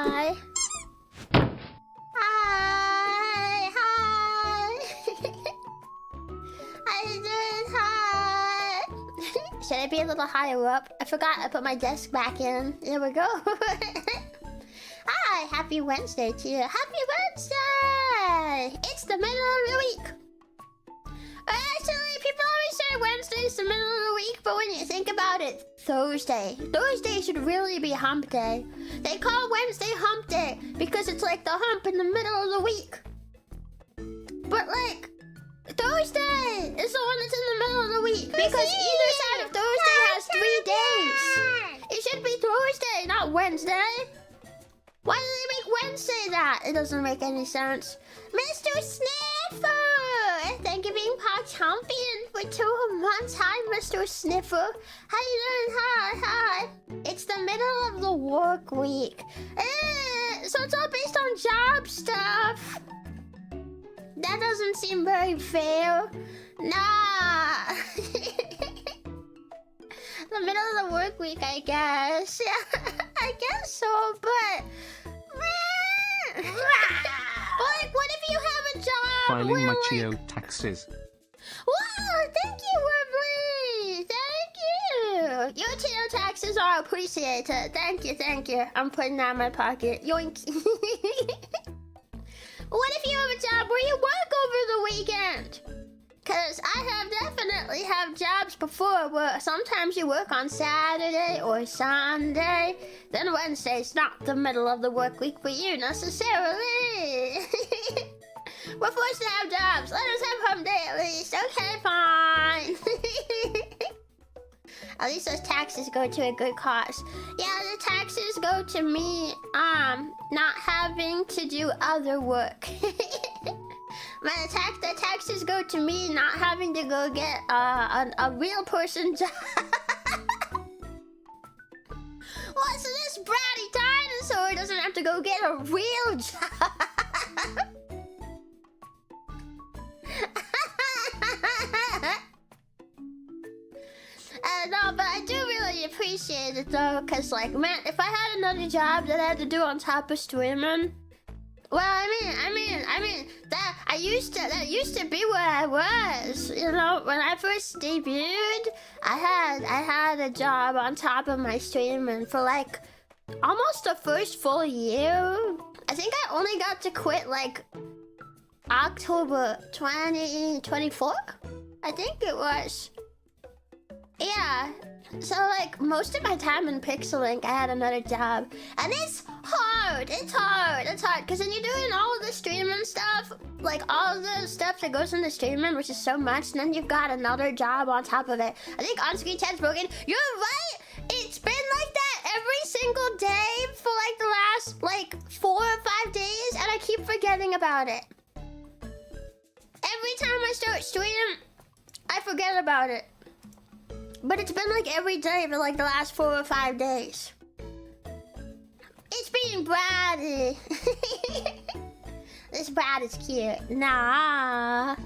Hi. Hi. Hi. How you doing? Hi. Should I be a little higher up? I forgot I put my desk back in. There we go. Hi. Happy Wednesday to you. Happy Wednesday. It's the middle of the week. Actually, people always say Wednesday's the middle of the week, but when you think about it, Thursday should really be hump day. They call Wednesday hump day because it's like the hump in the middle of the week. But like, Thursday is the one that's in the middle of the week because either side of Thursday has 3 days. It should be Thursday, not Wednesday. Why do they make Wednesday that? It doesn't make any sense. Mr. Sniffer! Thank you for being part champion for 2 months. Hi, Mr. Sniffer. How you doing? Hi. It's the middle of the work week. So it's all based on job stuff. That doesn't seem very fair. Nah. The middle of the work week, I guess. Yeah, I guess so, but... Like, what if you have a job? Filing my like... Chio taxes. Wow, thank you, Webley. Thank you. Your Chio taxes are appreciated. Thank you. I'm putting that in my pocket. Yoink. What if you have a job where you work over the weekend? Because I have definitely have jobs before where sometimes you work on Saturday or Sunday. Then Wednesday's not the middle of the work week for you necessarily. We're forced to have jobs. Let us have home day at least. Okay, fine. At least those taxes go to a good cause. Yeah, the taxes go to me, not having to do other work. The taxes go to me not having to go get a real person job. What? So this bratty dinosaur doesn't have to go get a real job? No, but I do really appreciate it though, cause like, man, if I had another job that I had to do on top of streaming, well, I mean that used to be where I was. You know, when I first debuted, I had a job on top of my streaming for like almost the first full year. I think I only got to quit like October 2024. I think it was. Yeah, so like most of my time in Pixelink, I had another job, and it's hard, because then you're doing all of the streaming stuff, like all of the stuff that goes into streaming, which is so much, and then you've got another job on top of it. I think on-screen chat's broken. You're right, it's been like that every single day for like the last like 4 or 5 days, and I keep forgetting about it. Every time I start streaming, I forget about it. But it's been like every day for like the last 4 or 5 days. It's being bratty. This brat is cute. Nah.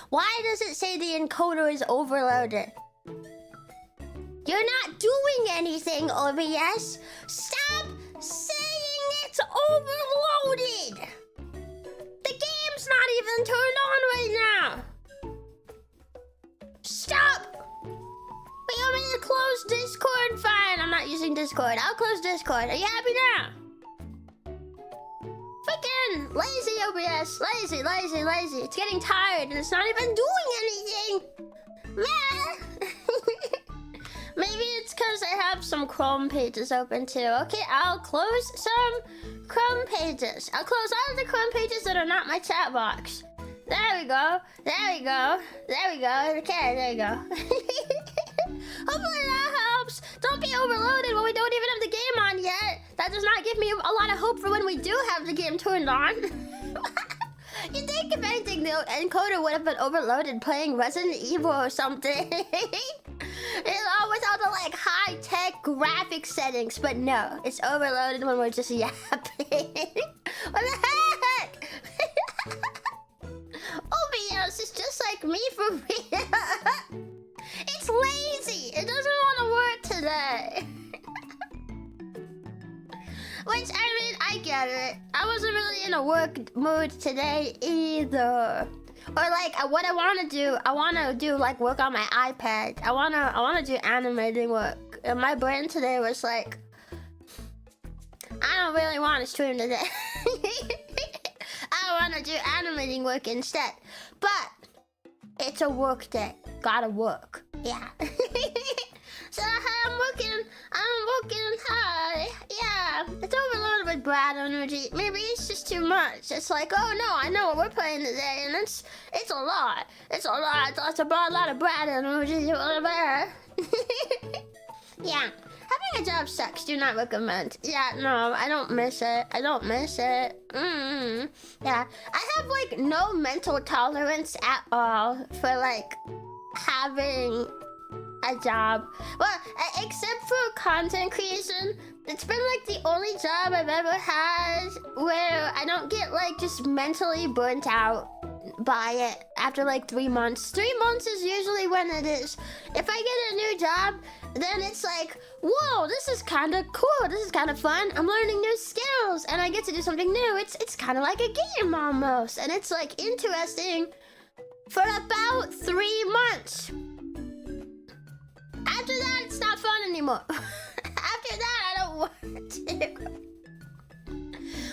Why does it say the encoder is overloaded? You're not doing anything, OBS. Stop saying it's overloaded. The game's not even turned on right now. Stop. Wait, you want me to close Discord? Fine, I'm not using Discord. I'll close Discord. Are you happy now? Freaking lazy OBS. Lazy. It's getting tired and it's not even doing anything. Man. Maybe it's because I have some Chrome pages open too. Okay, I'll close some Chrome pages. I'll close all of the Chrome pages that are not my chat box. There we go. Okay, there you go. Hopefully that helps. Don't be overloaded when we don't even have the game on yet. That does not give me a lot of hope for when we do have the game turned on. You'd think if anything, the encoder would have been overloaded playing Resident Evil or something. It's all with all the like high-tech graphic settings, but no, it's overloaded when we're just yapping. What the heck? OBS is just like me for real. It's lazy. It doesn't want to work today. Which, I mean, I get it. I wasn't really in a work mood today either. Or like, what I want to do like work on my iPad. I want to do animating work. And my brain today was like, I don't really want to stream today. I want to do animating work instead. But it's a work day. Gotta work. Yeah. So I'm working hard. Yeah. It's overloaded with Brat energy. Maybe it's just too much. It's like, oh no, I know what we're playing today, and it's a lot. It's a lot. It's a lot of Brat energy. Yeah. Having a job sucks. Do not recommend. Yeah, no, I don't miss it. Yeah. I have like no mental tolerance at all for like having a job. Well, except for content creation. It's been like the only job I've ever had where I don't get like just mentally burnt out by it after like 3 months. 3 months is usually when it is. If I get a new job, then it's like, whoa, this is kind of cool. This is kind of fun. I'm learning new skills and I get to do something new. It's kind of like a game almost. And it's like interesting for about 3 months. After that, it's not fun anymore. After that, I don't want to.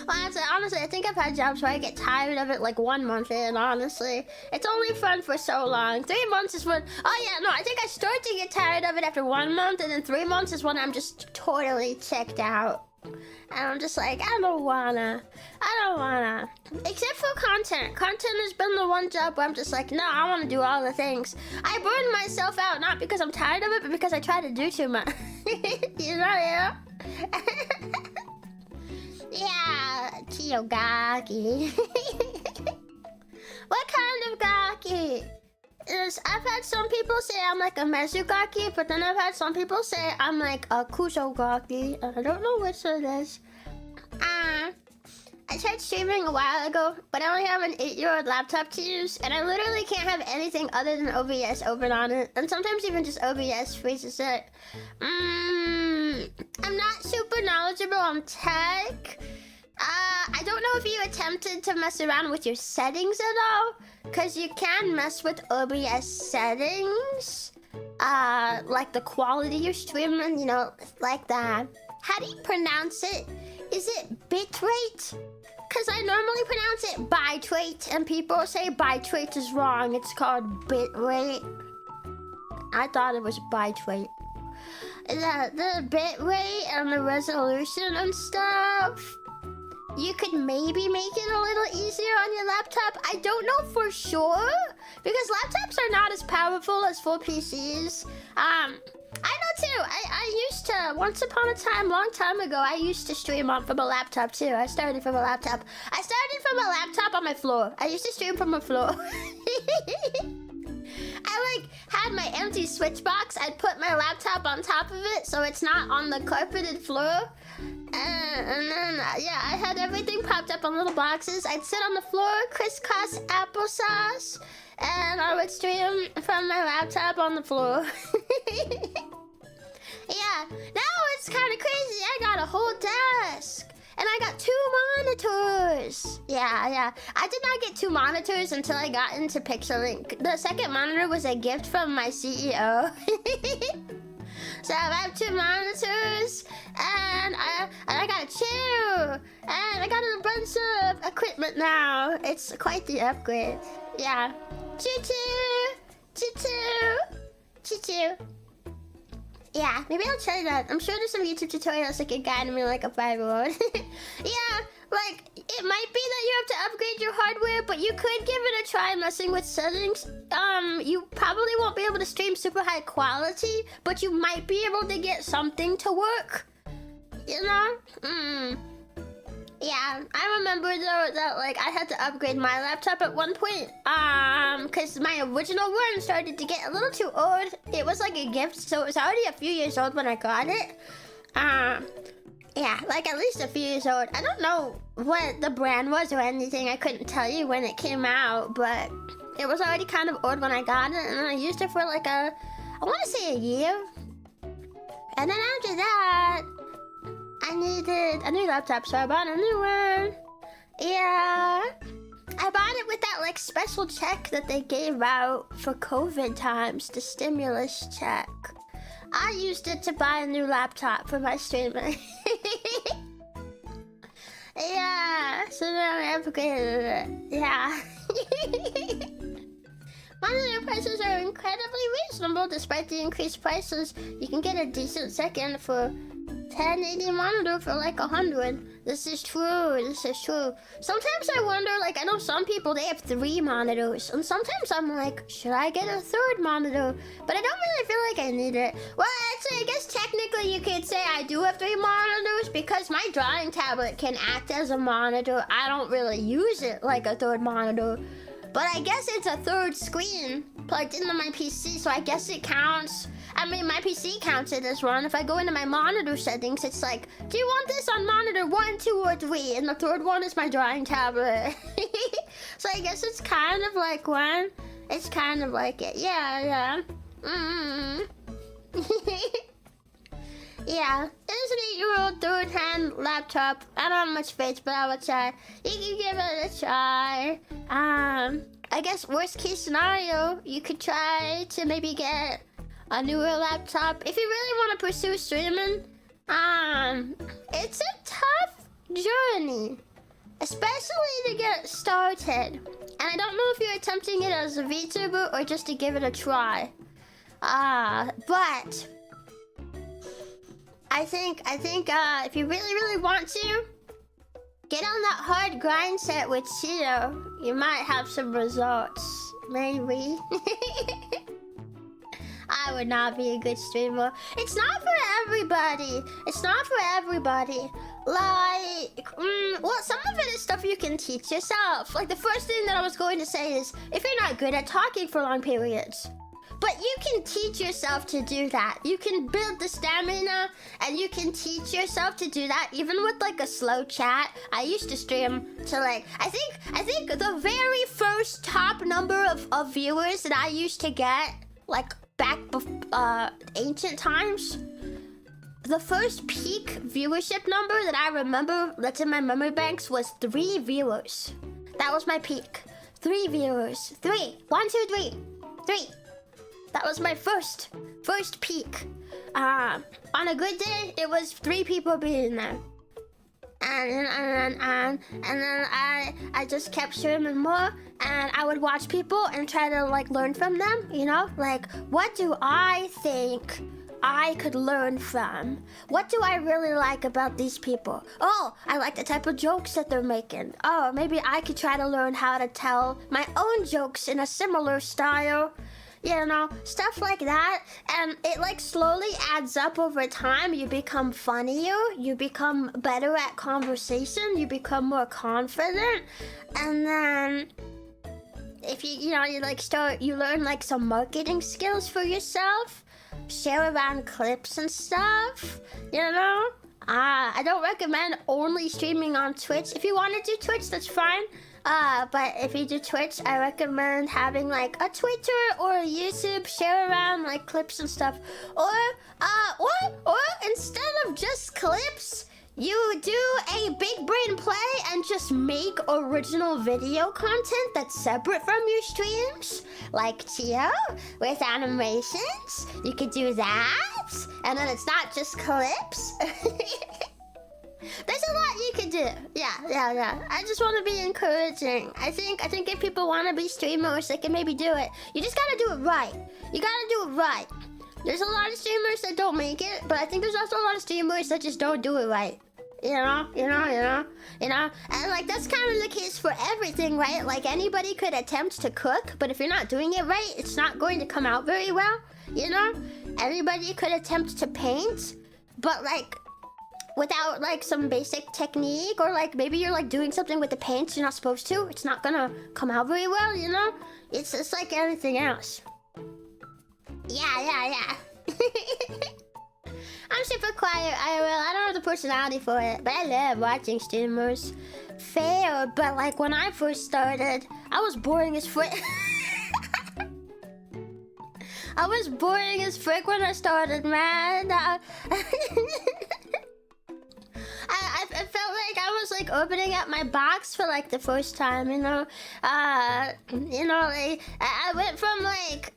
Well, honestly, I think I've had jobs where I get tired of it like 1 month in, honestly. It's only fun for so long. 3 months is when... Oh, yeah, no, I think I start to get tired of it after 1 month, and then 3 months is when I'm just totally checked out. And I'm just like, I don't wanna. Except for content. Content has been the one job where I'm just like, no, I want to do all the things. I burn myself out, not because I'm tired of it, but because I try to do too much. You know, yeah? Yeah, Chio gaki. What kind of gaki? I've had some people say I'm like a Mezugaki, but then I've had some people say I'm like a Kusogaki. I don't know which it is. I tried streaming a while ago, but I only have an 8-year-old laptop to use, and I literally can't have anything other than OBS open on it, and sometimes even just OBS freezes it. I'm not super knowledgeable on tech. I don't know if you attempted to mess around with your settings at all, because you can mess with OBS settings. Like the quality you're streaming, you know, like that. How do you pronounce it? Is it bitrate? Because I normally pronounce it bitrate, and people say bitrate is wrong. It's called bitrate. I thought it was bitrate. The bitrate and the resolution and stuff, you could maybe make it a little easier on your laptop. I don't know for sure, because laptops are not as powerful as full PCs. I know too. I used to, once upon a time, long time ago, I used to stream from a laptop too. I started from a laptop. I started from a laptop on my floor. I used to stream from a floor. I like had my empty switch box. I'd put my laptop on top of it so it's not on the carpeted floor. And then, yeah, I had everything propped up on little boxes. I'd sit on the floor, crisscross applesauce, and I would stream from my laptop on the floor. Yeah, now it's kind of crazy. I got a whole desk. And I got 2 monitors. Yeah. I did not get 2 monitors until I got into Pixelink. The second monitor was a gift from my CEO. So I have 2 monitors, and I got a chair, and I got a bunch of equipment now. It's quite the upgrade. Yeah. Choo-choo. Yeah, maybe I'll try that. I'm sure there's some YouTube tutorials that can guide me like a 5-year-old. Yeah, like, it might be that you have to upgrade your hardware, but you could give it a try messing with settings. You probably won't be able to stream super high quality, but you might be able to get something to work. You know? Yeah, I remember though that like I had to upgrade my laptop at one point, cause my original one started to get a little too old. It was like a gift, so it was already a few years old when I got it. Yeah, like at least a few years old. I don't know what the brand was or anything. I couldn't tell you when it came out, but it was already kind of old when I got it, and I used it for like I want to say a year. And then after that, I needed a new laptop, so I bought a new one. Yeah. I bought it with that like special check that they gave out for COVID times, the stimulus check. I used it to buy a new laptop for my streaming. Yeah, so then I upgraded it. Yeah. Monitor prices are incredibly reasonable despite the increased prices. You can get a decent second for 1080 monitor for like 100. This is true. This is true. Sometimes I wonder, like, I know some people, they have 3 monitors. And sometimes I'm like, should I get a 3rd monitor? But I don't really feel like I need it. Well, actually, I guess technically you could say I do have 3 monitors because my drawing tablet can act as a monitor. I don't really use it like a 3rd monitor. But I guess it's a 3rd screen plugged into my PC, so I guess it counts. I mean, my PC counts it as one. If I go into my monitor settings, it's like, do you want this on monitor 1, 2, or 3? And the 3rd one is my drawing tablet. So I guess it's kind of like one. It's kind of like it. Yeah. Yeah, it's an 8-year-old 3rd-hand laptop. I don't have much faith, but I will try. You can give it a try. I guess worst case scenario, you could try to maybe get a newer laptop. If you really want to pursue streaming, it's a tough journey, especially to get started. And I don't know if you're attempting it as a VTuber or just to give it a try. But I think if you really want to, get on that hard grind set with Chio. You might have some results. Maybe. I would not be a good streamer. It's not for everybody. Like, well, some of it is stuff you can teach yourself. Like, the first thing that I was going to say is, if you're not good at talking for long periods, but you can teach yourself to do that. You can build the stamina, and you can teach yourself to do that, even with like a slow chat. I used to stream to like, I think the very first top number of viewers that I used to get, like back ancient times, the first peak viewership number that I remember that's in my memory banks was 3 viewers. That was my peak. 3 viewers. 3. 1, 2, 3. 3. That was my first peak. On a good day, it was 3 people being there. And then I just kept streaming more, and I would watch people and try to like learn from them, you know? Like, what do I think I could learn from? What do I really like about these people? Oh, I like the type of jokes that they're making. Oh, maybe I could try to learn how to tell my own jokes in a similar style. You know, stuff like that. And it like slowly adds up over time. You become funnier, you become better at conversation, you become more confident. And then if you learn like some marketing skills for yourself, share around clips and stuff, you know? I don't recommend only streaming on Twitch. If you want to do Twitch, that's fine. But if you do Twitch, I recommend having like a Twitter or a YouTube, share around like clips and stuff. Or instead of just clips, you do a big brain play and just make original video content that's separate from your streams. Like Chio with animations. You could do that. And then it's not just clips. There's a lot you could do. Yeah. I just want to be encouraging. I think if people want to be streamers, they can maybe do it. You just gotta do it right. There's a lot of streamers that don't make it, but I think there's also a lot of streamers that just don't do it right. You know? And like, that's kind of the case for everything, right? Like, anybody could attempt to cook, but if you're not doing it right, it's not going to come out very well, you know? Anybody could attempt to paint, but like, without like some basic technique, or like maybe you're like doing something with the paints you're not supposed to, it's not gonna come out very well, you know? It's just like anything else. Yeah. I'm super quiet, I don't have the personality for it, but I love watching streamers fail. But like when I first started, I was boring as frick. I was boring as frick when I started, man. like opening up my box for like the first time, you know. Like, I went from like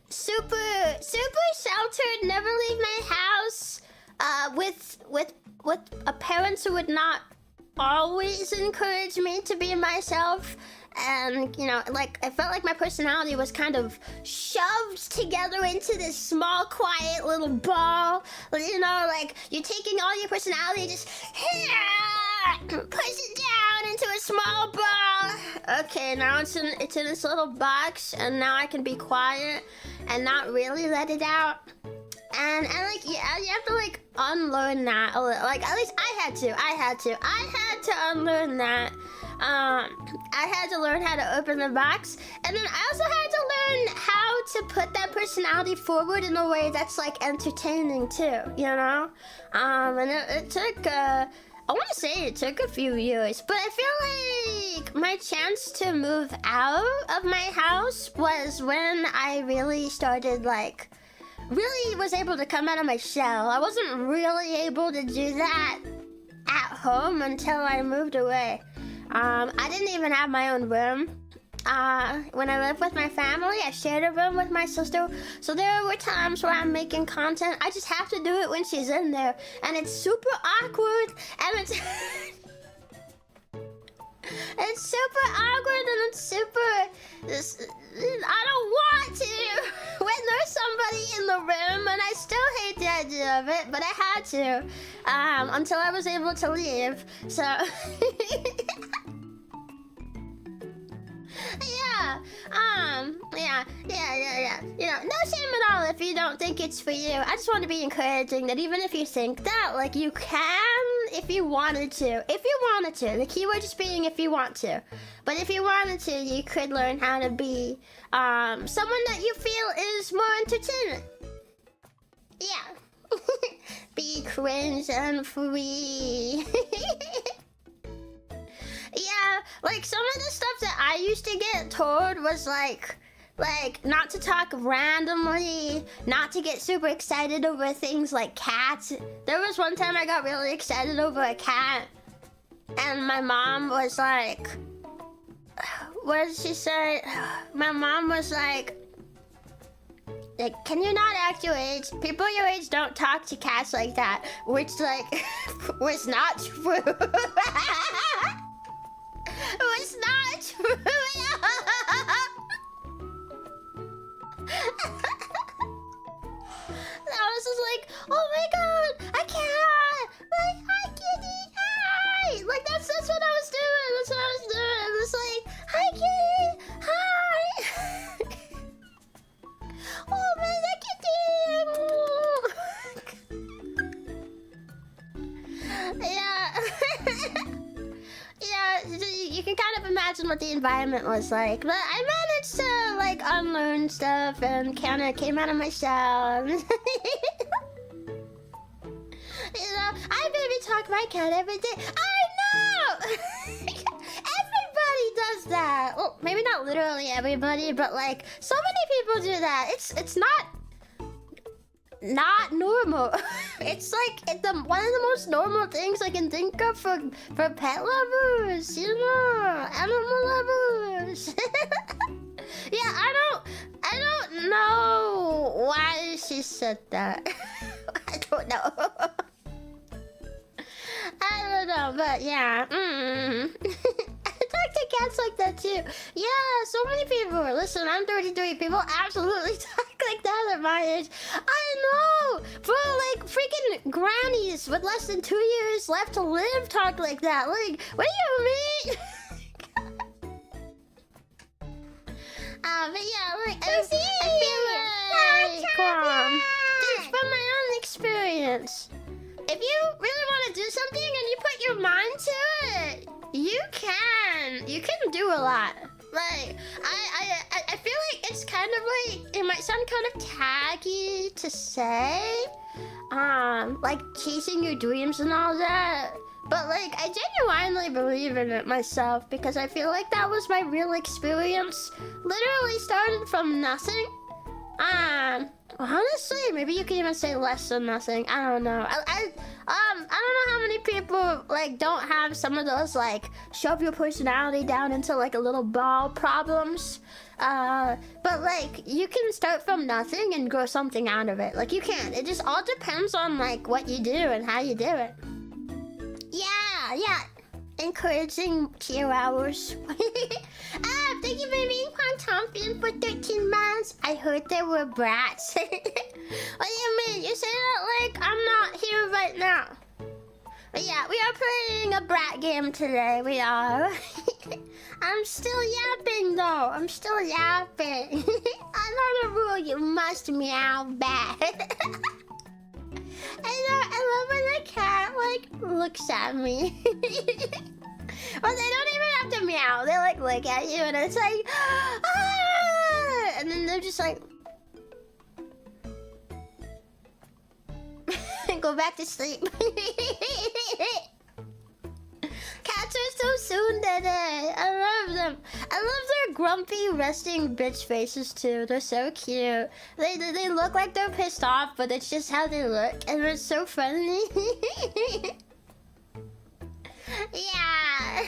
super sheltered, never leave my house, with parents who would not always encourage me to be myself. And, you know, like, I felt like my personality was kind of shoved together into this small, quiet little ball. You know, like, you're taking all your personality, just push it down into a small ball. Okay, now it's in this little box, and now I can be quiet and not really let it out. And like, yeah, you have to, like, unlearn that a little. Like, at least I had to unlearn that. I had to learn how to open the box, and then I also had to learn how to put that personality forward in a way that's like entertaining too, you know? And it took, I want to say it took a few years, but I feel like my chance to move out of my house was when I really started, like, really was able to come out of my shell. I wasn't really able to do that at home until I moved away. I didn't even have my own room. When I lived with my family, I shared a room with my sister. So there were times where I'm making content. I just have to do it when she's in there. And it's super awkward. And it's... it's super awkward and it's super... I don't want to when there's somebody in the room, and I still hate the idea of it, but I had to until I was able to leave. So yeah. You know, no shame at all if you don't think it's for you. I just want to be encouraging that even if you think that, like, you can if you wanted to. If you wanted to. The keyword just being if you want to. But if you wanted to, you could learn how to be someone that you feel is more entertaining. Yeah. Be cringe and free. Yeah, like some of the stuff that I used to get told was like not to talk randomly, not to get super excited over things like cats. There was one time I got really excited over a cat, and my mom was like, what did she say? My mom was like, can you not act your age? People your age don't talk to cats like that, which, like, was not true. It was not true. I was just like, oh my god, I can't. Like, hi kitty, hi. Like, that's what I was doing. It's like, hi kitty, hi. Oh man, that kitty. Yeah. Yeah, you can kind of imagine what the environment was like. But I managed to, like, unlearn stuff and kind of came out of my shell. You know, I baby talk my cat every day. I know! Everybody does that. Well, maybe not literally everybody, but, like, so many people do that. It's not normal. It's like one of the most normal things I can think of for pet lovers, you know, animal lovers. Yeah, I don't know why she said that. I don't know. I don't know, but yeah. I talk to cats like that too. Yeah, so many people. Listen, I'm 33. People absolutely talk like that at my age. I know. Bro, like, freaking grannies with less than 2 years left to live talk like that. Like, what do you mean? But yeah, like, I feel like, just from my own experience, if you really want to do something and you put your mind to it, you can do a lot. Like, I feel like it's kind of like, it might sound kind of tacky to say, like chasing your dreams and all that, but like, I genuinely believe in it myself, because I feel like that was my real experience. Literally started from nothing. Honestly, maybe you could even say less than nothing. I don't know. I don't know how many people like don't have some of those like shove your personality down into like a little ball problems. But like you can start from nothing and grow something out of it. Like you can. It just all depends on like what you do and how you do it. Yeah. Encouraging Chio hours. Thank you for being on Chompi for 13 months. I heard there were brats. What do you mean? You say that like I'm not here right now. But yeah, we are playing a brat game today. We are. I'm still yapping though. I'm still yapping. Another rule, you must meow back. I love when the cat like looks at me. Well, they don't even have to meow. They like look at you and it's like, ah! And then they're just like, go back to sleep. Cats are so soon today. I love them. I love their grumpy resting bitch faces too. They're so cute. They look like they're pissed off, but it's just how they look, and it's so funny. Yeah.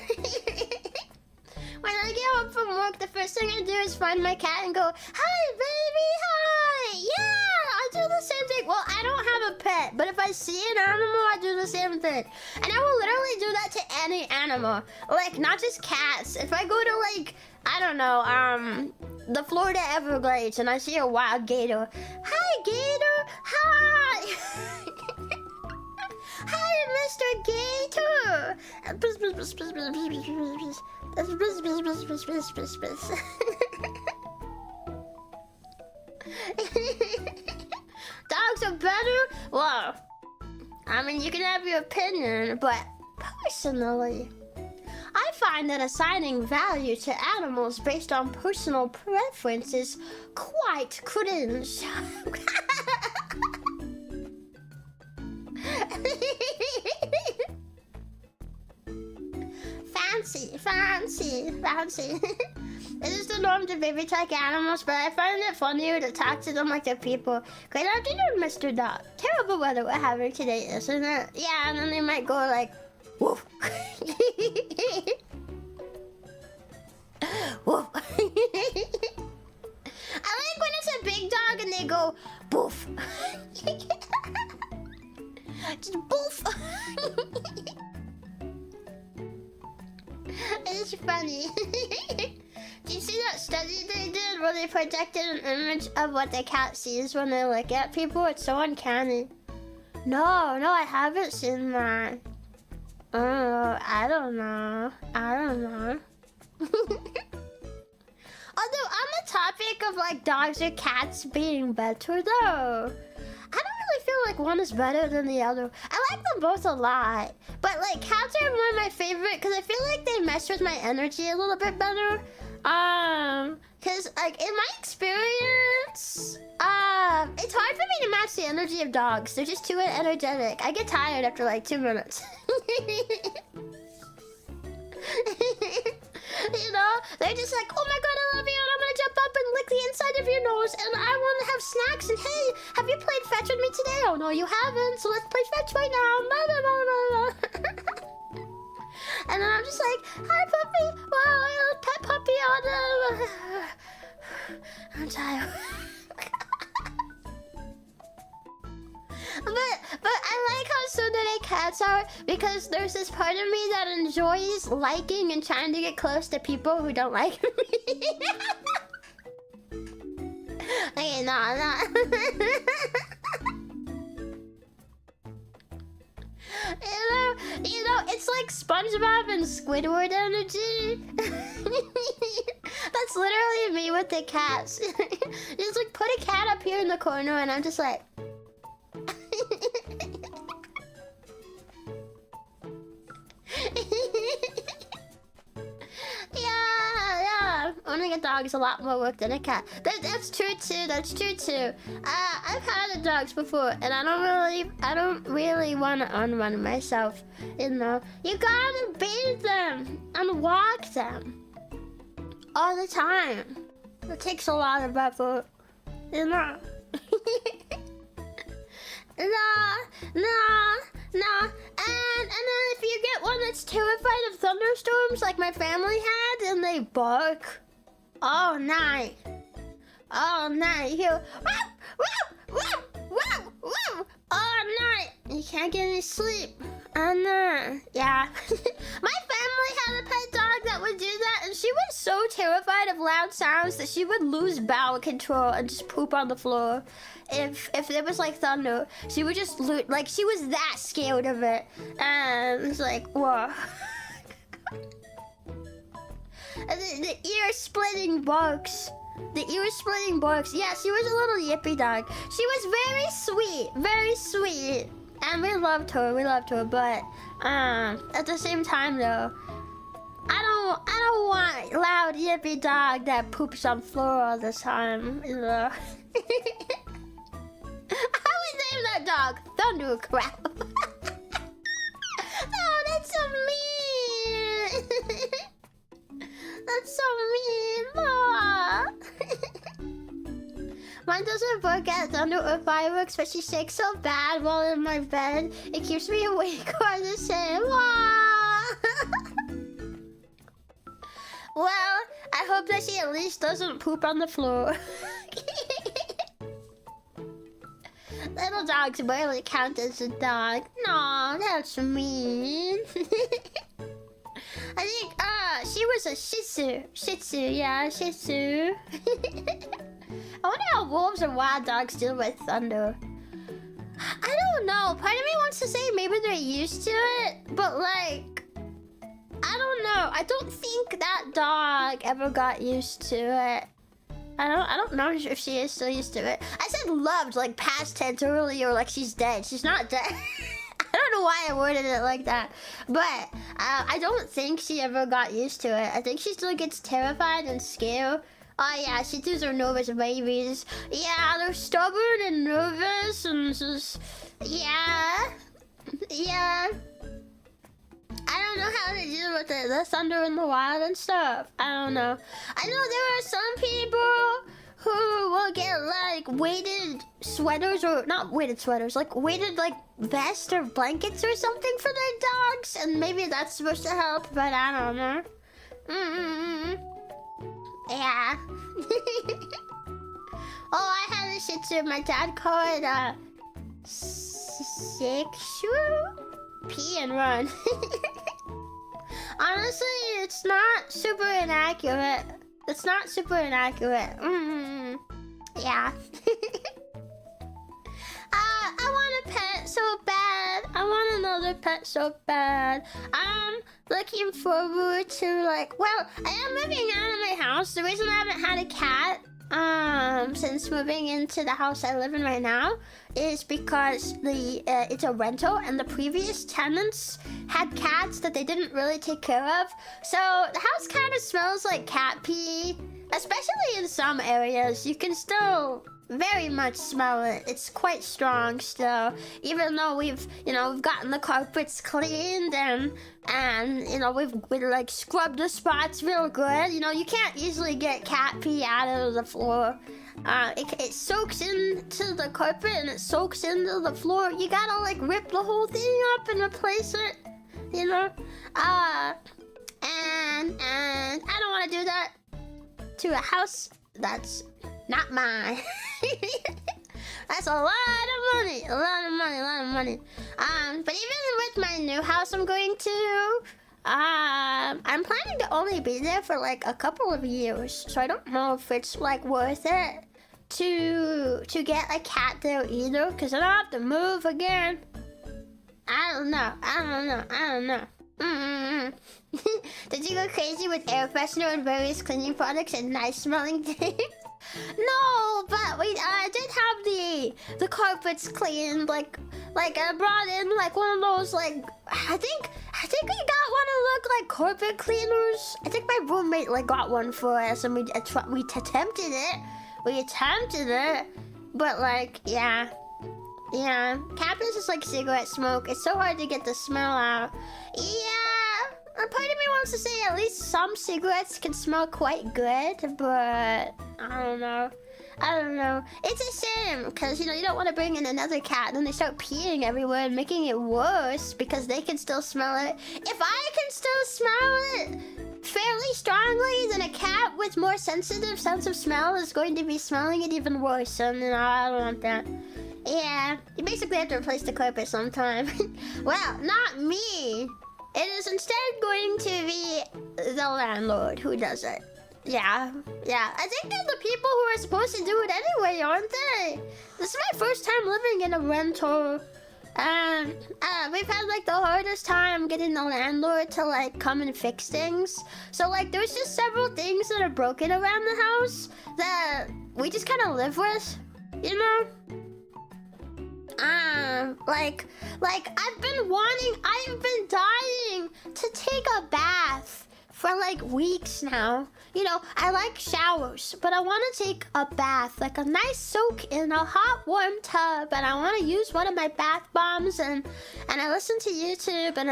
When I get home from work, the first thing I do is find my cat and go, "Hi, baby, hi." Yeah, I do the same thing. Well, I don't have a pet, but if I see an animal, I do the same thing. And I will literally do that to any animal. Like, not just cats. If I go to, like, I don't know, the Florida Everglades and I see a wild gator. "Hi, gator. Hi." "Hi, Mr. Gator." Dogs are better? Well, I mean, you can have your opinion, but personally, I find that assigning value to animals based on personal preference is quite cringe. Fancy. It is the norm to baby talk animals, but I find it funnier to talk to them like they're people. Great afternoon, Mr. Dog. Terrible weather we're having today, isn't it? Yeah, and then they might go like, woof. Woof. I like when it's a big dog and they go, boof. Just boof. It's funny. Do you see that study they did where they projected an image of what the cat sees when they look at people? It's so uncanny. No, I haven't seen that. Oh, I don't know. Although on the topic of like dogs or cats being better though, I don't really feel like one is better than the other. I like them both a lot, but like cats are one of my favorite because I feel like they mess with my energy a little bit better. Cause like in my experience, it's hard for me to match the energy of dogs. They're just too energetic. I get tired after like 2 minutes. You know, they're just like, "Oh my god, I love you, and I'm gonna jump up and lick the inside of your nose, and I want to have snacks, and hey, have you played fetch with me today? Oh no, you haven't, so let's play fetch right now." Blah, blah, blah, blah, blah. And then I'm just like, "Hi, puppy. Well, pet puppy on I'm tired." But I like how tsundere cats are because there's this part of me that enjoys liking and trying to get close to people who don't like me. Okay, no. You know, it's like SpongeBob and Squidward energy. That's literally me with the cats. Just like put a cat up here in the corner and I'm just like... Yeah. Owning a dog is a lot more work than a cat. That's true too. I've had dogs before, and I don't really want to own one myself. You know, you gotta bathe them and walk them all the time. It takes a lot of effort. You know. No. And then if you get one that's terrified of thunderstorms like my family had, and they bark all night. All night. You hear woo, all night. You can't get any sleep. And yeah. My family had a pet dog that would do that, and she was so terrified of loud sounds that she would lose bowel control and just poop on the floor. If there was like thunder, she would just like she was that scared of it. And it's like, whoa. And the ear-splitting barks. The ear-splitting barks. Yeah, she was a little yippy dog. She was very sweet. And we loved her, but at the same time though, I don't want loud yippy dog that poops on floor all the time, you know. I would name that dog Thundercrap. Oh, that's so mean. That's so mean. Aw. Mine doesn't bark at thunder or fireworks, but she shakes so bad while in my bed. It keeps me awake all the same. Well, I hope that she at least doesn't poop on the floor. Little dogs barely count as a dog. No, that's mean. I think, she was a Shih Tzu. Shih Tzu, yeah, Shih Tzu. I wonder how wolves and wild dogs deal with thunder. I don't know. Part of me wants to say maybe they're used to it, but like, I don't know. I don't think that dog ever got used to it. I don't know if she is still used to it. I said loved, like past tense earlier, like she's dead. She's not dead. I don't know why I worded it like that. But I don't think she ever got used to it. I think she still gets terrified and scared. Oh yeah, Shih Tzus are nervous babies. Yeah, they're stubborn and nervous and just... Yeah. I don't know how to deal with it. The thunder in the wild and stuff. I don't know. I know there are some people who will get like weighted sweaters, or not weighted sweaters, like weighted like vests or blankets or something for their dogs, and maybe that's supposed to help, but I don't know. Yeah. Oh, I had a Shih Tzu. My dad called it sexual pee and run. Honestly, it's not super inaccurate. Yeah. I want a pet so bad. I want another pet so bad. I'm looking forward to like, well, I am moving out of my house. The reason I haven't had a cat since moving into the house I live in right now is because it's a rental, and the previous tenants had cats that they didn't really take care of. So the house kind of smells like cat pee, especially in some areas. You can still very much smell it. It's quite strong still, even though we've gotten the carpets cleaned and we've like scrubbed the spots real good. You can't easily get cat pee out of the floor. It soaks into the carpet and it soaks into the floor. You gotta like rip the whole thing up and replace it, and I don't want to do that to a house that's not mine. That's a lot of money. But even with my new house I'm going to, I'm planning to only be there for like a couple of years. So I don't know if it's like worth it to get a cat there either, because then I'll have to move again. I don't know. Did you go crazy with air freshener and various cleaning products and nice smelling things? No, but we did have the carpets cleaned. Like I brought in like one of those, like I think we got one of look like carpet cleaners. I think my roommate like got one for us, and we attempted it. But like yeah. Cat piss is like cigarette smoke. It's so hard to get the smell out. Yeah. A part of me wants to say at least some cigarettes can smell quite good, but I don't know. I don't know. It's a shame because you don't want to bring in another cat, and then they start peeing everywhere and making it worse because they can still smell it. If I can still smell it fairly strongly, then a cat with more sensitive sense of smell is going to be smelling it even worse. And I don't want that. Yeah, you basically have to replace the carpet sometime. Well, not me. It is instead going to be the landlord who does it. Yeah. I think they're the people who are supposed to do it anyway, aren't they? This is my first time living in a rental. And we've had like the hardest time getting the landlord to like come and fix things. So like there's just several things that are broken around the house that we just kind of live with, you know? I've been dying to take a bath for like weeks now. I like showers, but I want to take a bath, like a nice soak in a hot, warm tub, and I want to use one of my bath bombs, and I listen to YouTube, and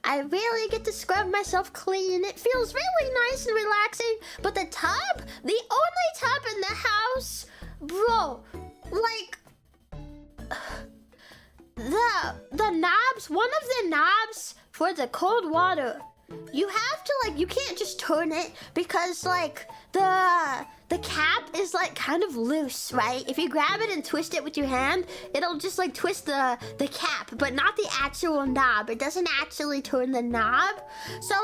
I really get to scrub myself clean. It feels really nice and relaxing, but the only tub in the house, bro, like... The knobs, one of the knobs for the cold water, you have to you can't just turn it because the cap is kind of loose, right? If you grab it and twist it with your hand, it'll just twist the cap, but not the actual knob. It doesn't actually turn the knob. So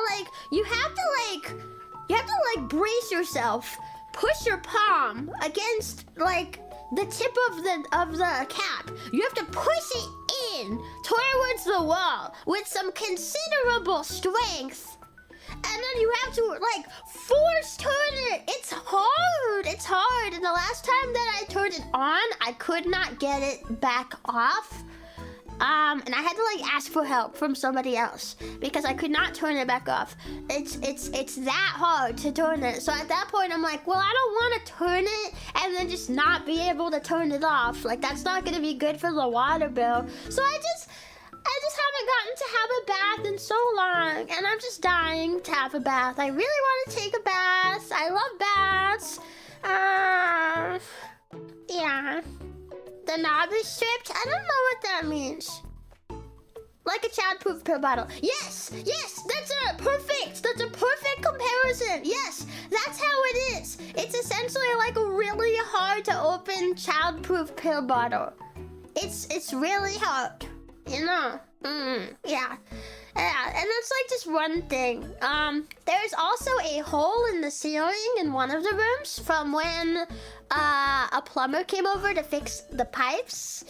you have to brace yourself, push your palm against the tip of the cap. You have to push it in towards the wall with some considerable strength. And then you have to force turn it. It's hard. And the last time that I turned it on, I could not get it back off. And I had to ask for help from somebody else because I could not turn it back off. It's that hard to turn it. So at that point I'm like, well, I don't want to turn it and then just not be able to turn it off. That's not gonna be good for the water bill. So I just haven't gotten to have a bath in so long, and I'm just dying to have a bath. I really want to take a bath. I love baths. Yeah. The knob is stripped? I don't know what that means. Like a child-proof pill bottle. Yes, that's a perfect comparison. Yes, that's how it is. It's essentially like a really hard to open child-proof pill bottle. It's really hard, yeah. And that's just one thing. There's also a hole in the ceiling in one of the rooms from when a plumber came over to fix the pipes.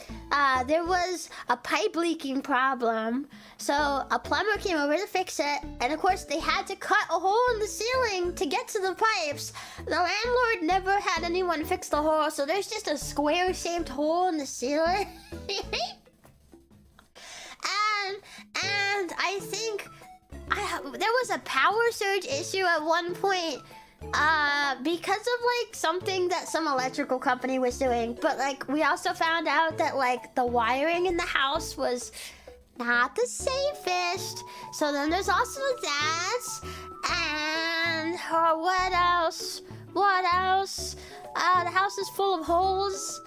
There was a pipe leaking problem, so a plumber came over to fix it, and of course they had to cut a hole in the ceiling to get to the pipes. The landlord never had anyone fix the hole, so there's just a square-shaped hole in the ceiling. And I think there was a power surge issue at one point because of something that some electrical company was doing. But we also found out that the wiring in the house was not the safest. So then there's also that. And what else? The house is full of holes.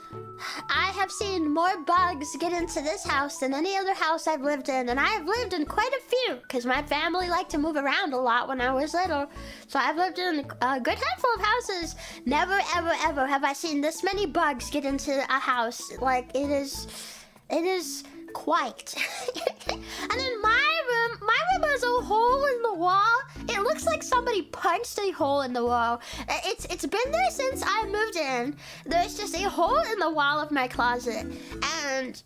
I have seen more bugs get into this house than any other house I've lived in, and I've lived in quite a few because my family liked to move around a lot when I was little. So I've lived in a good handful of houses. Never, ever, ever have I seen this many bugs get into a house. It is quite. And then my room has a hole in the wall. It looks like somebody punched a hole in the wall. It's been there since I moved in. There's just a hole in the wall of my closet, and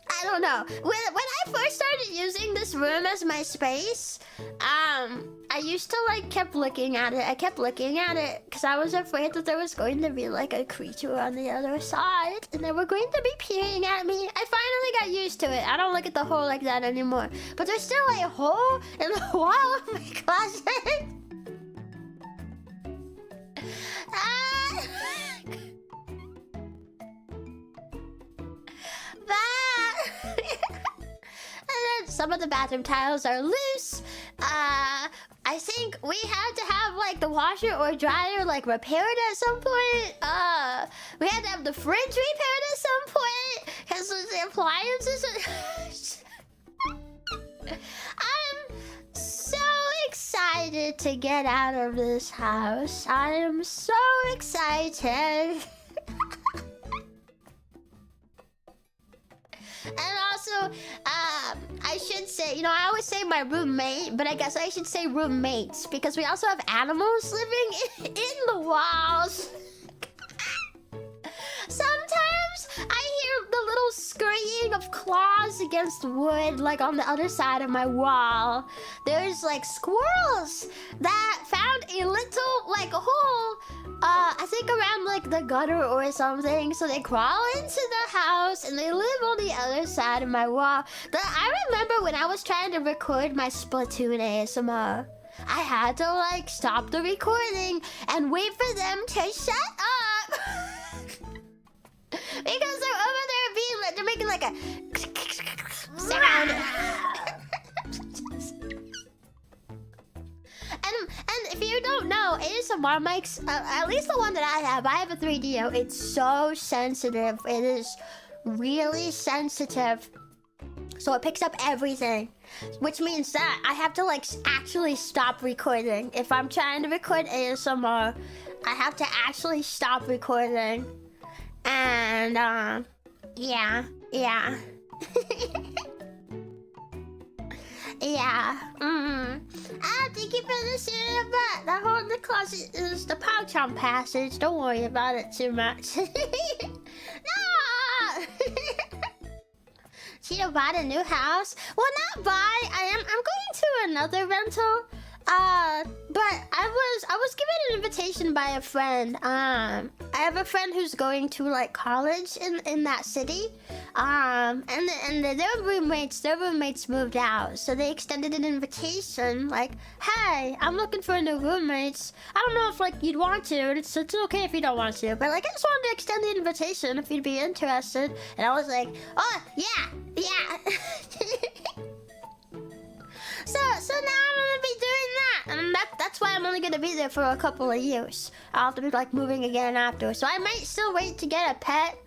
I don't know. When I first started using this room as my space, I used to kept looking at it. I kept looking at it because I was afraid that there was going to be a creature on the other side, and they were going to be peering at me. I finally got used to it. I don't look at the hole like that anymore. But there's still a hole in the wall of my closet. Some of the bathroom tiles are loose. I I think we had to have like the washer or dryer like repaired at some point. We had to have the fridge repaired at some point because the appliances. I'm so excited to get out of this house. I am so excited. And also, I should say, you know, I always say my roommate, but I guess I should say roommates because we also have animals living in the walls. Sometimes I hear the little scurrying of claws against wood, like on the other side of my wall. There's like squirrels that found a little like hole, I think around like the gutter or something. So they crawl into the house and they live on the other side of my wall. I remember when I was trying to record my Splatoon ASMR, I had to like stop the recording and wait for them to shut up. Because they're over there they're making like a sound. And if you don't know, ASMR mics, at least the one that I have a 3DO. It's so sensitive. It is really sensitive. So it picks up everything. Which means that I have to like actually stop recording. If I'm trying to record ASMR, I have to actually stop recording. And yeah. Yeah. Thank you for listening, but the hole in the closet is the Chomp passage. Don't worry about it too much. No! Chio bought a new house. Well, not buy. I'm going to another rental. But I was given an invitation by a friend. I have a friend who's going to like college in that city. And their roommates moved out, so they extended an invitation like, hey, I'm looking for new roommates. I don't know if like you'd want to. It's okay if you don't want to, but like I just wanted to extend the invitation if you'd be interested. And I was like, oh yeah. So now I'm gonna be doing that, and that's why I'm only gonna be there for a couple of years. I'll have to be like moving again after, so I might still wait to get a pet.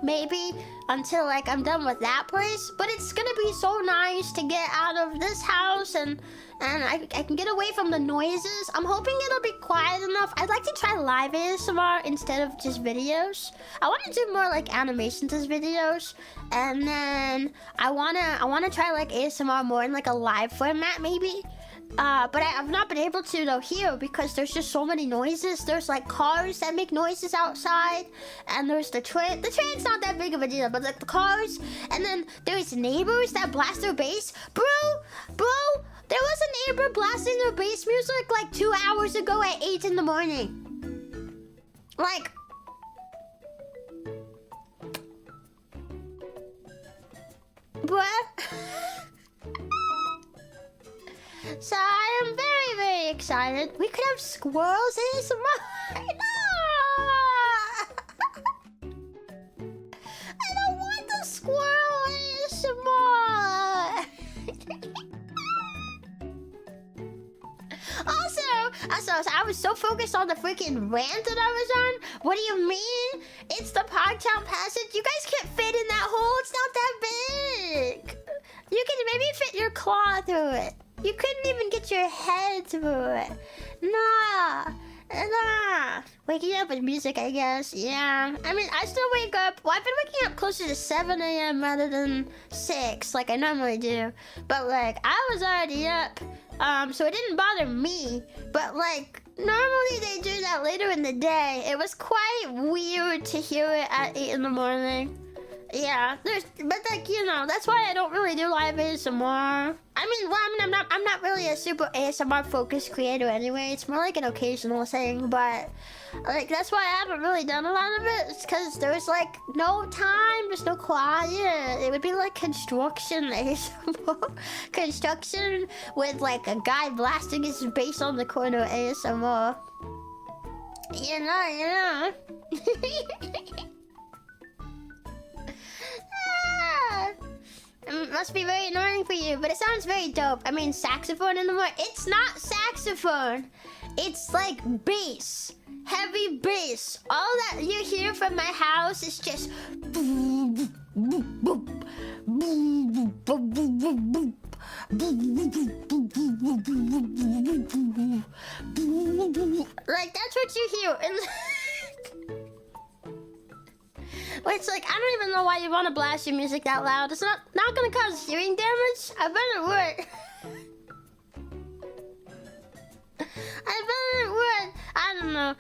Maybe until like I'm done with that place. But it's gonna be so nice to get out of this house and I can get away from the noises. I'm hoping it'll be quiet enough. I'd like to try live ASMR instead of just videos. I want to do more like animations as videos, and then I wanna try like ASMR more in like a live format maybe. But I've not been able to though here because there's just so many noises. There's like cars that make noises outside, and there's the train. The train's not that big of a deal, but like the cars, and then there's neighbors that blast their bass. Bro, there was a neighbor blasting their bass music like 2 hours ago at 8 in the morning. Like, what? So I am very, very excited. We could have squirrels ASMR. No! I don't want the squirrel ASMR. Also, I was so focused on the freaking rant that I was on. What do you mean? It's the Pogtown passage. You guys can't fit in that hole. It's not that big. You can maybe fit your claw through it. You couldn't even get your head through it. Nah. Waking up with music, I guess. Yeah. I mean, I still wake up. Well, I've been waking up closer to 7 a.m. rather than 6, like I normally do. But, like, I was already up. So it didn't bother me. But, like, normally they do that later in the day. It was quite weird to hear it at 8 in the morning. Yeah, but like, you know, that's why I don't really do live ASMR. I'm not really a super ASMR focused creator anyway. It's more like an occasional thing, but like that's why I haven't really done a lot of it. It's because there's like no time, there's no quiet. It would be like construction ASMR. Construction with like a guy blasting his bass on the corner ASMR. You know. must be very annoying for you, but it sounds very dope. I mean, saxophone in the morning. It's not saxophone. It's like bass. Heavy bass. All that you hear from my house is just... Like, that's what you hear. It's like, I don't even know why you want to blast your music that loud. It's not gonna cause hearing damage. I bet it would. I bet it would. I don't know.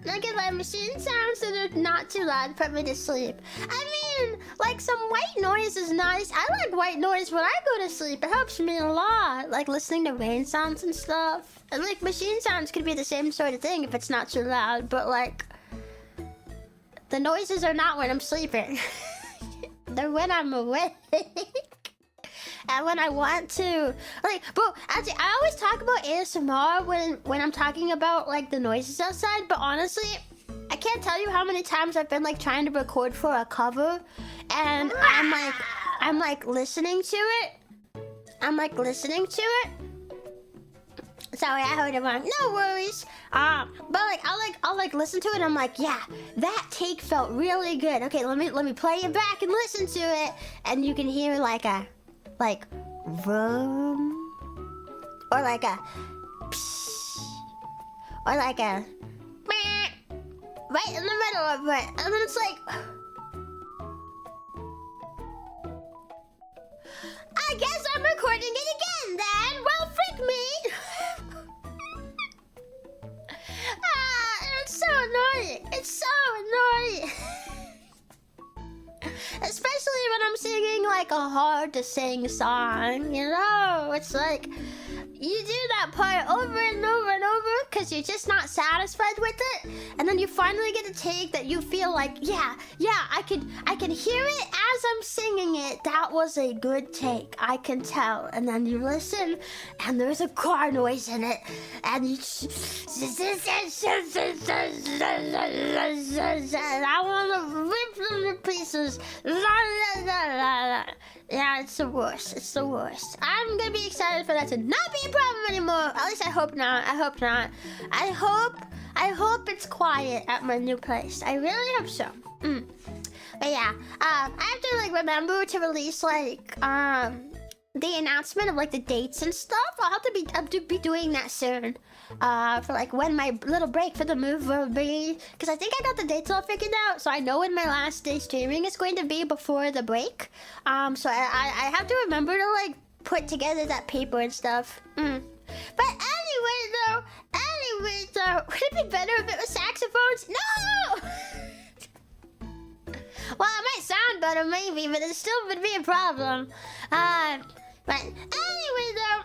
Look at my machine sounds that are not too loud for me to sleep. I mean, like, some white noise is nice. I like white noise when I go to sleep. It helps me a lot. Like listening to rain sounds and stuff. And like machine sounds could be the same sort of thing if it's not too loud. But like, the noises are not when I'm sleeping. They're when I'm awake. And when I want to, like, bro, actually, I always talk about ASMR when I'm talking about like the noises outside. But honestly, I can't tell you how many times I've been like trying to record for a cover, and I'm like listening to it. Sorry, I heard it wrong. No worries. But like I'll listen to it. And I'm like, yeah, that take felt really good. Okay, let me play it back and listen to it, and you can hear like a vroom, or like a psh, or like a meh, right in the middle of it, and then it's like, I guess I'm recording it again then. Well, frick me. It's so annoying. It's so annoying. Especially when I'm singing like a hard to sing song, you know? It's like, you do that part over and over and over because you're just not satisfied with it. And then you finally get a take that you feel like, yeah, I can hear it as I'm singing it. That was a good take, I can tell. And then you listen and there's a car noise in it. And you I want to rip them to pieces. Yeah, it's the worst. It's the worst. I'm gonna be excited for that to not be a problem anymore. At least I hope not. I hope not. I hope it's quiet at my new place. I really hope so. But yeah, I have to like remember to release like the announcement of like the dates and stuff. I'll have to be doing that soon. For like when my little break for the move will be, because I think I got the dates all figured out, so I know when my last day streaming is going to be before the break. So I have to remember to like put together that paper and stuff. But anyway though, would it be better if it was saxophones? No. Well, it might sound better maybe, but it still would be a problem. But anyway though,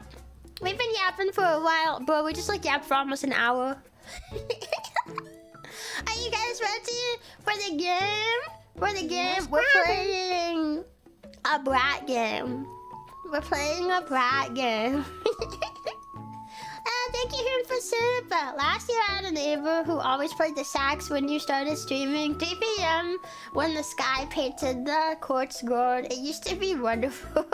we've been yapping for a while, bro. We just like yapped for almost an hour. Are you guys ready for the game? For the game, we're playing a Brat game. We're playing a Brat game. Thank you here for super. Last year I had a neighbor who always played the sax when you started streaming. 3 p.m. when the sky painted the courts gold. It used to be wonderful.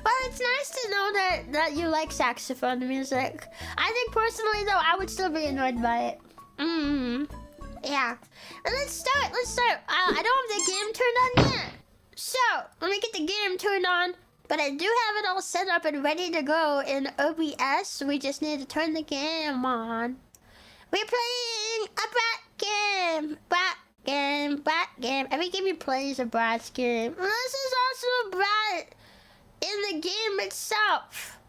Well, it's nice to know that you like saxophone music. I think personally though, I would still be annoyed by it. Yeah. But let's start. I don't have the game turned on yet. So, let me get the game turned on. But I do have it all set up and ready to go in OBS. So we just need to turn the game on. We're playing a Brat game. Brat game. Every game you play is a Brat's game. And this is also a Brat in the game itself.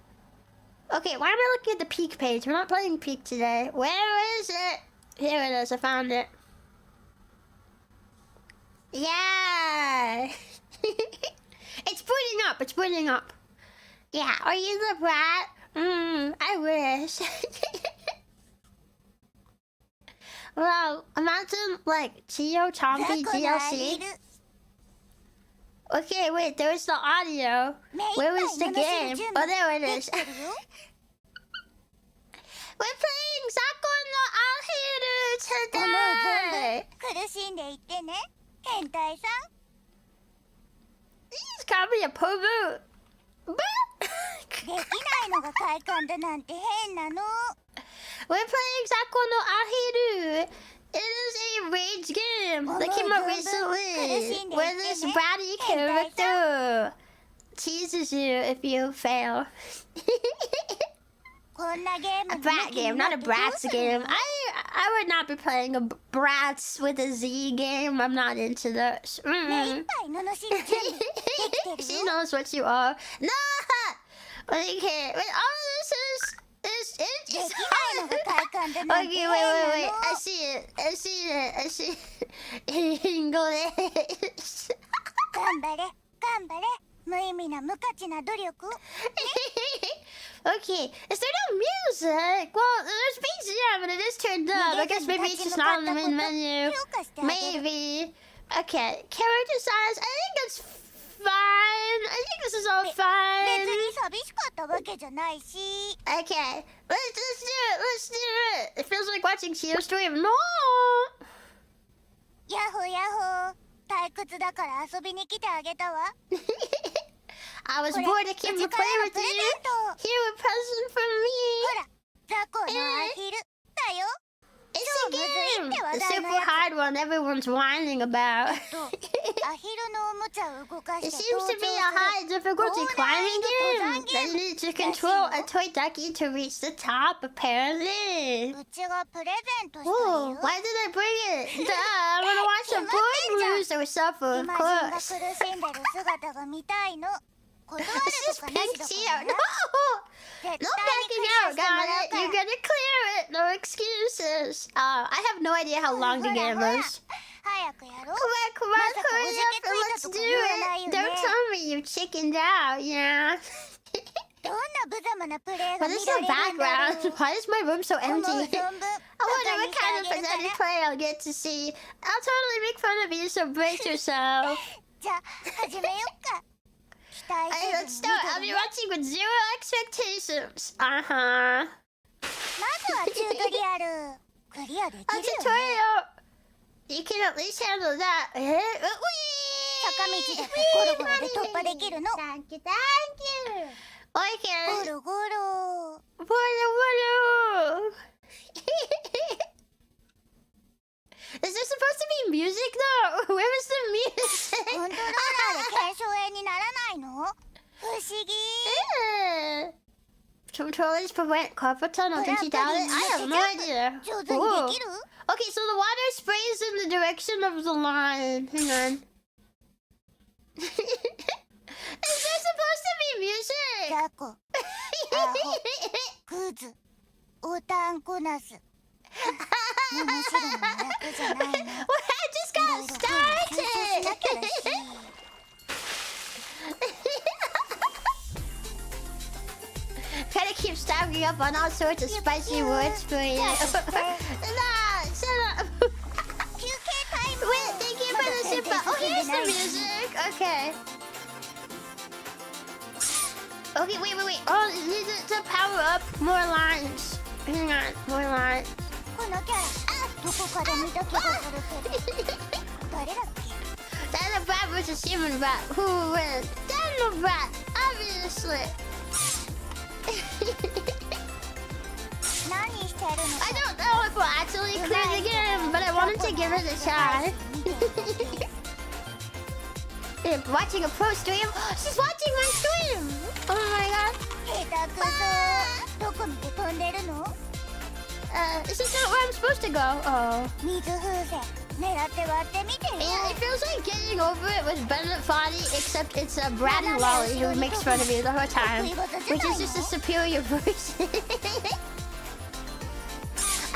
Okay, why am I looking at the peak page? We're not playing peak today. Where is it? Here it is. I found it. Yeah. It's booting up. Yeah, are you the Brat? I wish. Well, imagine like Chio, Chompi, DLC. Okay, wait, there's the audio. Where is the game? Oh, there it is. We're playing Zako no Ahiru today. 苦しんでいってね、変態さん。 He's called me a poo-boo. できないのが快感だなんて変なの。 We're playing Zako no Ahiru. It is a rage game that came out recently where this bratty character teases you if you fail. こんなゲーム A brat game, not a brats game. I would not be playing a brats with a Z game. I'm not into those. 目いっぱい罵る準備できてる She よ。 knows what you are. No! Okay, wait, all this is it. できないのが快感だなんて Okay, 変 wait. なの。 I see it. English. 頑張れ、頑張れ。無意味な無価値な努力。 Okay, is there no music? Well, there's BGM and it is turned up. I guess maybe it's just not on the main menu. 評価してあげる。 Maybe. Okay, character size. I think it's fine. I think this is all 別 fine. に寂しかったわけじゃないし。 Okay, let's do it. Let's do it. It feels like watching Chio stream. No. ヤッホーヤッホー。退屈だから遊びに来てあげたわ。 I was これ bored to keep うち the から play の with プレゼ you. ント。 Here, a present from ほ me. ら、ザコのアヒルだよ。 It's a 超むずい game. って話 The 題の super や hard one everyone's whining about. つと、アヒルのおもちゃを動かし It て seems 登 to be 場 a high する。 difficulty climbing game. That That you need to control a toy ducky to reach the top, apparently. うちがプレゼントした Oh, よ。 why did I bring it? Duh, I'm gonna watch a boy lose or suffer, of 今人が苦 course. しんでる姿が見たいの。断る This is とかな pink し Chio. だから No! な。絶対 No に backing クリア out, しても got らう it. か You're ら。 gonna clear it. No excuses. I have no idea how long the ほら game ほら、 is. 早くやろう。 Come on, まさか hurry おじ up けつ and いた let's と do か言わない it. よ Don't ね。 tell me you chickened out, yeah. どんな無様なプレーが What 見 is ら the れるんだろ background? う。 Why is my room so 思う empty? 存 I 分 wonder バカ what にして kind あ of げるか pathetic ら。 play I'll get to see. I'll totally make fun of you, so brace yourself. じゃあ始めよっか。期待 Alright, せ let's ずに start. I'll 見 be てね。 watching with zero expectations. Uh-huh. まずはチュートリアル。クリアでき A るよね。 tutorial. You can at least handle that. 坂道だってゴロゴロで突破できるの。 Thank you, thank you. Okay. ゴロゴロ。 Wolo. Is there supposed to be music though? Where is the music? コントローラーで検証炎にならないの？不思議。 Yeah. Controllers prevent carpal tunnel. Can you doubt it? I have no idea. 上手に Whoa. できる？ Okay, so the water sprays in the direction of the line. Hang on. Is there supposed to be music? ザコ、アホ、クズ、オタンコナス。面白いの楽じゃないの。 Well, I just got いろいろ吸収しな started. きゃだし。 Try to keep stacking up on all sorts of spicy words for you. Nah, shut up. 休憩タイム。 Wait, thank you for the super. Oh, here's the music. Okay. Okay, wait. Oh, it needs it to power up more lines. Hang on, more lines. このキャラ、どこかで見た気がするけど。誰だっけ？ That's a brat versus human brat. Who will win? Daniel Brat, obviously. 何してるの？ I don't know if we'll actually clear the game, but I wanted to give it a try. Yeah, watching a pro stream. She's watching my stream. Oh my god. 下手くそ。どこ見て飛んでるの？ Is this not where I'm supposed to go? Oh. 水風船、狙って割ってみてよ。 Yeah, it feels like getting over it with Bennett Foddy, except it's a Bratty Lolly who makes fun of you the whole time, which is just a superior version.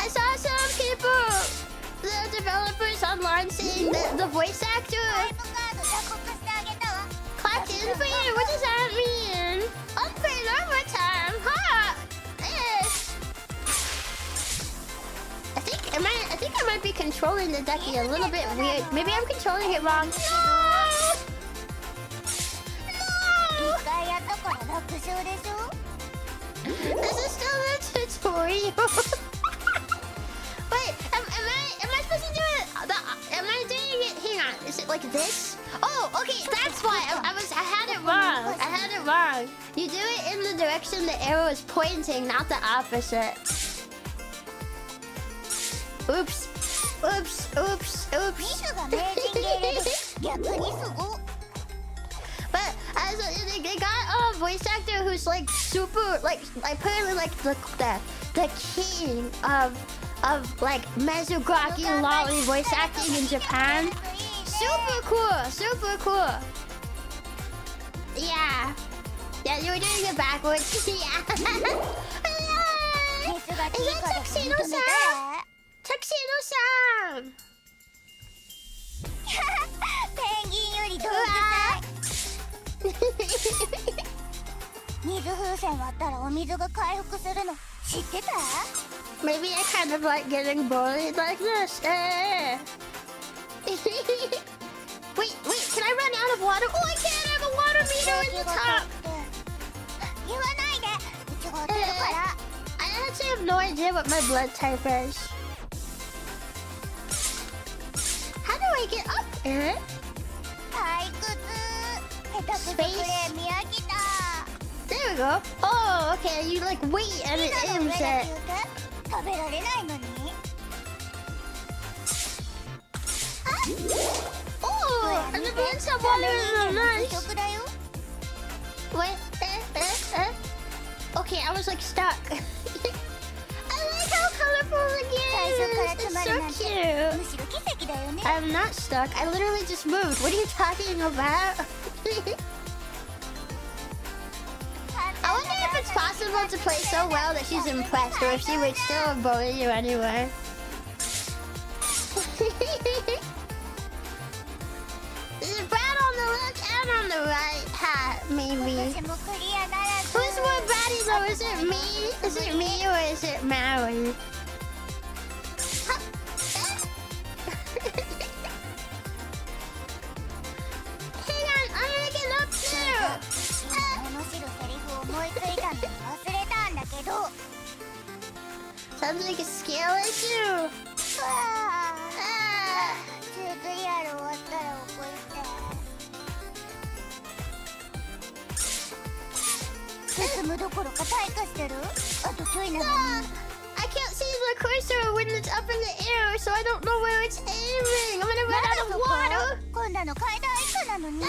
I saw some people, the developers online saying that the voice タイ actor ムカード打刻してあげたわ。 clocked in for you. What does that mean? Unpaid overtime, huh? Eh. I think I might be controlling the ducky a little bit weird. Maybe I'm controlling it wrong. No! 一回やったから楽勝でしょ？ This is still the tutorial. Wait, am I supposed to do it? Am I doing it? Hang on, is it like this? Oh, okay, that's why I had it wrong. I had it wrong. You do it in the direction the arrow is pointing, not the opposite. Oops. Oops. Oops. Oops. But they got a voice actor who's like super, like apparently like the king of like Mezugaki lolly voice acting in Japan. Super cool. Super cool. Yeah. Yeah, you were doing it backwards. Yeah. Is that Tuxedo-san? Tuxedo-san! ペンギンより動物水風船割ったらお水が回復するの知ってた？ Maybe I kind of like getting bullied like this. Wait, can I run out of water? Oh, I can't have a water meter in the top. 言わないでうちが当てるから I actually have no idea what my blood type is. How do I get up, Eric? 退屈下手くそプレイ見飽きた There we go. Oh, okay. You like wait and it aims it. 食べられないのに Oh, and the balloons have water in them. Nice. 食だよ Wait, Okay, I was like stuck. I like how colorful the game is. It's so cute. むしろ奇跡だよね I'm not stuck. I literally just moved. What are you talking about? I wonder if it's possible to play so well that she's impressed, or if she would still bully you anyway. There's a Brat on the left and on the right hat, maybe. 私もクリアならず Who's more bratty though? Is it me? Is it me or is it Maui? Hang on, I'm gonna get up too. 面白いセリフを思いついたのに忘れたんだけど Sounds like a skill issue. チュートリアル終わったら起こして進むどころか退化してるあとちょいなのに I can't see the cursor when it's up in the air, so I don't know where it's aiming. I'm gonna run out of water. 今度の階段以下なのに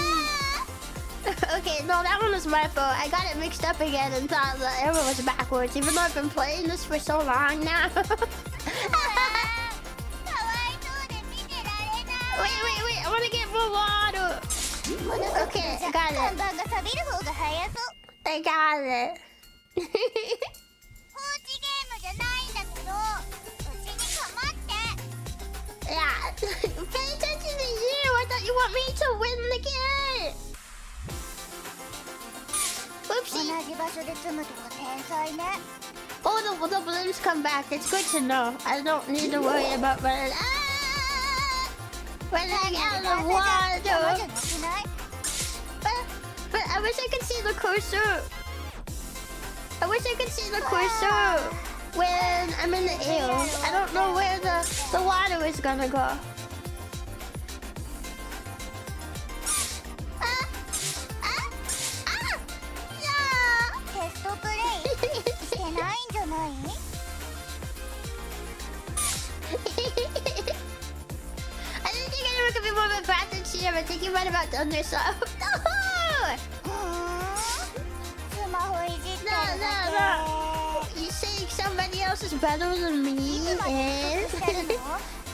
Okay, no, that one was my fault. I got it mixed up again and thought the arrow was backwards, even though I've been playing this for so long now. かわいそうで見てられない Wait, I wanna get more water. Okay, I got 看 it. 板が錆びる方が早そう I got it. 放置ゲームじゃないんだけどうちに構って Yeah, pay attention to you. I thought you want me to win the game. 同 Whoopsie. じ場所で積むとか天才ね Oh, the balloons come back. It's good to know. I don't need to worry about running. Running out of 邪魔 water. じゃなくない But I wish I could see the cursor. I wish I could see the cursor when I'm in the air. I don't know where the water is gonna go. Yeah. テストプレイしてないんじゃない I didn't think anyone could be more of a brat than Chio. I think you might have outdone yourself. No! スマホいじってるだ No. You think somebody else is better than me? け And してるの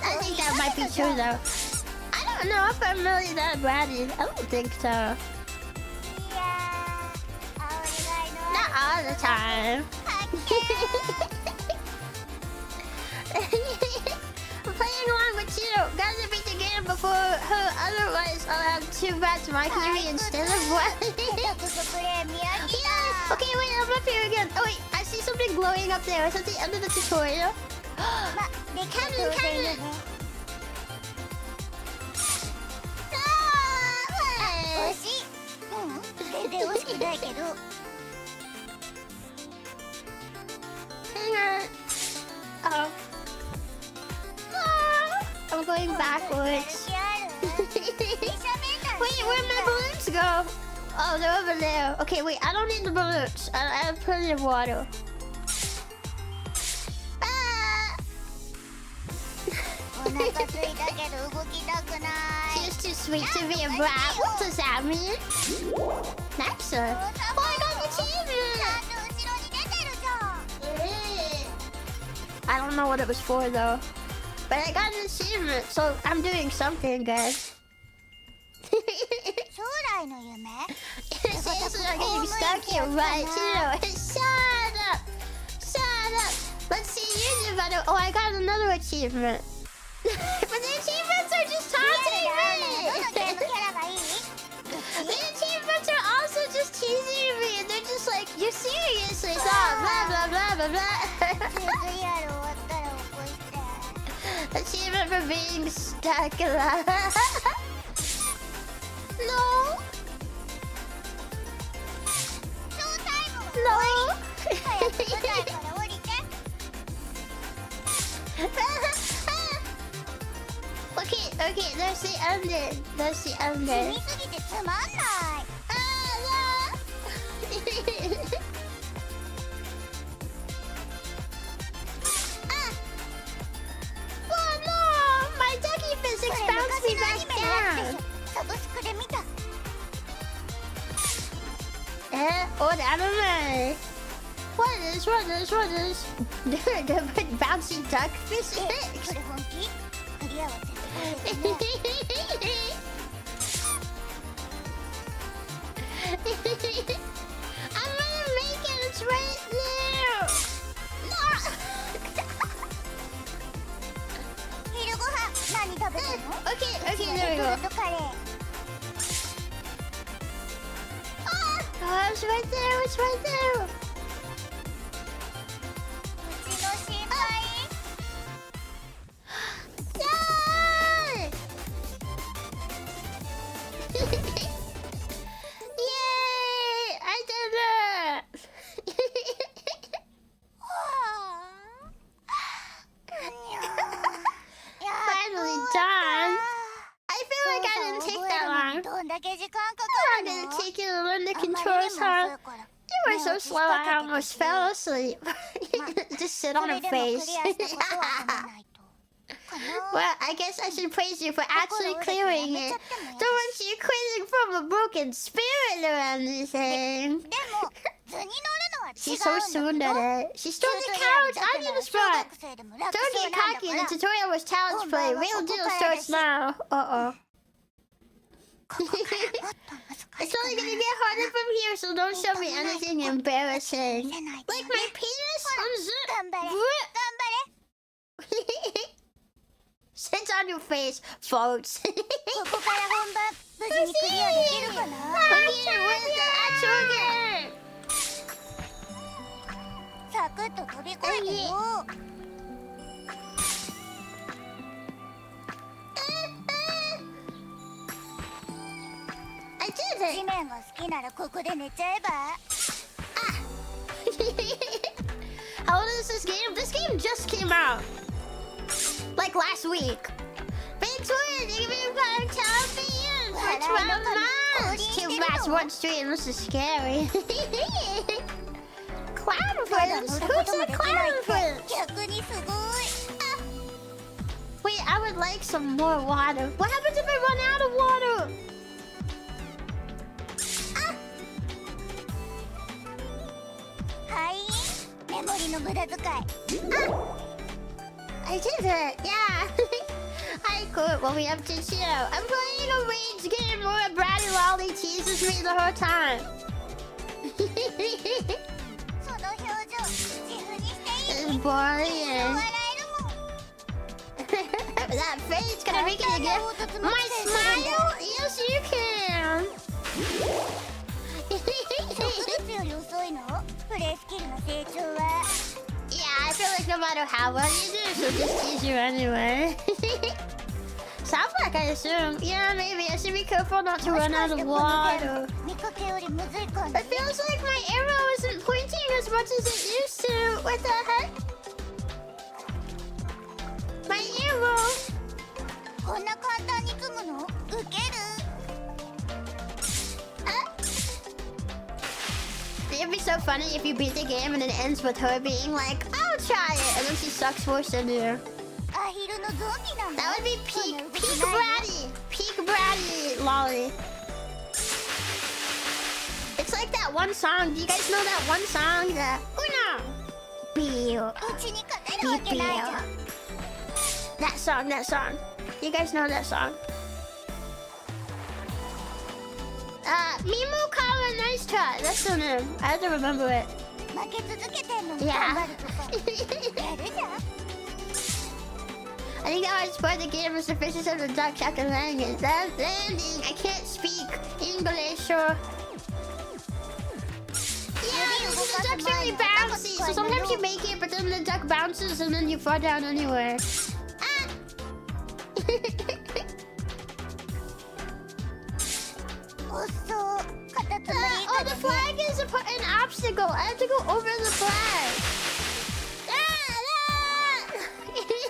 I think that might be true though. I don't know if I'm really that bratty. I don't think so. いやー煽りがいの Not all the time. 発 Playing along with Chio. Gotta beat the game before her. Otherwise, I'll have two bats mark me instead of one. 見下手くそプレイ見飽き Yeah. た Okay, wait, I'm up here again. Oh wait, I see something glowing up there. Is that the end of the tutorial? まできた当然よね Ah, 惜しい全然惜しくないけど going backwards. Wait, where'd my balloons go? Oh, they're over there. Okay, wait, I don't need the balloons. I have plenty of water. Ah! She's too sweet to be a brat. What does that mean? Nice. Oh, I got an achievement! I don't know what it was for though. But I got an achievement, so I'm doing something good. It says that I'm getting stuck here, right? Shut up! Shut up! Let's see YouTube video. Oh, I got another achievement. But the achievements are just taunting me! The achievements are also just teasing me, and they're just like, you seriously thought blah blah blah blah blah. Achievement for being stuck alive. No. No. Okay, there's the ending. There's the ending. Oh no! My ducky physics bounced me back down. Old anime. What is? The bouncy duck physics. I'm gonna make it. It's right there. Okay, there we go. Oh, it's right there. It's right there. Yay! Yay! I did it! Finally done. I feel like I didn't take that long. I'm gonna take you to learn the controls, huh? You were so slow I almost fell asleep. Just sit on her face. Well, I guess I should praise you for actually clearing it. Don't want you quitting from a broken spirit or anything. She's so soon at it. She stole the couch. I need a spot. Don't get cocky. The tutorial was challenge play. Real deal starts now. Uh-oh. It's only gonna get harder from here, so don't show me anything embarrassing. Like my penis? Sit on your face, folks. We need it with the actual game. I did it. How old is this game? This game just came out. Like last week. Big twin, you can find champion for 12 months. 2 months, 1 stream. This is scary. Clown friends? Who's a clown friend? Wait, I would like some more water. What happens if I run out of water? I did it, yeah. Hi, cool. What we up to, Chio? I'm playing a rage game where Bratty Lolly teases me the whole time. It's boring. That face, can I make it again? My smile? Yes, you can. Yeah, I feel like no matter how well you do, she'll just tease you anyway. Sounds like I assume. Yeah, maybe. I should be careful not to run out of water. It feels like my arrow isn't pointing as much as it used to. What the heck? My arrow. こんな簡単に積むの？ウケる。It'd be so funny if you beat the game and it ends with her being like, I'll try it, and then she sucks worse than you. アヒルのゾンビなんだ。 That would be peak bratty. Peak bratty lolly. It's like that one song. Do you guys know that one song? The Uno. Bio. うちに勝てるわけないじゃん。 That song, that song. You guys know that song? Mimu Kawa, nice try. That's the name. I have to remember it. 負け続けてんのに Yeah. 頑張るとか。やるじゃん。 I think that was part of the game is the fishes of the ducks after landing. Landing. I can't speak English or... Yeah, the duck's really bouncy. So sometimes you make it, but then the duck bounces and then you fall down anywhere. Ah! Oh, the flag is an obstacle. I have to go over the flag.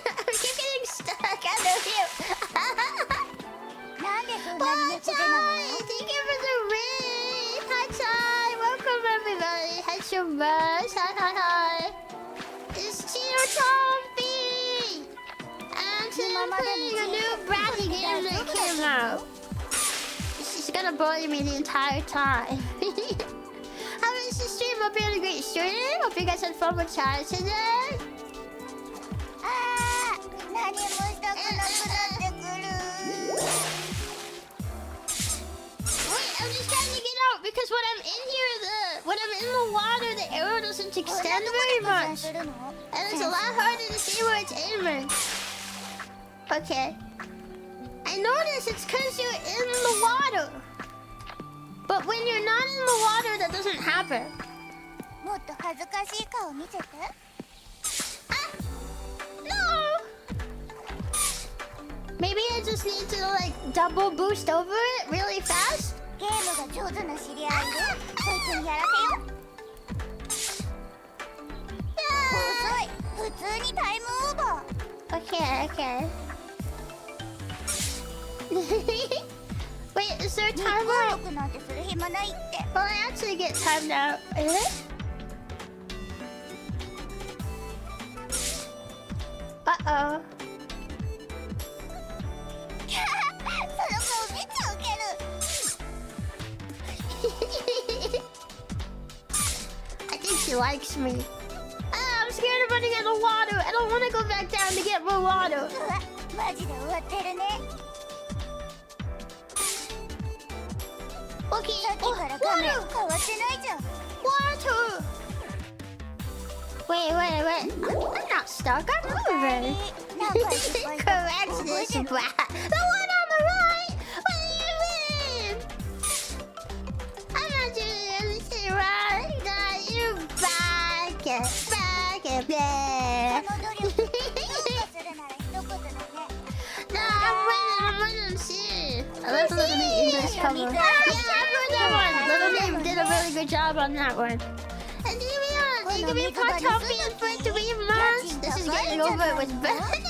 I keep getting stuck. I know you. Hi, thank you for the ring. Hi, Chai. Welcome, everybody. Hi, Chompi. Hi. It's Chio Chompi. And today playing a new Bratty game that came out. She's gonna bully me the entire time. How was the stream? Hope you had a great stream. Hope you guys had fun with Chai today. Wait, I'm just trying to get out because when I'm in here, when I'm in the water, the arrow doesn't extend very much. And it's a lot harder to see where it's aiming. Okay. I notice it's because you're in the water. But when you're not in the water, that doesn't happen. No! Maybe I just need to like double boost over it really fast? Okay. Wait, is there a timer? Will I actually get timed out? Uh-oh. I think she likes me. I'm scared of running out of water. I don't want to go back down to get more water. Okay. Water. Wait. I'm not stuck. I'm moving. Correct this, Brat. The one on the right. What do you mean? I'm not doing anything wrong. Nah, you back there. No, I'm winning. See. I love the Little Name English cover. Yeah, I heard that one. Little Name did a really good job on that one. And you can be part Chompi for 3 months. This is getting over with benefits.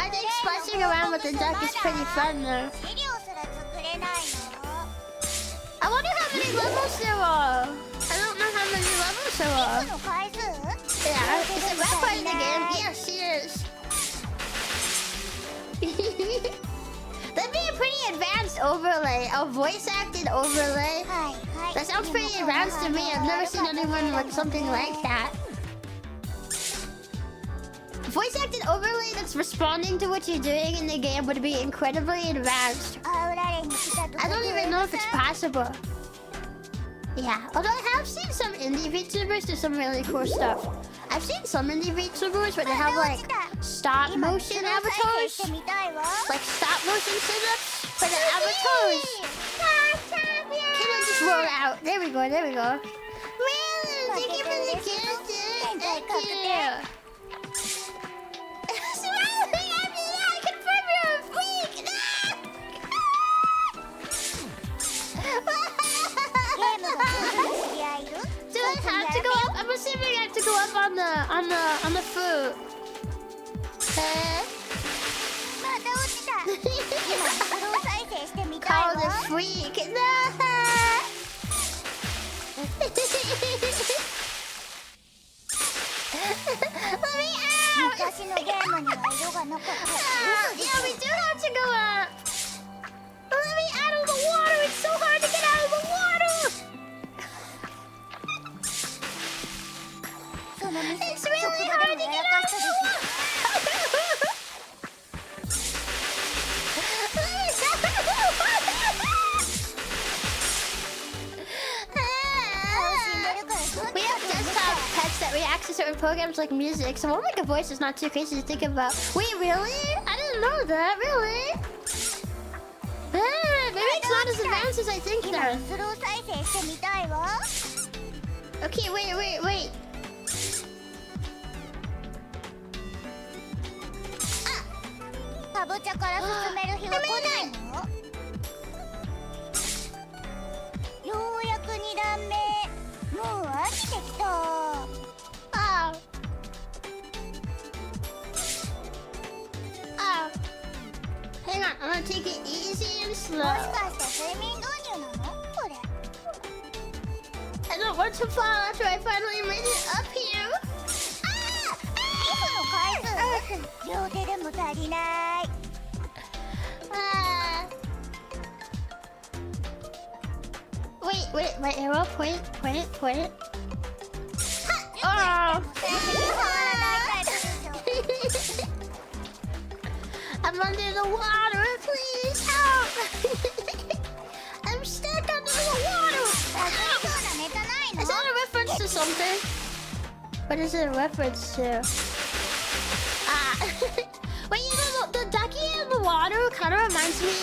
I think splashing around with the duck is pretty fun though. I wonder how many levels there are. I don't know how many levels there are. Yeah, is it Brat part of the game? Yes, she is. That'd be a pretty advanced overlay, a voice-acted overlay. That sounds pretty advanced to me. I've never seen anyone with something like that. Voice-acted overlay that's responding to what you're doing in the game would be incredibly advanced. I don't even know if it's possible. Yeah, although I have seen some indie VTubers do some really cool stuff. I've seen some indie VTubers where they have like stop motion avatars. Like stop motion sit-ups for the avatars. Can I just roll out? There we go. Really? Thank you for the gift. Thank you. Smiling at me, I confirm. food. Okay. また落ちた。今スロー再生してみたい Call わ。 the freak. No. Let me out. 昔のゲームには色がなかった。 Yeah, we do have to go out. Let me out of the water. It's so hard to get out of the water. その水 It's really hard to get out of the water. We have desktop pets that react to certain programs like music, so Monica voice is not too crazy to think about. Wait, really? I didn't know that. Really? Maybe it's not as advanced as I think 今 then. スロー再生してみたいわ。 Okay, wait. かぼちゃから進める日は来ないの？ようやく2段目。もう飽きてきた。 Oh. Hang on, I'm gonna take it easy and も slow. しかして睡眠導入なの？これ。 I don't want to fall after I finally made it up here. 皮膚の回数両手でも足りない。 Wait, my arrow, point it. Oh. I'm under the water, please help! I'm stuck under the water! Is that a reference to something? What is it a reference to? Wait, you know, the ducky in the water kind of reminds me,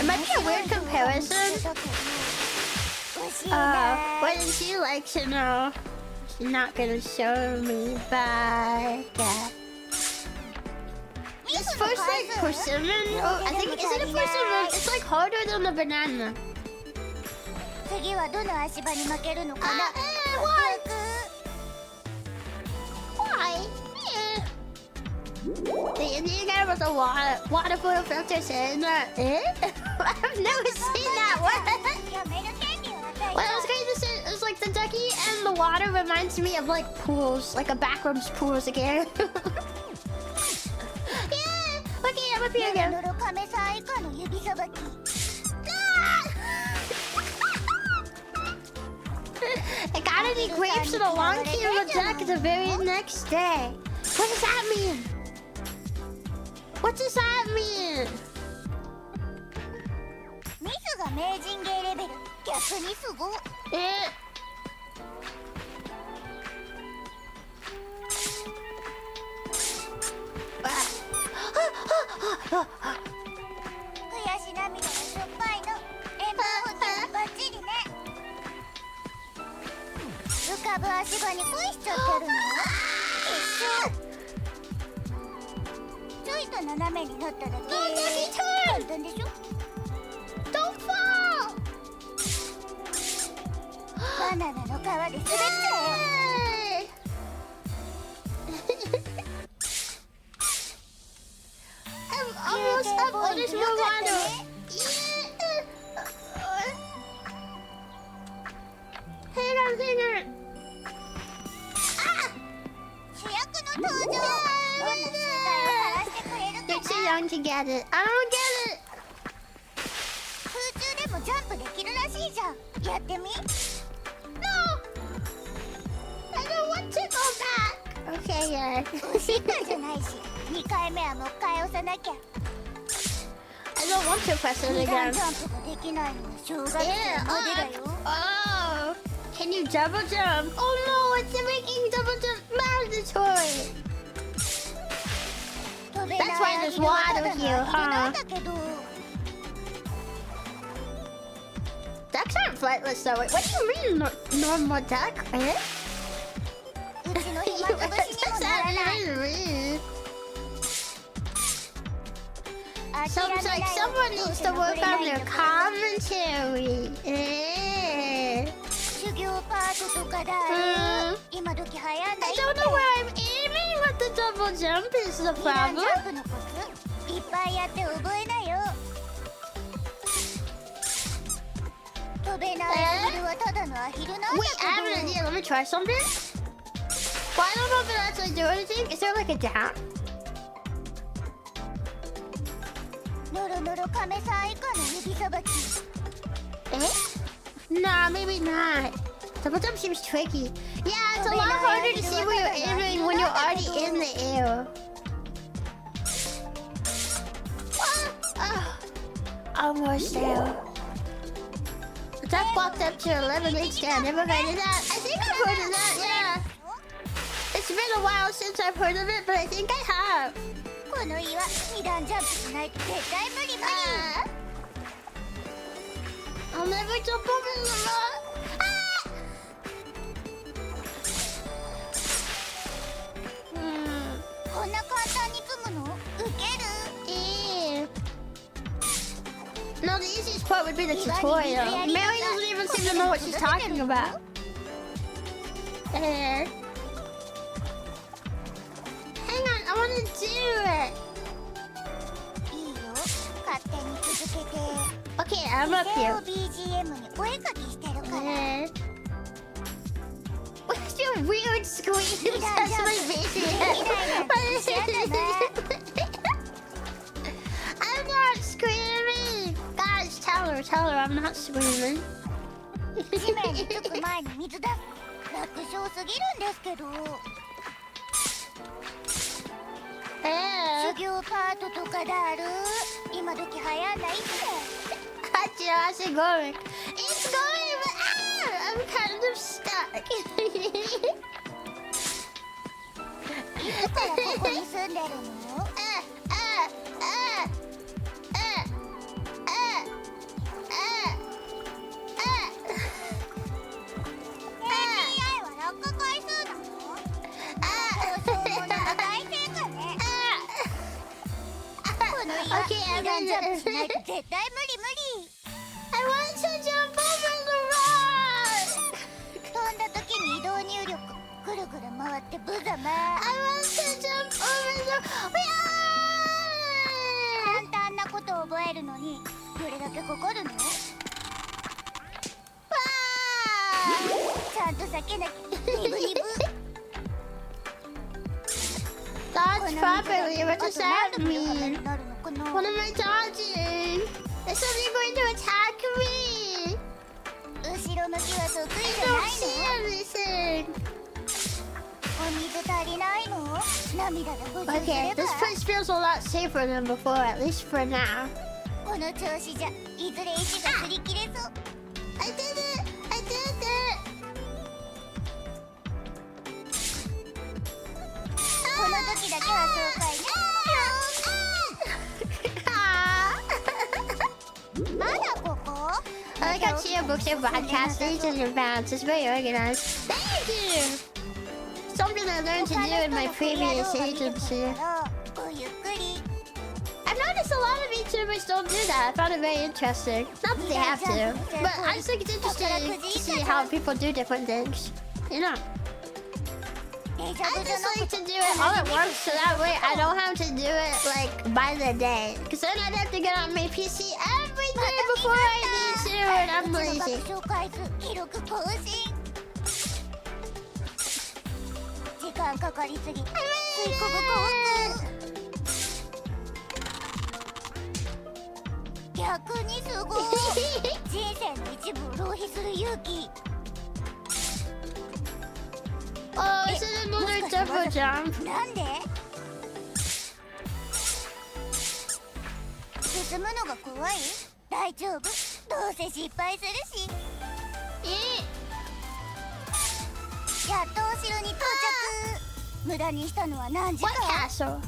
it might be a weird comparison. What did she like to know? She's not gonna show me back. This first like persimmon, I think, is it a persimmon? It's like harder than a banana. 次はどの足場に負けるのかな。 Why? The Indian guy with the water photo filter saying that. I've never seen that one. やめる権利を与え What I was going to say is like the ducky and the water reminds me of like pools, like a backrooms pools again. Yeah, okay, I'm up here た。 again. のろ亀さん以下の指さばき。 I got any grapes and a long key of a duck the very next day. What does that mean? What does that mean? ミスが名人芸レベル。逆にすごい。悔し涙がしょっぱいの。塩分補給バッチリね。浮かぶ足場に恋しちゃってるの？一緒。ちょいと斜めになっただけ。簡単でしょ？ Don't fall! バナナの皮で滑っちゃえ。 I'm almost up under some water. Hang on. 主役の登場。どんな集体を晴らしてくれるか You're too な。 young to get it. I don't get it. 空中でもジャンプできるらしいじゃん。やってみ。 No. I don't want to go back. Okay, yeah. 失敗じゃないし、2回目はもう一回押さなきゃ。 I don't want to press it 2段 again. ジャンプができないのは小学生 Yeah. までだよ。 Oh. Can you double jump? Oh no, it's making double jump mandatory. 飛べない That's why there's water here, huh? なんだけど。 Ducks aren't flightless though. What do you mean normal duck? Eh? うちの What 暇つぶし does にもなら that ない。 mean? 諦 Sounds め like ないよ。 someone needs to work on their commentary. Eh? 修行業パートとかだ。今時流行んない。I don't know where I'm aiming with the double jump is the 二段 problem. ジャンプのコツいっぱいやって覚えなよ。飛べないアヒルはただのアヒルなんだ Wait, I have an idea. Let me try something. Well, I don't know if it actually do anything. Is there like a down? ノロノロ亀さん以下の指さばき。Nah, maybe not. Double jump seems tricky. Yeah, it's a lot harder to see where you're aiming when you're already in the air. Almost there. That walked up to 11 HP. I never heard of that. I think I've heard of that, yeah. It's been a while since I've heard of it, but I think I have. この岩二段ジャンプしないと絶対無理無理。I'll never jump over the rock. Hmm. こんな簡単に積むの？ウケる。No, the easiest part would be the tutorial. Mary doesn't even seem to know what she's talking about. Hang on, I want to do it. いいよ、勝手に続けて。Okay, I'm up 姿勢 here. を BGM にお絵かきしてるから。What's your weird squeeze? That's my baby. I'm not screaming. Guys, tell her I'm not screaming. 地面につく前に水出す。楽勝すぎるんですけど。修行パートとかだる。今時流行んないって。How's it going? It's going, but I'm kind of stuck. いつからここに住んでるの？Okay, I'm gonna jump. I want to jump over the rock. 飛んだ時に移動入力ぐるぐる回ってブザマ I want to jump over the. 簡単なことを覚えるのにどれだけかかるの？ちゃんと叫なきゃ。ニブニブ。Dodge properly. What does that mean? What am I dodging? Is something going to attack me? 後ろ向きは得意 I じゃな don't い see の？ anything. お水足りないの？涙で補充す Okay, れば。 this place feels a lot safer than before, at least for now. この調子じゃいずれ石が擦り切れそう。 I did it! I did it! この時だけは爽快ね。まだここ？ I like how Chio books your broadcast stages in advance. It's very organized. Thank you! Something I learned to do in my previous agency. ごゆっくり。 I've noticed a lot of VTubers don't do that. I found it very interesting. Not that they have to, but I just think it's interesting to see how people do different things. You know? I just like to do it all at once so that way I don't have to do it like by the day. Because then I'd have to get on my PC every day before I need to and I'm lazy. 紹介数記録更新。時間かかりすぎ。吸い込む逆にすごい。人生の一部を浪費する勇気。 Oh, is it another double jump? なんで？進むのが怖い？大丈夫？どうせ失敗するし。やっとお城に到着。無駄にしたのは何時間？ What castle?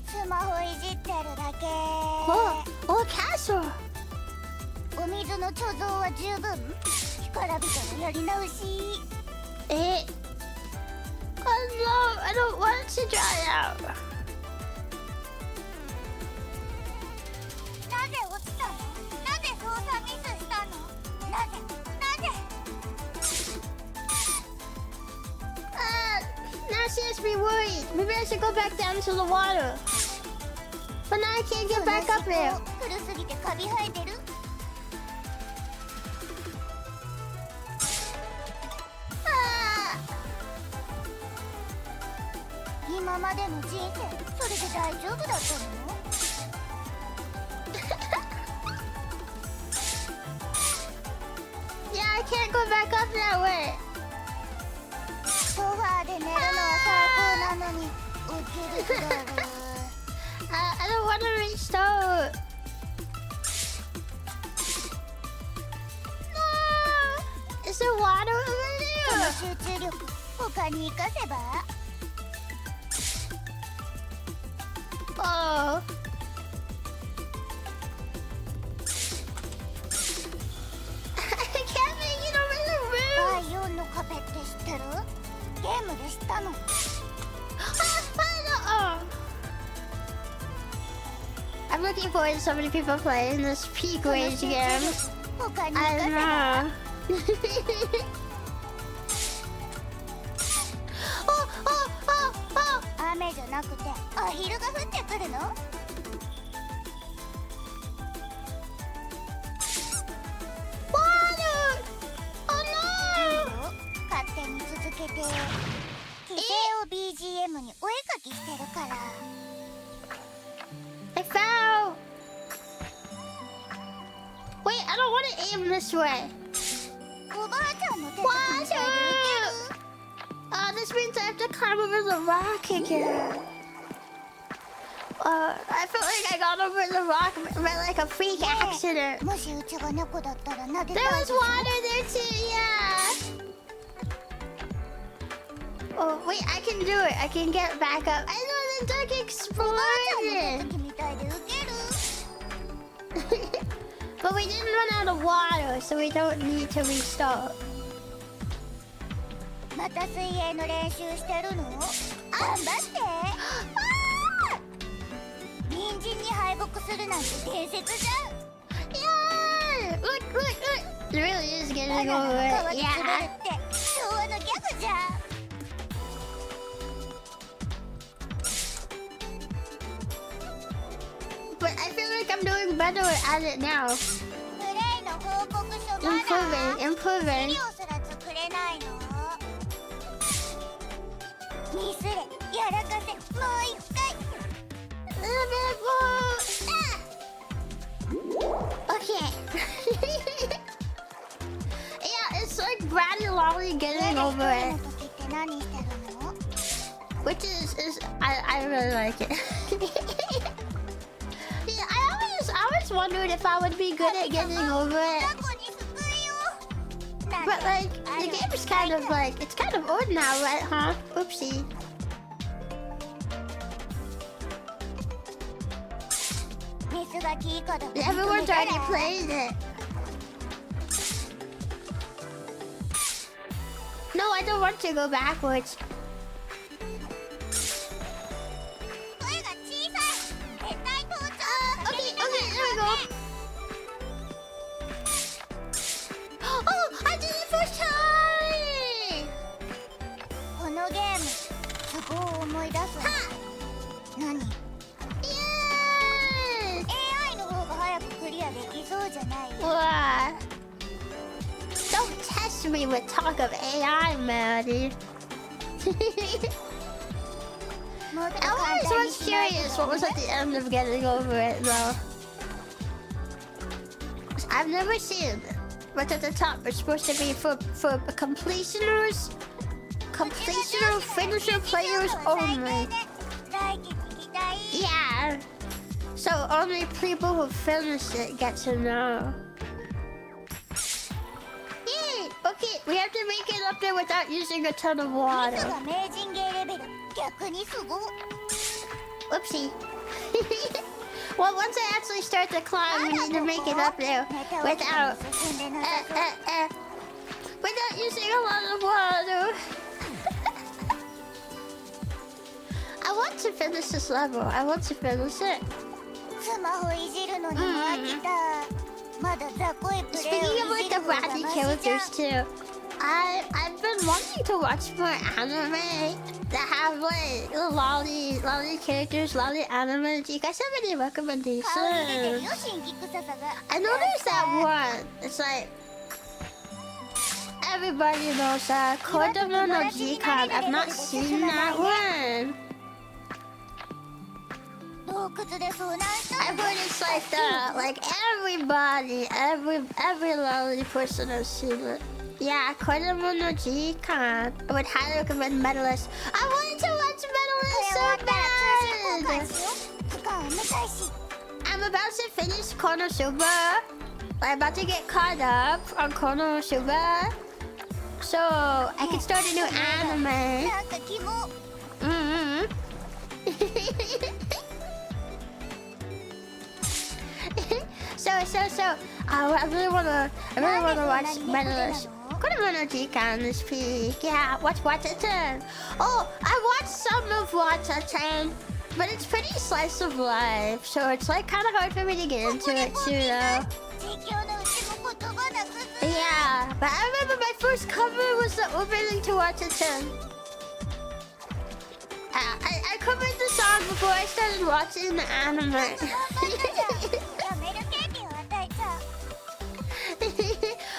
スマホいじってるだけ。Oh, castle. お水の貯蔵は十分？干からびたのやり直し。Oh no, I don't want to dry out. Now she has me worried. Maybe I should go back down to the water. But now I can't get back up there. 古すぎてカビ生えてる。今までの人生それで大丈夫だったの？Yeah, I can't go back up that way. ソファーで寝るのは最高なのにウケるだろ。I don't want to reach those. No! Is there water over その集中力他に活かせば there? Oh. I can't make it over the roof. 第4の壁って知ってる？ゲームで知ったの。I'm looking forward to so many people playing this peak rage game. 他に I 活かせ don't ば know. Oh! 雨じゃなくてアヒルが降ってくるの？ Water! Oh no! 勝手に続けて規制を BGM にお絵かきしてるから。 I fell! Wait, I don't want to aim this way. おばあちゃんの手 Water! Oh, this means I have to climb over the rock again. I felt like I got over the rock by like a freak accident. もしうちが猫だったら撫で There たい was water there too, yeah! Oh, wait, I can do it. I can get back up. I know the duck おばあち exploded! ゃんの時みたいでウケる。 But we didn't run out of water, so we don't need to restart. また水泳の練習してるの？頑張って隣人に敗北するなんて伝説じゃん。 Yeah! Look, look, look! It really is バ getting ナナ over の it. 皮で滑る Yeah! って昭和のギャグじゃん。 But I feel like I'm doing better at it now. プレイの報告書まだ Improving. 資料すら作れないの？ミスれやらかせもう一回。 A little bit more. Okay. Yeah, it's like Brat and Lolly getting over 家 it. で一人の時って何してるの？ Which is I really like it. Yeah, I always wondered if I would be good at getting over it. ザコに救いを。 But like the game is kind of like it's kind of old now, right? Huh? Oopsie. ミスがキーコだと Everyone's already played it. No, I don't want to go backwards. 声が小さい。絶対盗聴。 Okay, there we go. Oh, I did it first time! このゲームすごい思い出すわ。何？ Yes! AI の方が早くクリアできそうじゃない？ What? Don't test me with talk of AI, Maddie. もっと I 簡 always 単に was しないと curious what was at the end of getting over it, though. 'Cause I've never seen what's at the top. It's supposed to be for completioners, completioner, finisher players only. 来期聞きたい。 Yeah. So only people who finish it get to know. Yay! Okay, we have to make it up there without using a ton of ミス water. が名人芸レベル。逆にすごい。 Whoopsie. Well, once I actually start to climb, we need to make it up there without without using a lot of water. I want to finish this level. I want to finish it. スマホいじるのにも飽きた。まだ雑魚いプレイ Speaking を of い like じ the る方が bratty マシじゃん characters too, I've been wanting to watch more anime that have like lolly characters, lolly anime. Do you guys have any 顔に出てるよ recommendations? 新規臭さが I know there's that one. It's like everybody knows that Kodomo no Jikan. I've not seen that one. 洞窟で遭難した I've heard it's like that. Like every lolly person has seen it. Yeah, Kodomo no Jikan. I would highly recommend Medalist. I wanted to watch これ終わったら通信交 Medalist so 換 bad. しよう時間重たいし I'm about to finish Konosuba. I'm about to get caught up on Konosuba. So I can start a new anime. なんかキモ Mm-hmm. so I really wanna watch Medalist. Kodomo no Jikan this week. Yeah, watch Watatan. Oh, I watched some of Watatan, but it's pretty slice of life, so it's like kind of hard for me to get into it too, though. 実況のうちも言葉なくす Yeah, but I remember my first cover was the opening to Watatan. I covered the song before I started watching the anime. やめる権利を与えちゃう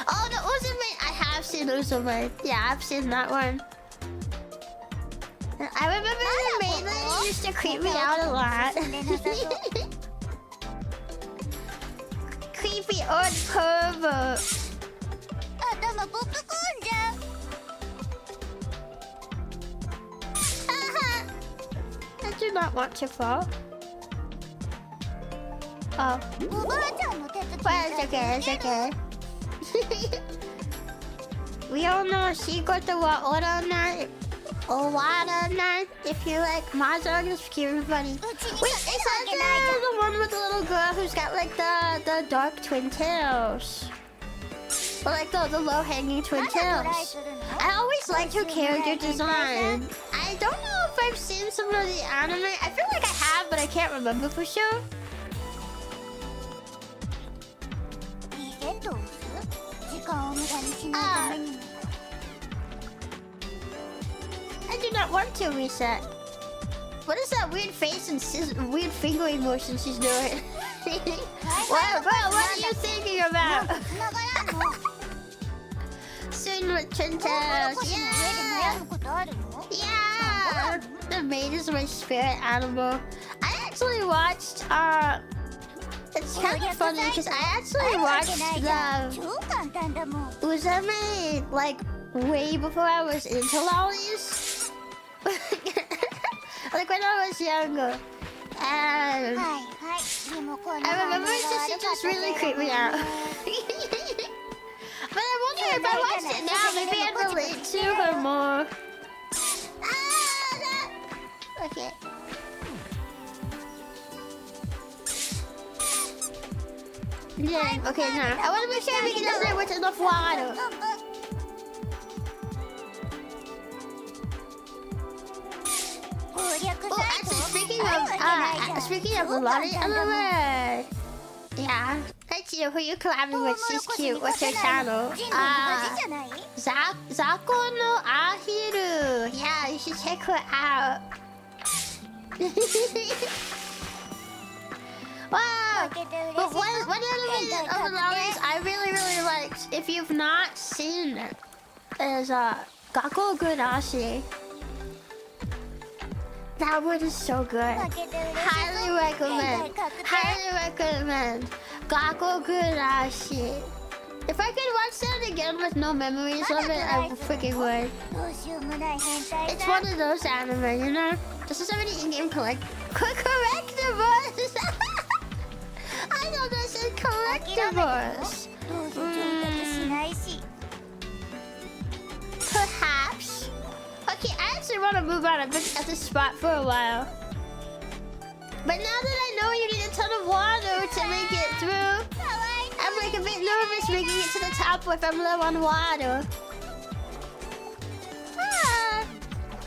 Oh, the Uzumate! I have seen Uzumate. Yeah, I've seen that one. I remember the mainland used to creep me out a lot. Creepy old pervert. 頭ポップコーンじゃん I do not want to fall. Oh. おばあちゃんの手つき Well, it's okay, it's okay. We all know Shigoto wa oranai. Owaranai. If you like Mahjong, it's cute and funny. Wait, is that the one with the little girl who's got like the dark twin tails? Or like the low-hanging twin tails? I always liked her character design. I don't know if I've seen some of the anime. I feel like I have, but I can't remember for sure. リセットをする時間を無駄にしないためにも I do not want to reset. What is that weird face and weird fingering motion she's doing? what are you thinking about? つながらんの Soon with twin トウモロ tails. コシの上で Yeah! 悩むことあるの Yeah! The maid is my spirit animal. I actually watched, it's kind of funny because I actually watched 超簡単だもん Uzame like way before I was into lollies. Like when I was younger. And はいはいリモコンの I 反応 remember が it 悪 just かった really せい creeped me out. But I wonder if I watched it now, maybe I'd relate to her more. Okay. Yeah, okay, now. I want to make sure we get out there with enough water. Oh, actually, speaking of the lolly anime. Yeah. Hi, Chio, who you collabing with? She's cute. What's her channel? Zako no Ahiru. Yeah, you should check her out. Wow! But one element of the lollies I really liked, if you've not seen it, is Gakko Gurashi. That one is so good. Highly recommend. Highly recommend. Gakko Gurashi. If I could watch that again with no memories of it, I freaking would. It's one of those anime, you know? Does this have any in-game collectibles? I know this is collectibles. Perhaps. Okay, I actually want to move on. I've been at this spot for a while. But now that I know you need a ton of water to make it through, I'm like a bit nervous making it to the top if I'm low on water.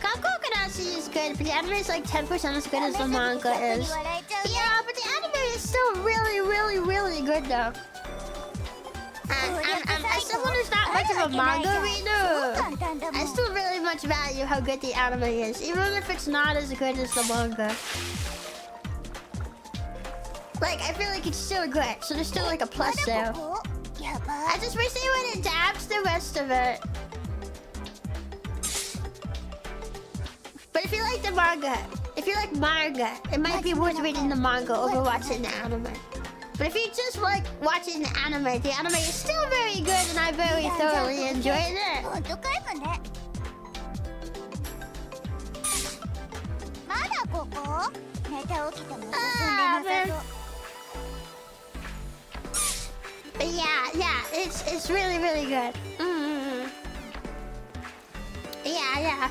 Gakko Gurashi is good, but the anime is like 10% as good as the manga is. Yeah, but the anime is still really good though. as someone who's not much of a manga reader, I still really much value how good the anime is, even if it's not as good as the manga. Like, I feel like it's still good, so there's still like a plus there. I just wish they would adapt the rest of it. But if you like the manga, if you like manga, it might be worth reading the manga over watching the anime. But if you just like watching the anime is still very good and I very thoroughly enjoyed it. Man. But yeah, it's really, really good. Yeah.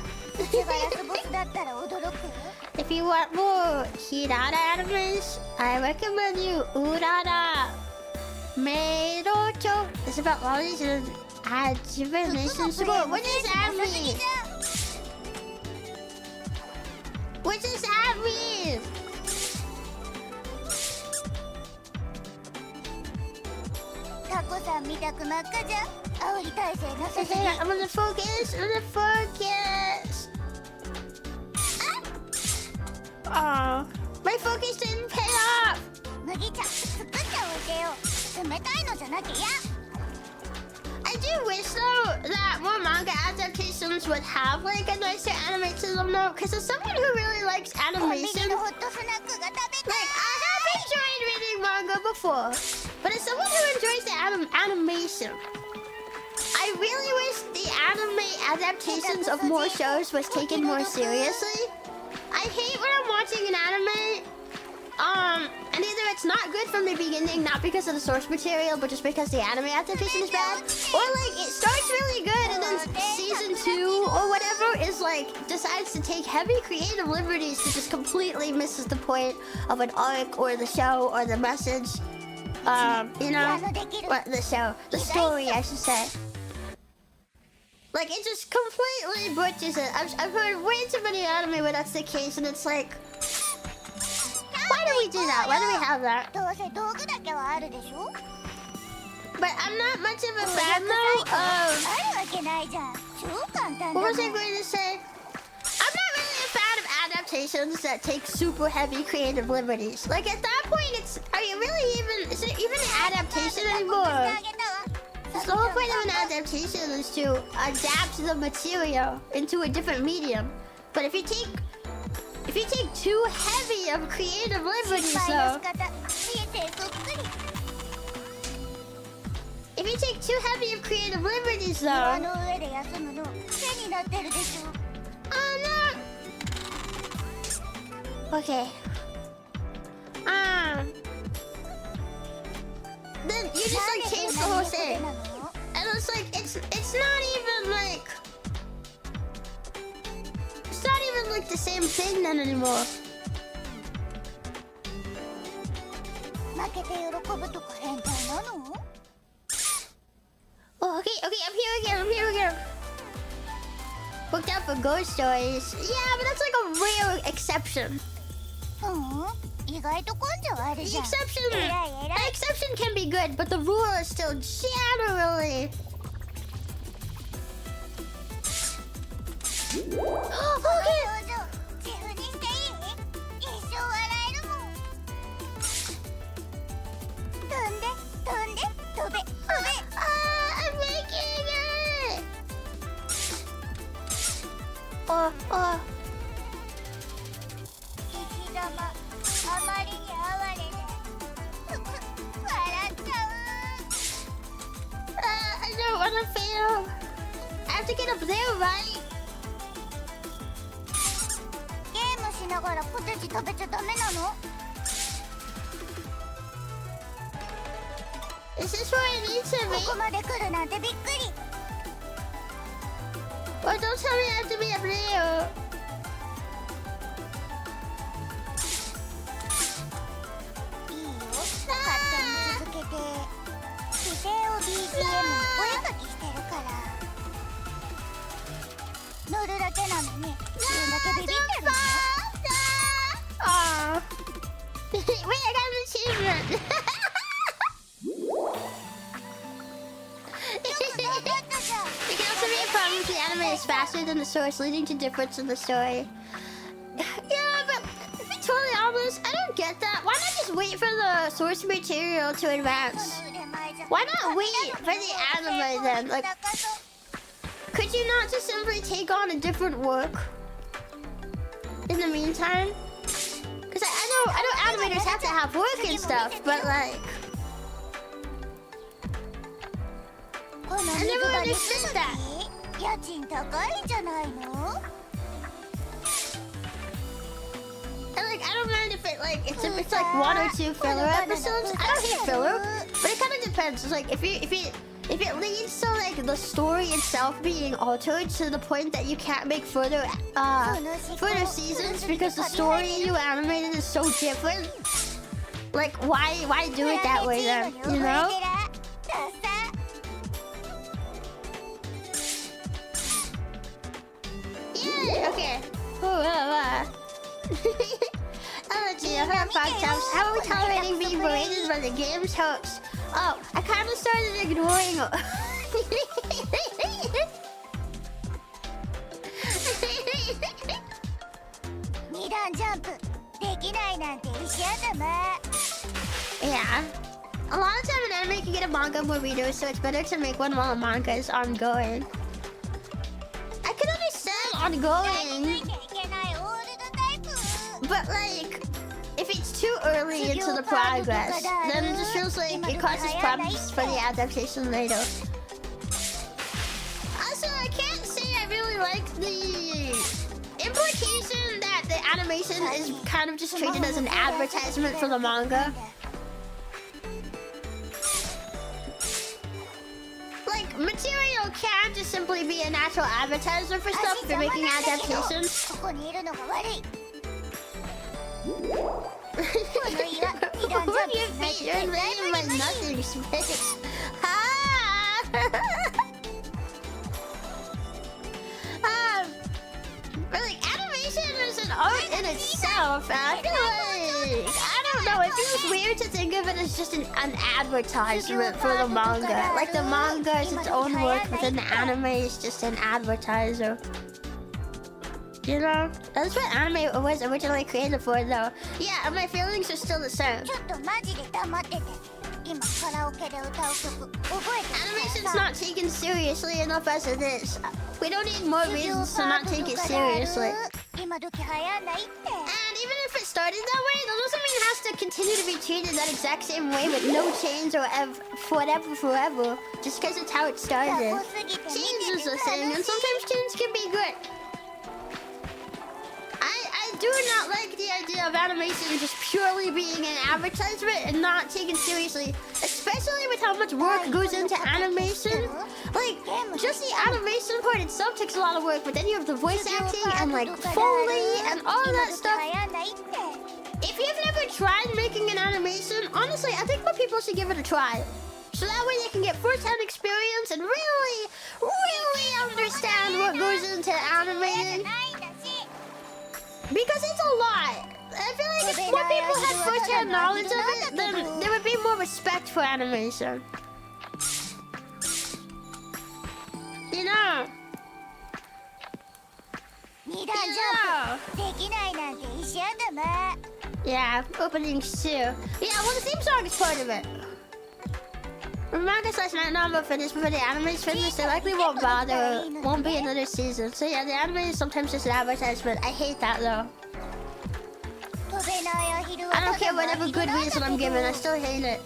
If you want more Hirara animes, I recommend you Urara Meirocho. It's about all these adjuvanation school. What does that mean? What does that mean? I'm gonna focus. Oh, my focus didn't pay off. I do wish though that more manga adaptations would have like a nicer anime to them though, because as someone who really likes animation, like I have enjoyed reading manga before, but as someone who enjoys the animation, I really wish the anime adaptations of more shows was taken more seriously. I hate when I'm watching an anime, and either it's not good from the beginning, not because of the source material, but just because the anime adaptation is bad, or like it starts really good and then season 2 or whatever is like decides to take heavy creative liberties that just completely misses the point of an arc or the show or the message. You know, what the story, I should say. Like, it just completely butchers it. I've heard way too many anime where that's the case, and it's like... Why do we do that? Why do we have that? But I'm not much of a fan, though, of... What was I going to say? I'm not really a fan of adaptations that take super heavy creative liberties. Like, at that point, is it even an adaptation anymore? The whole point of an adaptation is to adapt the material into a different medium. But if you take too heavy of creative liberties, though, oh no. Okay. Then you just like change the whole thing, and it's like it's not even like the same thing then anymore. Oh, okay, I'm here again. Booked out for ghost stories. Yeah, but that's like a rare exception. The exception can be good, but the rule is still generally... Okay. I'm making it. I don't want to fail. I have to get up there, right? Is this where I need to be? Well, don't tell me I have to be up there. Aww. Wait, I got an achievement. progress faster than the source, leading to difference in the story. Yeah, but to be totally honest, I don't get that. Why not just wait for the source material to advance? Why not wait for the anime then? Like, could you not just simply take on a different work in the meantime? Because I know animators have to have work and stuff, but like, I never understood that. And like, I don't mind if it's like 1 or 2 filler episodes. I don't hate filler, but it kind of depends. It's like if it leads to like the story itself being altered to the point that you can't make further seasons because the story you animated is so different. Like, why do it that way then? You know? Yeah. Okay. Gio, her podcast. How are we tolerating being berated by the game's host? Oh, I kind of started ignoring. Yeah. A lot of time an anime can get a manga more readers, so it's better to make one while a manga is ongoing. I can understand ongoing, but like, if it's too early into the progress, then it just feels like it causes problems for the adaptation later. Also, I can't say I really like the implication that the animation is kind of just treated as an advertisement for the manga. Like, material can't just simply be a natural advertiser for stuff if you're making adaptations. What do you think? You're invading my nothing space. But like, animation is an art in itself, and I feel like, I don't know, it feels weird to think of it as just an advertisement for the manga. Like, the manga is its own work, but then the anime is just an advertiser. You know? That's what anime was originally created for, though. Yeah, and my feelings are still the same. Animation's not taken seriously enough as it is. We don't need more reasons to not take it seriously. And even if it started that way, that doesn't mean it has to continue to be treated that exact same way with no change or forever. Just because it's how it started. Change is a thing, and sometimes change can be good. I do not like the idea of animation just purely being an advertisement and not taken seriously, especially with how much work goes into animation. Like, just the animation part itself takes a lot of work, but then you have the voice acting and like Foley and all that stuff. If you've never tried making an animation, honestly, I think more people should give it a try. So that way they can get first-hand experience and really understand what goes into animating. Because it's a lot. I feel like if more people had first-hand knowledge of it, then there would be more respect for animation. You know? Yeah, openings too. Yeah, well, the theme song is part of it. When manga/night novel finished before the anime is finished, they likely won't be another season. So yeah, the anime is sometimes just an advertisement. I hate that though. I don't care whatever good reason I'm given, I still hate it.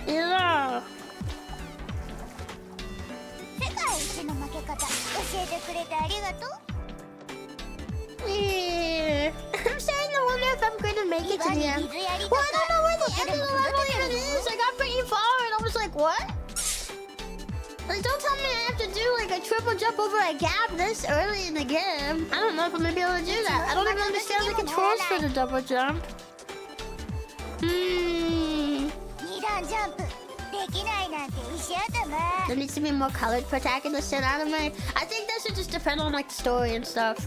You know. Yeah. I'm starting to wonder if I'm going to make it to the end. Well, I don't know where the end of the level even is. I got pretty far and I was like, what? Like, don't tell me I have to do like a triple jump over a gap this early in the game. I don't know if I'm going to be able to do that. I don't even understand the controls for the double jump. There needs to be more colored protagonists in anime. I think that should just depend on like the story and stuff.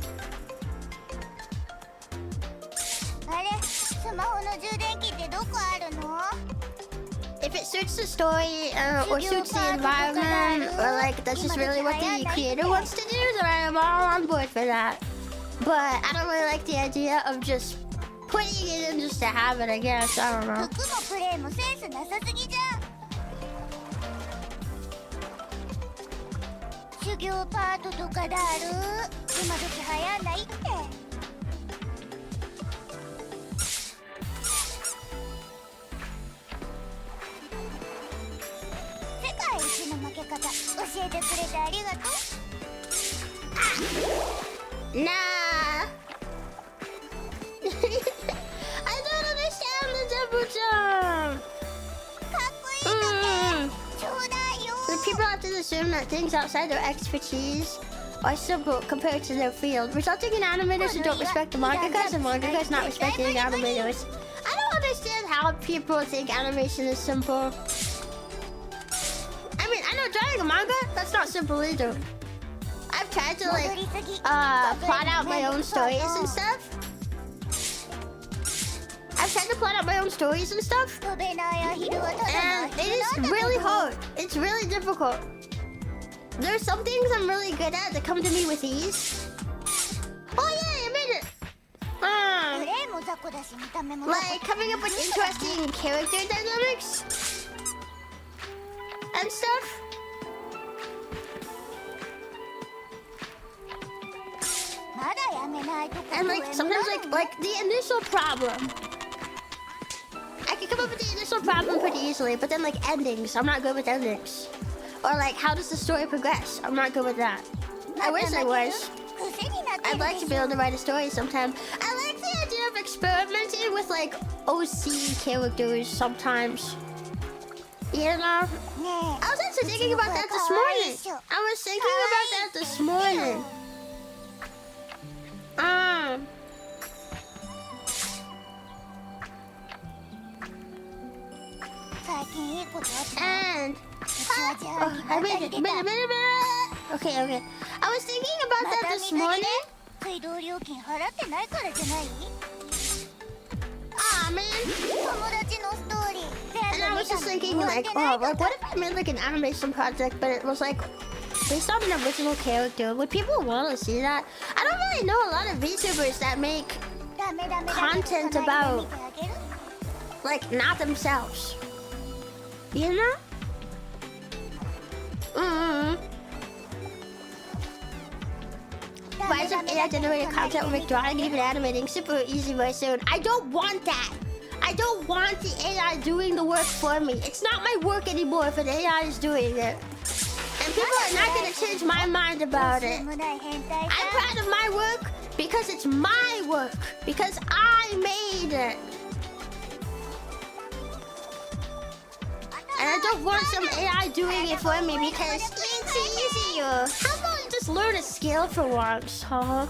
If it suits the story or suits the environment, or like that's just really what the creator wants to do, then I am all on board for that. But I don't really like the idea of just putting it in just to have it, I guess. I don't know. 服もプレイもセンスなさすぎじゃん。修行パートとかだる。今時流行んないって。世界一の負け方教えてくれてありがとう。Nah. I don't understand the double jump. かっこいいだけ。ちょうだいよ。The people often assume that things outside their expertise are simple compared to their field, resulting in animators who don't respect the mangakas and mangakas not respecting animators. I don't understand how people think animation is simple. I mean, I know drawing a manga, that's not simple either. I've tried to like plot out my own stories and stuff. I've tried to plot out my own stories and stuff, and it is really hard. It's really difficult. There's some things I'm really good at that come to me with ease. Oh yeah, I made it! Like coming up with interesting character dynamics and stuff. And like sometimes like the initial problem, I can come up with the initial problem pretty easily, but then like endings, I'm not good with endings. Or like how does the story progress? I'm not good with that. I wish I was. I'd like to be able to write a story sometime. I like the idea of experimenting with like OC characters sometimes. You know? I was actually thinking about that this morning. I was thinking about that this morning. And I made it. Okay. I was thinking about that this morning. Aw, man. And I was just thinking like, oh, like what if I made like an animation project, but it was like based on an original character? Would people want to see that? I don't really know a lot of VTubers that make content about like not themselves. You know? Why is AI generated content will make drawing and even animating super easy very soon? I don't want that. I don't want the AI doing the work for me. It's not my work anymore if an AI is doing it. And people are not going to change my mind about it. I'm proud of my work because it's my work. Because I made it. And I don't want some AI doing it for me because it's easier. How about you just learn a skill for once, huh?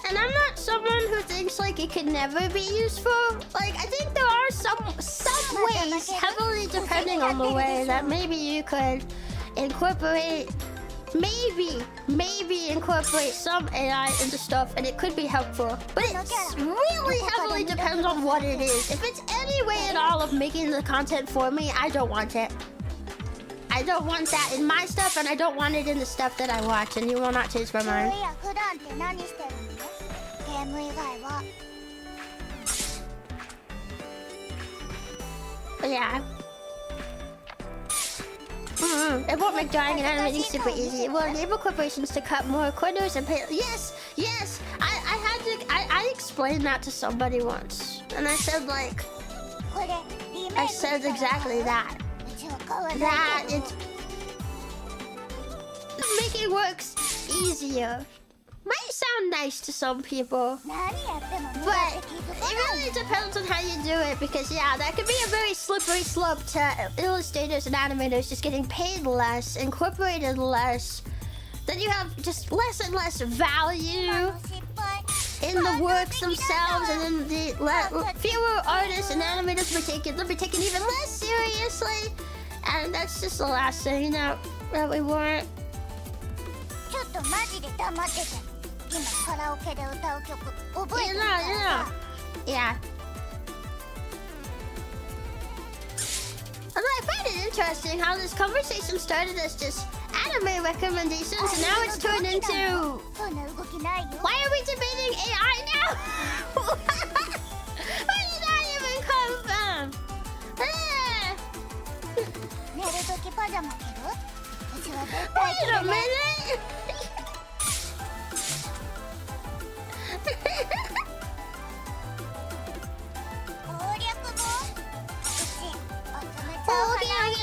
And I'm not someone who thinks like it could never be useful. Like I think there are some ways, heavily depending on the way, that maybe you could incorporate, maybe incorporate some AI into stuff and it could be helpful. But it really heavily depends on what it is. If it's any way at all of making the content for me, I don't want it. I don't want that in my stuff, and I don't want it in the stuff that I watch, and you will not change my mind. But yeah. It won't make drawing and animating super easy. It will enable corporations to cut more corners and pay. Yes. I explained that to somebody once, and I said like, I said exactly that. That it's making works easier. Might sound nice to some people, but it really depends on how you do it, because yeah, that could be a very slippery slope to illustrators and animators just getting paid less, incorporated less. Then you have just less and less value in the works themselves, and then the fewer artists and animators will be taken even less seriously, and that's just the last thing, you know. that we weren't. ちょっとマジで黙ってて。今カラオケで歌う曲覚えてるからさ。Yeah. Although I find it interesting how this conversation started as just anime recommendations and now it's turned into... そんな動きないよ。 Why are we debating AI now? Where did that even come from? 寝るときパジャマ着る？うちは絶対 Wait 着 a るね。 minute! 攻略もうち集めちゃう派なんよね。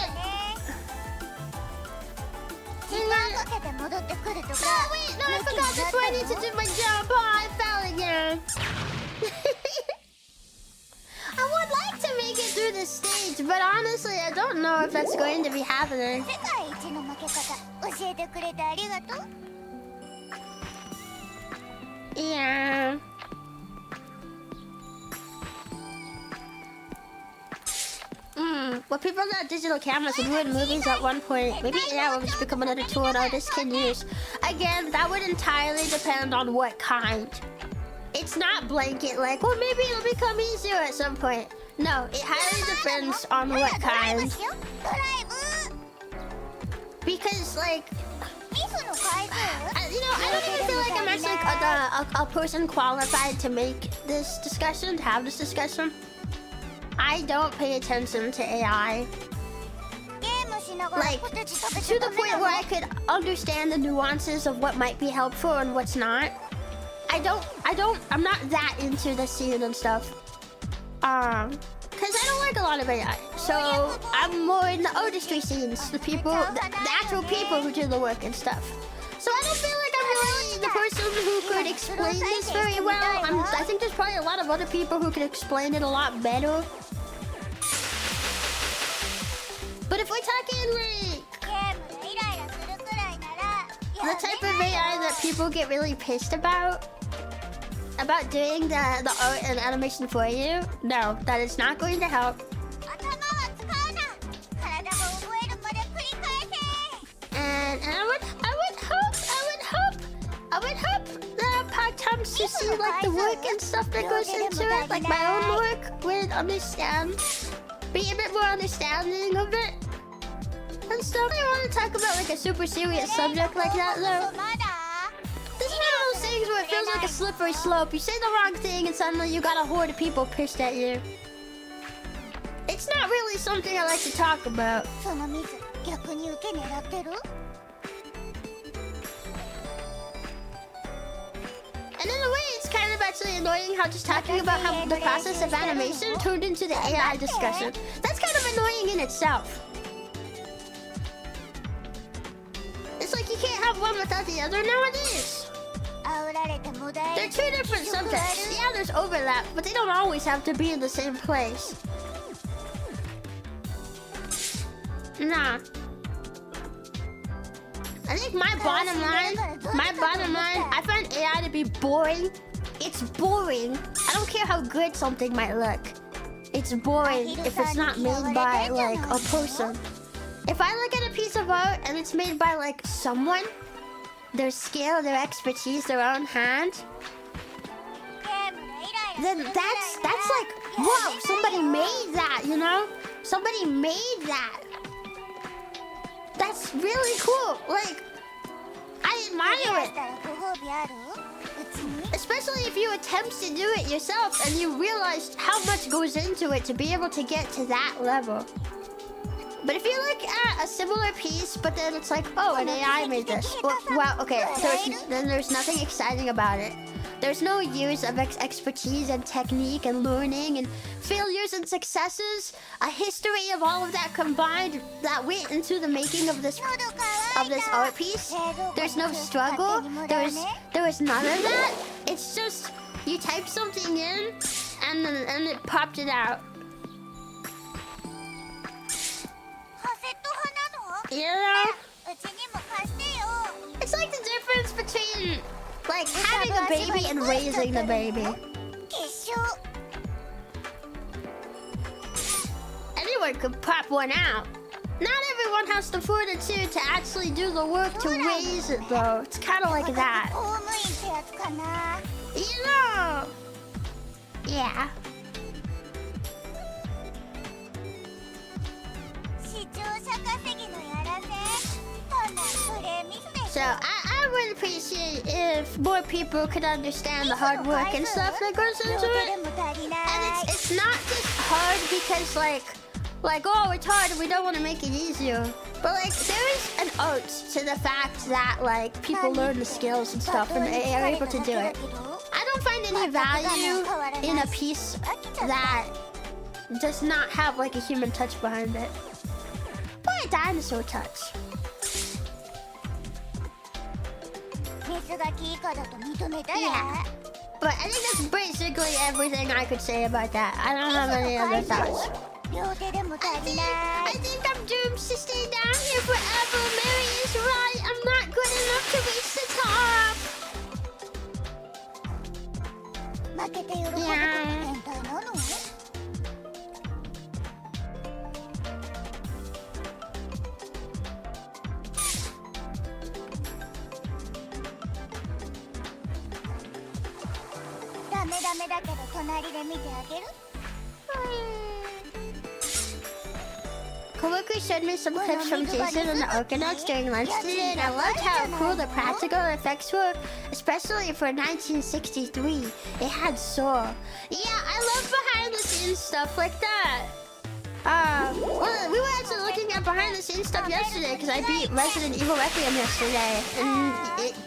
時間かけて戻ってくるとか。 No, wait, no, I forgot this where I need to do my jump. Oh, I fell again. I would like to make it through this stage, but honestly, I don't know if that's going to be happening. 世界一の負け方教えてくれてありがとう。 Yeah. Well, people got digital cameras and ruined movies at one point. Maybe AI will just become another tool an artist can use. Again, that would entirely depend on what kind. It's not blanket like, well, maybe it'll become easier at some point. No, it highly depends on what ドライブ kind. しよう。ドライブ。 Because, like, ミスの回数？ you know, I don't even feel like I'm actually a person qualified to make this discussion, to have this discussion. I don't pay attention to AI. ゲームしながら Like, ポテチ食べ to ちゃ the ダメ point な where の？ I could understand the nuances of what might be helpful and what's not. I'm not that into the scene and stuff. Because I don't like a lot of AI. So I'm more in the artistry scenes, the people, the actual people who do the work and stuff. So I don't feel like I'm really the person who could explain this very well. I think there's probably a lot of other people who could explain it a lot better. But if we're talking like ゲームでイライラするくらいなら the type of AI that people get really pissed about doing the art and animation for you, no, that is not going to help. 頭は使うな。体も覚えるまで繰り返せ。 And I would hope that part comes to see like the work and stuff that goes into it, like my own work, would understand, be a bit more understanding of it and stuff. I don't want to talk about like a super serious subject like that though. まだ？ This is one of those things where it feels like a slippery slope. You say the wrong thing and suddenly you got a horde of people pissed at you. It's not really something I like to talk about. そのミス逆に受け狙ってる？ And in a way, it's kind of actually annoying how just talking about how the process of animation turned into the AI discussion. That's kind of annoying in itself. It's like you can't have one without the other nowadays. 煽られてもだえ They're two different subjects. Yeah, there's overlap, but they don't always have to be in the same place. Nah. I think my bottom line, I find AI to be boring. It's boring. I don't care how good something might look. It's boring if it's not made by, like, a person. If I look at a piece of art and it's made by, like, someone, their skill, their expertise, their own hand, ゲームでイライラ then するくらい that's なら like, whoa, somebody made that, you know? Somebody made that. That's really cool. Like, I クリア admire し it. たらご褒美ある？うちに？ Especially if you attempt to do it yourself and you realize how much goes into it to be able to get to that level. But if you look at a similar piece, but then it's like, oh, an AI made this. Well, okay, then there's nothing exciting about it. There's no years of expertise and technique and learning and failures and successes, a history of all of that combined that went into the making of this 喉乾いた。 art piece. There's no struggle. There was none of that. It's just you type something in and it popped it out. カセット派なの？ You know? うちにも貸してよ。 It's like the difference between like having a baby and raising the baby. 決勝。 Anyone could pop one out. Not everyone has the fortitude to actually do the work to raise it, though. It's kind of like that. You know. Yeah. So I would appreciate if more people could understand the hard work and stuff that goes into it. And it's not just hard because like oh, it's hard and we don't want to make it easier. But like there is an art to the fact that like people learn the skills and stuff and they are able to do it. I don't find any value in a piece that does not have like a human touch behind it. Or a dinosaur touch. Yeah. But I think that's basically everything I could say about that. I don't have any other thoughts. I think I'm doomed to stay down here forever. Mary is right. I'm not good enough to reach the top. Yeah. Coworker showed me some clips from Jason and the Arcanauts during lunch today, and I loved how cool the practical effects were, especially for 1963. It had soul. Yeah, I love behind the scenes stuff like that. Well, we were actually looking at behind the scenes stuff yesterday because I beat Resident Evil Requiem yesterday, and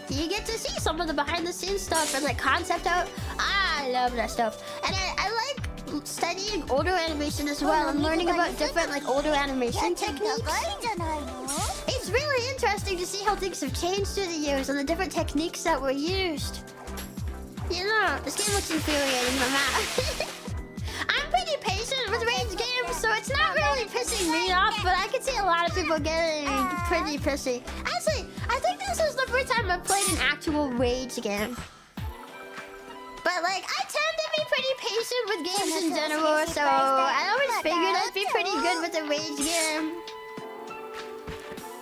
you get to see some of the behind the scenes stuff and like concept art. I love that stuff, and I like studying older animation as well and learning about different like older animation techniques. It's really interesting to see how things have changed through the years and the different techniques that were used. You know, this game looks infuriating, but I'm pretty patient with rage games, so it's not really pissing me off, but I can see a lot of people getting pretty pissy. Actually, I think this is the first time I've played an actual rage game. But like, I tend to be pretty patient with games in general, so I always figured I'd be pretty good with a rage game.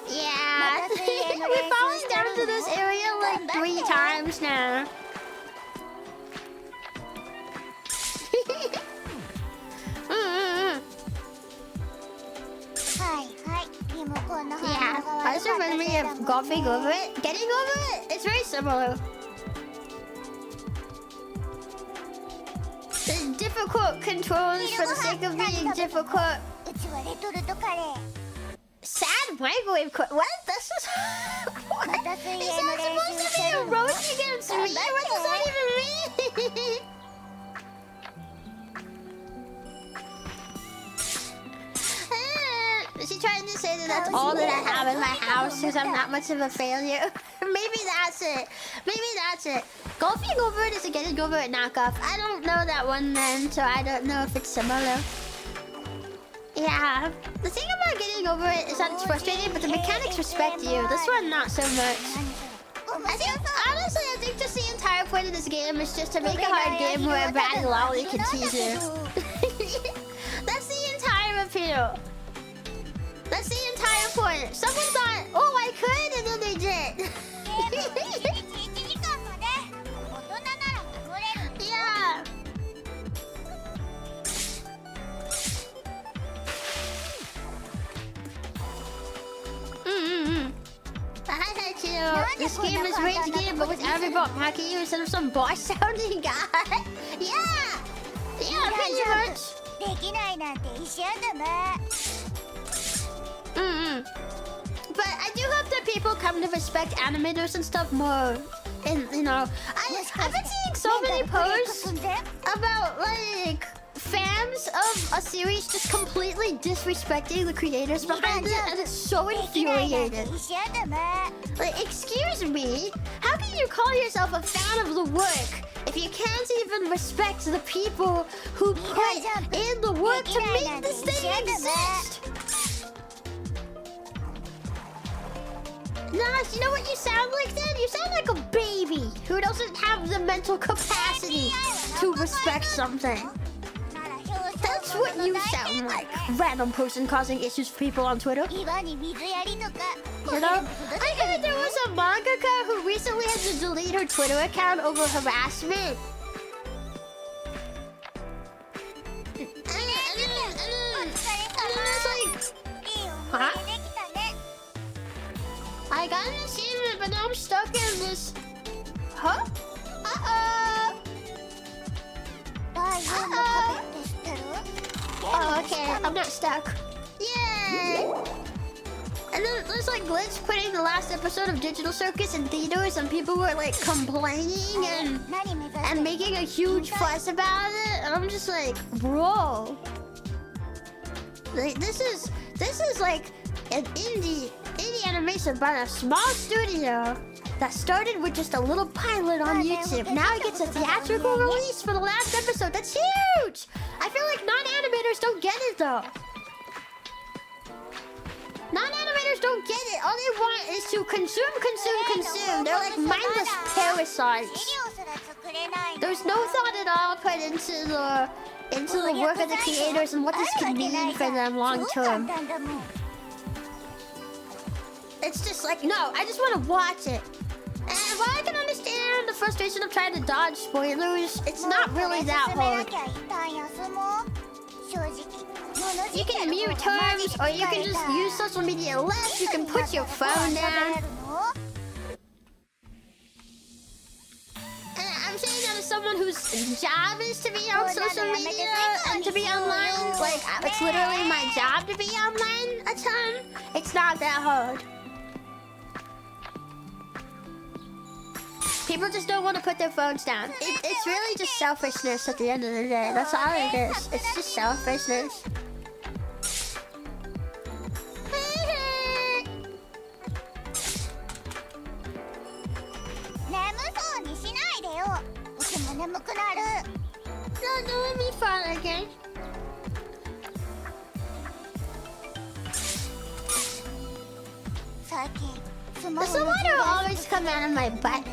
Yeah, we're falling down to this area like 3 times now. Yeah, I just remind me of golfing over it. Getting over it, it's very similar. The difficult controls for the sake of being difficult. Sad microwave what? This is... What? It's not supposed to be a roast against me. What does that even mean? Is she trying to say that that's all that I have in my house because I'm not much of a failure? Maybe that's it. Maybe that's it. Golfing over it is a getting over it knockoff. I don't know that one then, so I don't know if it's similar. Yeah. The thing about getting over it is that it's frustrating, but the mechanics respect you. This one, not so much. Honestly, I think just the entire point of this game is just to make a hard game where a bad lolly can tease you. That's the entire appeal. That's the entire point. Someone thought, oh, I could, and then they did. Yeah. Hi, Chio. This game is Rage Game, but with Everybot Maki instead of some boss sounding guy. Yeah. Yeah, pretty much. But I do hope that people come to respect animators and stuff more. And you know, I've been seeing so many posts about like fans of a series just completely disrespecting the creators behind it, and it's so infuriating. Like, excuse me, how can you call yourself a fan of the work if you can't even respect the people who put in the work to make this thing exist? Nas, you know what you sound like then? You sound like a baby who doesn't have the mental capacity to respect something. That's That's what you sound like. Random person causing issues for people on Twitter. 岩に水やりとか You know, I heard there was a mangaka who recently had to delete her Twitter account over harassment. Huh? I got an achievement, but now I'm stuck in this. Huh? Uh-oh. Oh, okay. I'm not stuck. Yay! And then there's like glitch putting the last episode of Digital Circus in theaters, and people were like complaining and making a huge fuss about it. And I'm just like, bro, like, this is like an indie animation by a small studio that started with just a little pilot on YouTube. Now it gets a theatrical release for the last episode. That's huge! I feel like non-animators don't get it though. Non-animators don't get it. All they want is to consume. They're like mindless parasites. There's no thought at all put into the work of the creators and what this can mean for them long term. It's just like, no, I just want to watch it. And while I can understand the frustration of trying to dodge spoilers, it's not really that hard. You can mute terms, or you can just use social media less. You can put your phone down. And I'm saying that as someone whose job is to be on social media and to be online. Like, it's literally my job to be online a ton. It's not that hard. People just don't want to put their phones down. It's really just selfishness at the end of the day. That's all it is. It's just selfishness. No, let me fall again. Does the water always come out of my butt?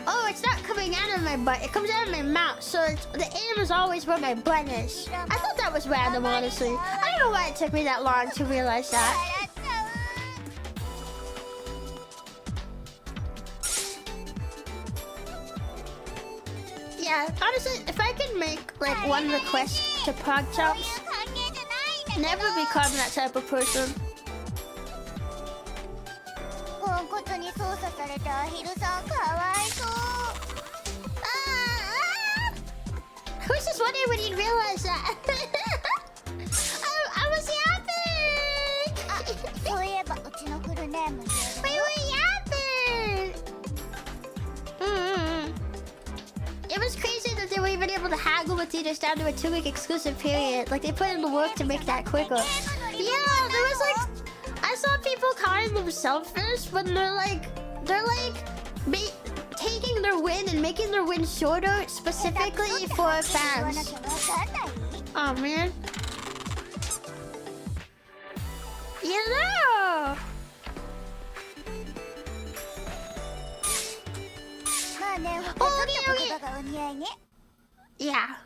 Oh, it's not coming out of my butt. It comes out of my mouth. So the aim is always where my butt is. I thought that was random, honestly. I don't know why it took me that long to realize that. Yeah, honestly, if I could make like one request to Chomps, never become that type of person. Who's just wondering when you realize that? I was yapping! We were yapping! It was crazy that they were even able to haggle with theaters down to a 2-week exclusive period. Like, they put in the work to make that quicker. Yeah, there was like... I saw people calling them selfish when they're taking their win and making their win shorter specifically for fans. Oh man. You know. Okay. Yeah.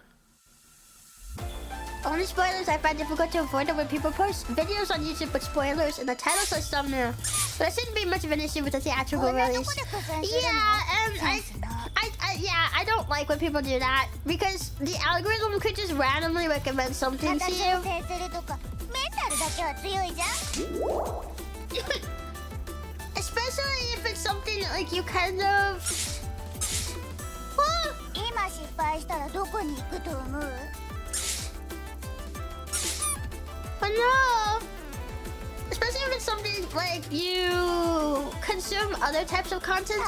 Only spoilers I find difficult to avoid are when people post videos on YouTube with spoilers and the title says thumbnail. But that shouldn't be much of an issue with the theatrical release. Yeah, and I don't like when people do that because the algorithm could just randomly recommend something to you. Especially if it's something like you kind of... But no! Especially if it's something like you consume other types of content of.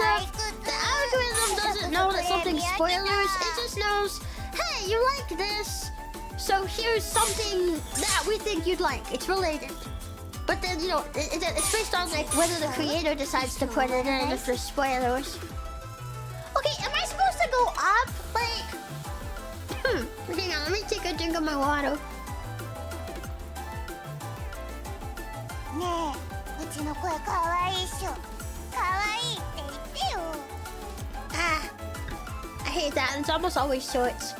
The algorithm doesn't know that something's spoilers. It just knows, hey, you like this, so here's something that we think you'd like. It's related. But then, you know, it's based on like whether the creator decides to put it in if there's spoilers. Okay, am I supposed to go up? Like, hang on, let me take a drink of my water. Ah, I hate that. It's almost always shorts.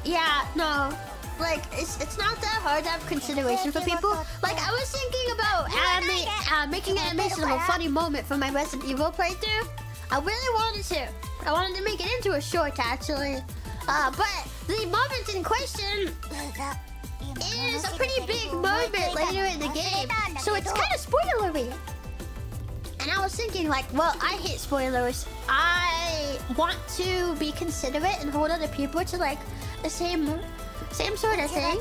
Yeah, no. Like, it's not that hard to have consideration for people. Like, I was thinking about making animation of a funny moment from my Resident Evil playthrough. I really wanted to. I wanted to make it into a short, actually. But the moment in question is a pretty big moment later in the game. So it's kind of spoilery. And I was thinking, like, well, I hate spoilers. I want to be considerate and hold other people to, like, the same sort of thing.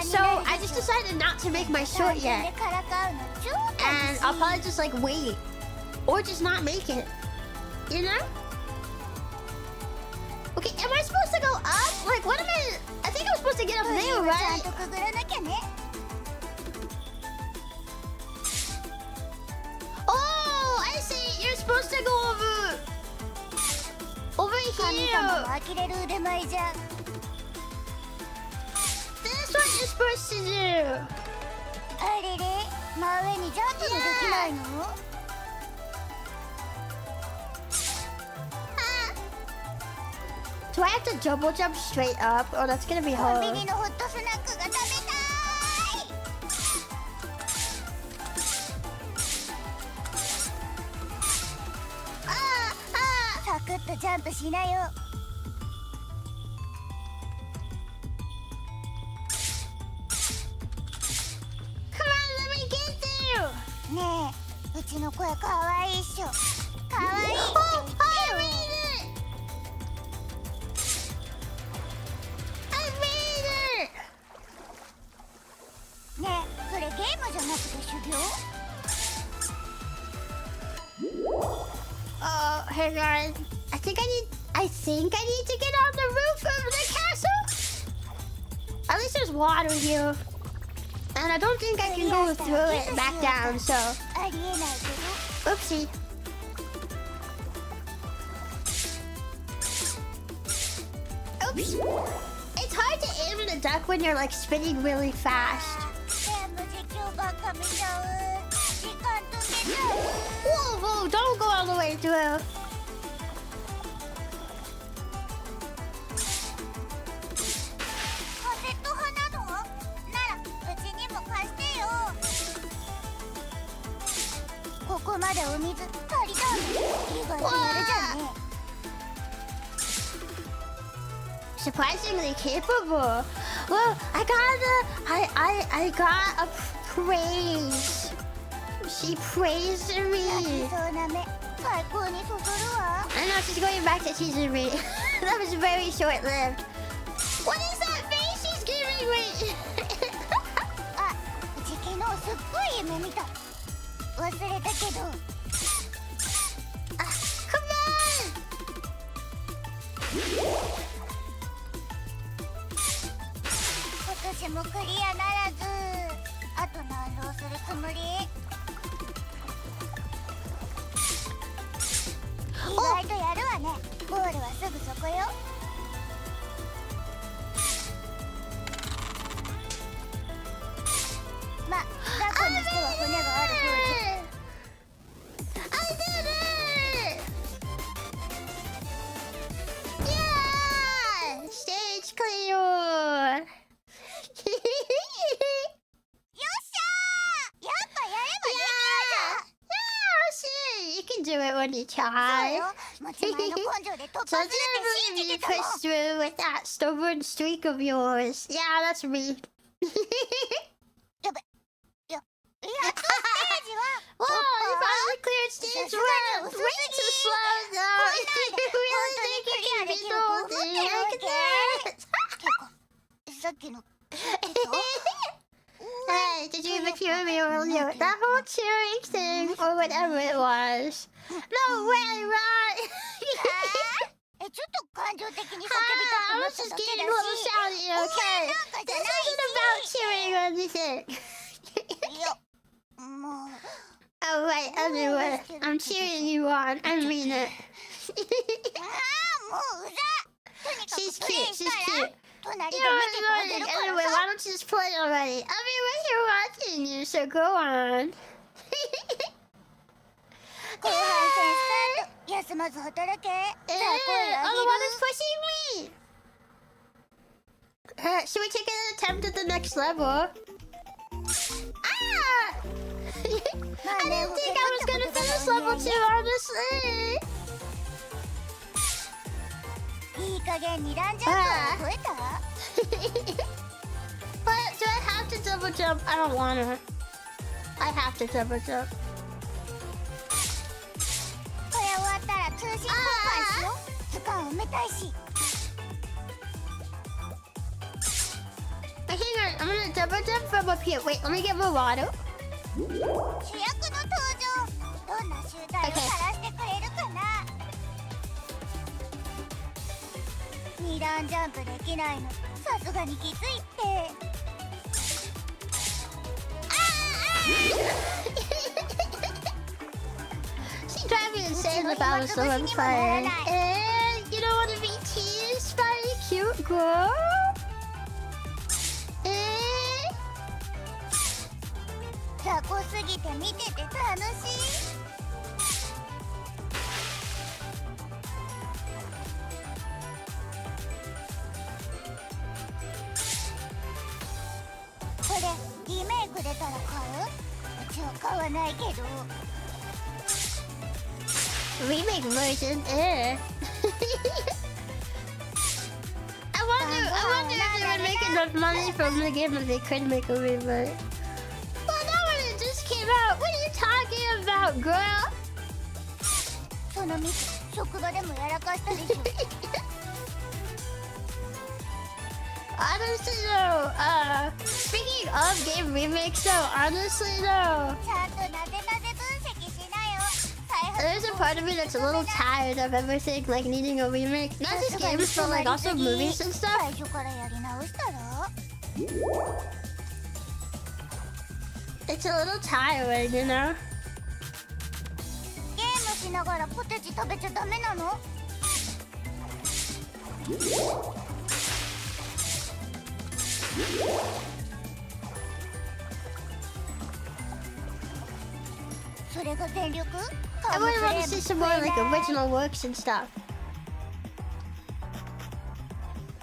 So I just decided not to make my short yet. And I'll probably just, like, wait. Or just not make it. You know? Okay, am I supposed to go up? Like, what am I think I'm supposed to get up there, right? Oh, I see. You're supposed to go over here. That's what you're supposed to do. Do I have to double jump straight up? Oh, that's gonna be hard. Come on, let me get there. Oh, I made it! I made it! Oh, hang on. I think I need to get on the roof of the castle. At least there's water here. And I don't think I can go through it back down, so... Oopsie. Oops. It's hard to aim in a duck when you're, like, spinning really fast. Whoa, whoa, don't go all the way through. Surprisingly capable. Well, I got a praise. She praised me. I know she's going back to teasing me. That was very short-lived. What is that face she's giving me? Come on! I did it! Yeah! Stage clear! You can do it when you try. So I can't believe you pushed through with that stubborn streak of yours. Yeah, that's me. Whoa, you finally cleared stage 1. Way too slow, though. You really think you can beat the whole thing like that? Hey, did you even hear me earlier? That whole cheering thing, or whatever it was. No way, right? I was just getting a little shouty, okay? This isn't about cheering or anything. Oh, right, anyway. I'm cheering you on. I mean it. She's cute, she's cute. You're annoying. Anyway, why don't you just play already? I mean, we're here watching you, so go on. Oh, the one is pushing me. Should we take an attempt at the next level? Ah! I didn't think I was gonna finish level 2, honestly. いい加減にランジャンプを超えた But do I have to double jump? I don't wanna. I have to double jump. これ終わったら通信交換しよう図鑑埋めたいし Hang on, I'm gonna double jump from up here. Wait, let me get more water. 主役の登場どんな集体を晒してくれるかな2段ジャンプできないのさすがにきついって She'd drive me insane if I was so on fire. And you don't want to be teased by a cute girl? Zako すぎて見てて楽しいこれリメイク出たら買ううちは買わないけど Remake version, I wonder if they would make enough money from the game if they could make a remake. Well, that one it just came out. What are you talking about, girl? そのミス職場でもやらかしたでしょ Honestly though, speaking of game remakes though, honestly though, ちゃんとなぜなぜ分析しなよ there's a part of me that's a little tired of everything like needing a remake. Not just games, but like also movies and stuff. 最初からやり直したら It's a little tiring, you know? ゲームしながらポテチ食べちゃダメなのそれが全力 I really want to see some more like original works and stuff.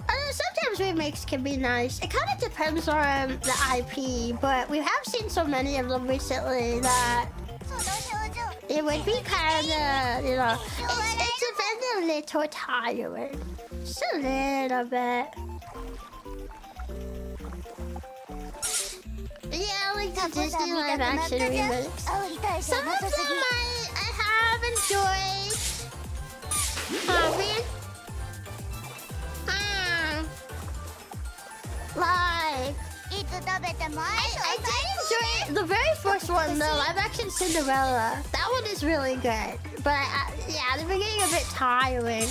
I don't know, sometimes remakes can be nice. It kind of depends on the IP, but we have seen so many of them recently that その表情 it would be kind of, you know, it's been a little tiring. Just a little bit. Yeah, like the Disney live action remakes. Some of them I have enjoyed. Like, いつ食べても I did enjoy the very first one, the live action Cinderella. That one is really good. But yeah, the beginning a bit tiring.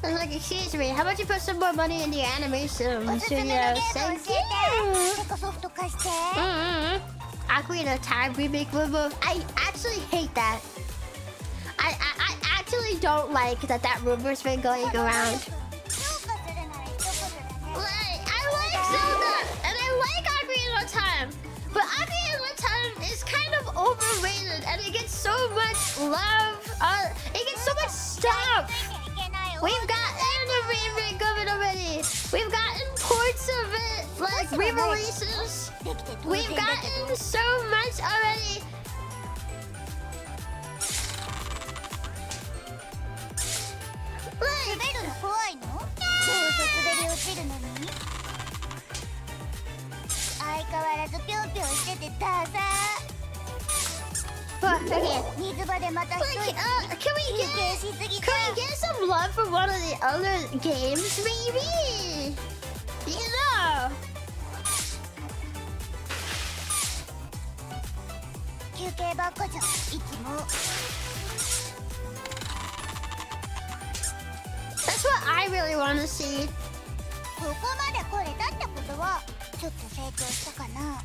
I was like, excuse me, how about you put some more money in the animation おすすめのゲー studio? ム教 Thank えて you. てかソフト貸して Ocarina of Time remake rumor. I actually hate that. I actually don't like that rumor's been going around. 評価するなら一言だね Like, I like Zelda and I like Ocarina of Time, but Ocarina of Time is kind of overrated and it gets so much love. It gets so much stuff. ついていけないよ We've gotten a remake of it already. We've gotten ports of it, like re-releases. できて当然 We've だけ gotten ど so much already. Like, 滑るの怖いのどうせ滑り落ちるのに相変わらずぴょんぴょんしててダサ but okay. 水場でまた一 Like, 人 can we 休憩しすぎた can we get some love for one of the other games, maybe? You know. 休憩ばっかじゃんいつも That's what I really want to see. ここまで来れたってことはちょっと成長したかな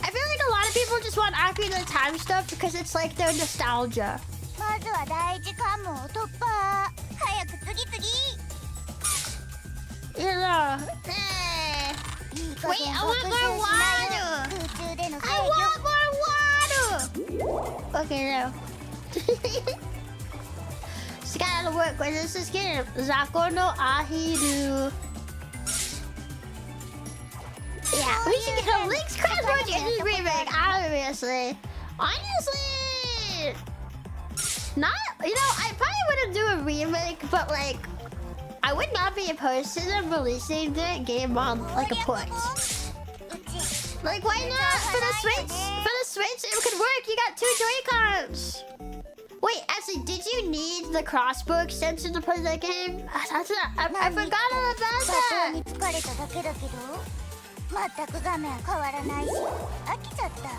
I feel like a lot of people just want Ocarina of Time stuff because it's like their nostalgia. まずは第一関門を突破早く次々 You know. いい加 Wait, 減 I 復 want 習 more しな water. よ空中での制 I 御 want more water. Okay, no. Just gotta work with this game. Zako no Ahiru. Yeah, we should get a Link's Crossword Engine remake, obviously. Honestly, not, you know, I probably wouldn't do a remake, but like, I would not be opposed to them releasing the game on like a port. Like, why not? For the Switch, it could work. You got 2 Joy-Cons. Wait, actually, did you need the crossbow extension to play that game? I forgot all about that. 疲れただけだけど、全く画面変わらないし、飽きちゃった。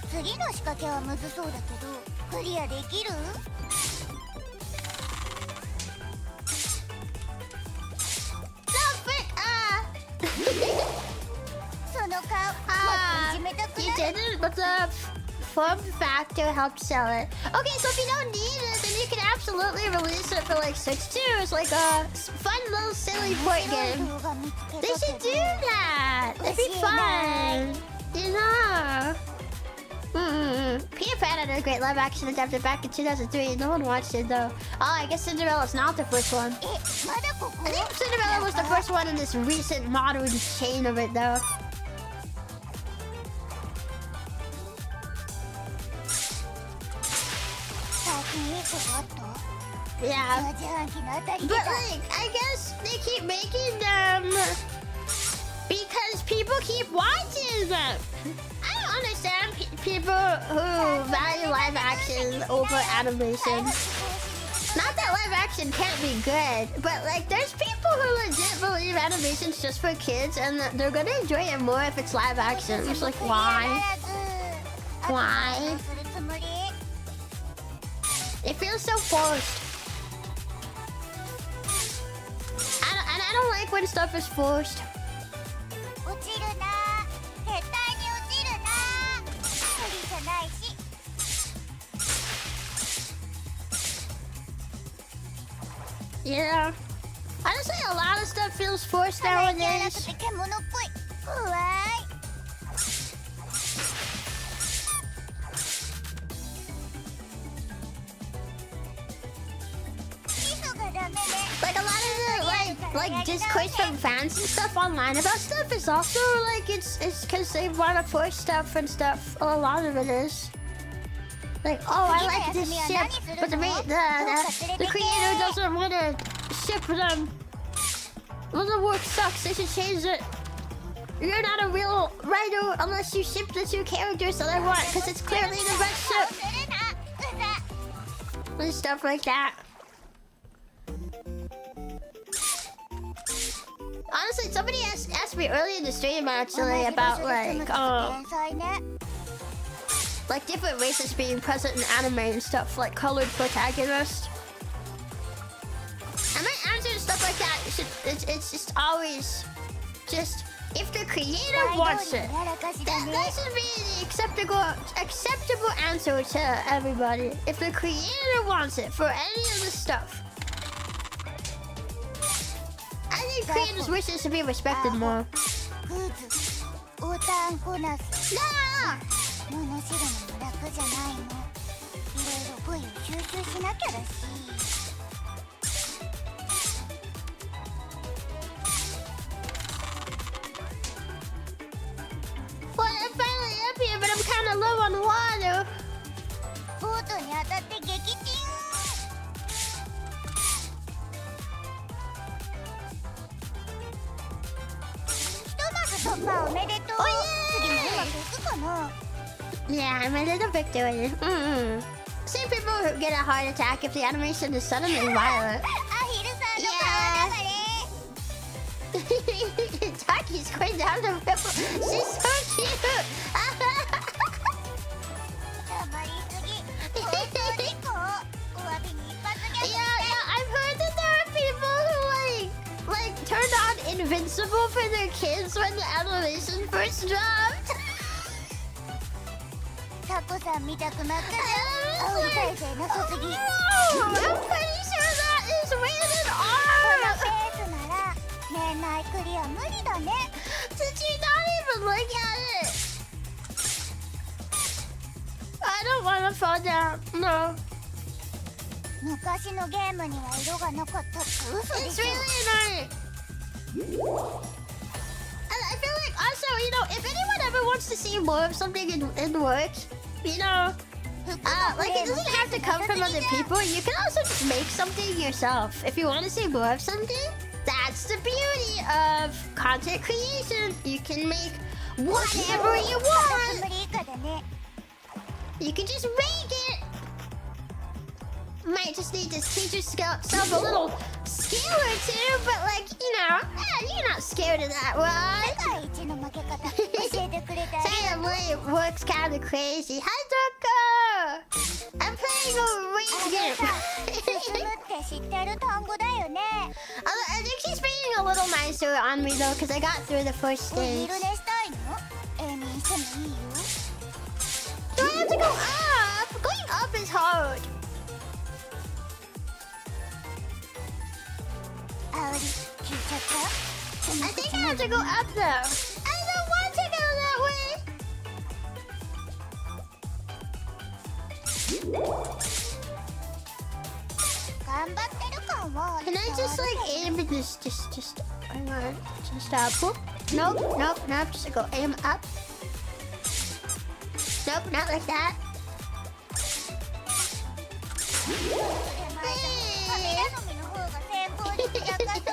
次の仕掛けはむずそうだけど、クリアできる？ You didn't, but the form factor helped sell it. Okay, so if you don't need it, then you can absolutely release it for like Switch too. It's like a fun little silly port game. They should do that. That'd be fun. You know. Peter Pan had a great live action adapted back in 2003. No one watched it though. Oh, I guess Cinderella's not the first one. I think Cinderella was the first one in this recent modern chain of it though. Yeah. But like, I guess they keep making them because people keep watching them. I don't understand people who value live action over animation. Not that live action can't be good, but like there's people who legit believe animation's just for kids and they're gonna enjoy it more if it's live action. It's like, why? Why? It feels so forced. I don't like when stuff is forced. Yeah. Honestly, a lot of stuff feels forced nowadays. Like a lot of the like discourse from fans and stuff online about stuff is also like it's because they want to push stuff and stuff. A lot of it is. Like, oh, I like this ship, but the creator doesn't want to ship them. Well, the work sucks. They should change it. You're not a real writer unless you ship the 2 characters that I want, because it's clearly the best ship. And stuff like that. Honestly, somebody asked me earlier in the stream actually about like different races being present in anime and stuff, like colored protagonists. And my answer to stuff like that, it's just always just if the creator wants it, that should be the acceptable answer to everybody. If the creator wants it for any of the stuff, I think creators' wishes should be respected more. Nah! 物知るのも楽じゃないの。いろいろ部位を収集しなきゃだし。Well, I'm finally up here, but I'm kind of low on water. ボートに当たって撃沈。ひとまず突破おめでとう。次もうまくいくかな。 Yeah, I'm a little victory. Same people who get a heart attack if the animation is suddenly violent. Yeah. Taki's going down the river. She's so cute. Yeah, I've heard that there are people who like turned on Invincible for their kids when the animation first dropped. タコさん見たくなったら煽り体制なさすぎ I'm pretty sure that is rated R このペースなら年内クリア無理だね Did you not even look at it? I don't want to fall down, no 昔のゲームには色がなかったって嘘で It's しょ really annoying. And I feel like also, you know, if anyone ever wants to see more of something in work, you know, like it doesn't have to come from other people. You can also just make something yourself. If you want to see more of something, that's the beauty of content creation. You can make whatever you want. 無理以下だね You can just make it. Might just need to teach yourself a little skill or two, but like, you know, you're not scared of that, right? 世界一の負け方教えてくれた Family works kind of crazy. Hi, Zako! I'm playing a range game. 進むって知ってる単語だよね I think she's being a little nicer on me though, because I got through the first お stage. 昼寝したいのエミーしてもいいよ Do I have to go up? Going up is hard. あおり聞いちゃった I think I have to go up though. I don't want to go that way. 頑張ってる感は Can I just like aim at this? Just hang on. Just up. Nope, nope, nope. Just go aim up. Nope, not like that. カメラのみの方が先方にやかと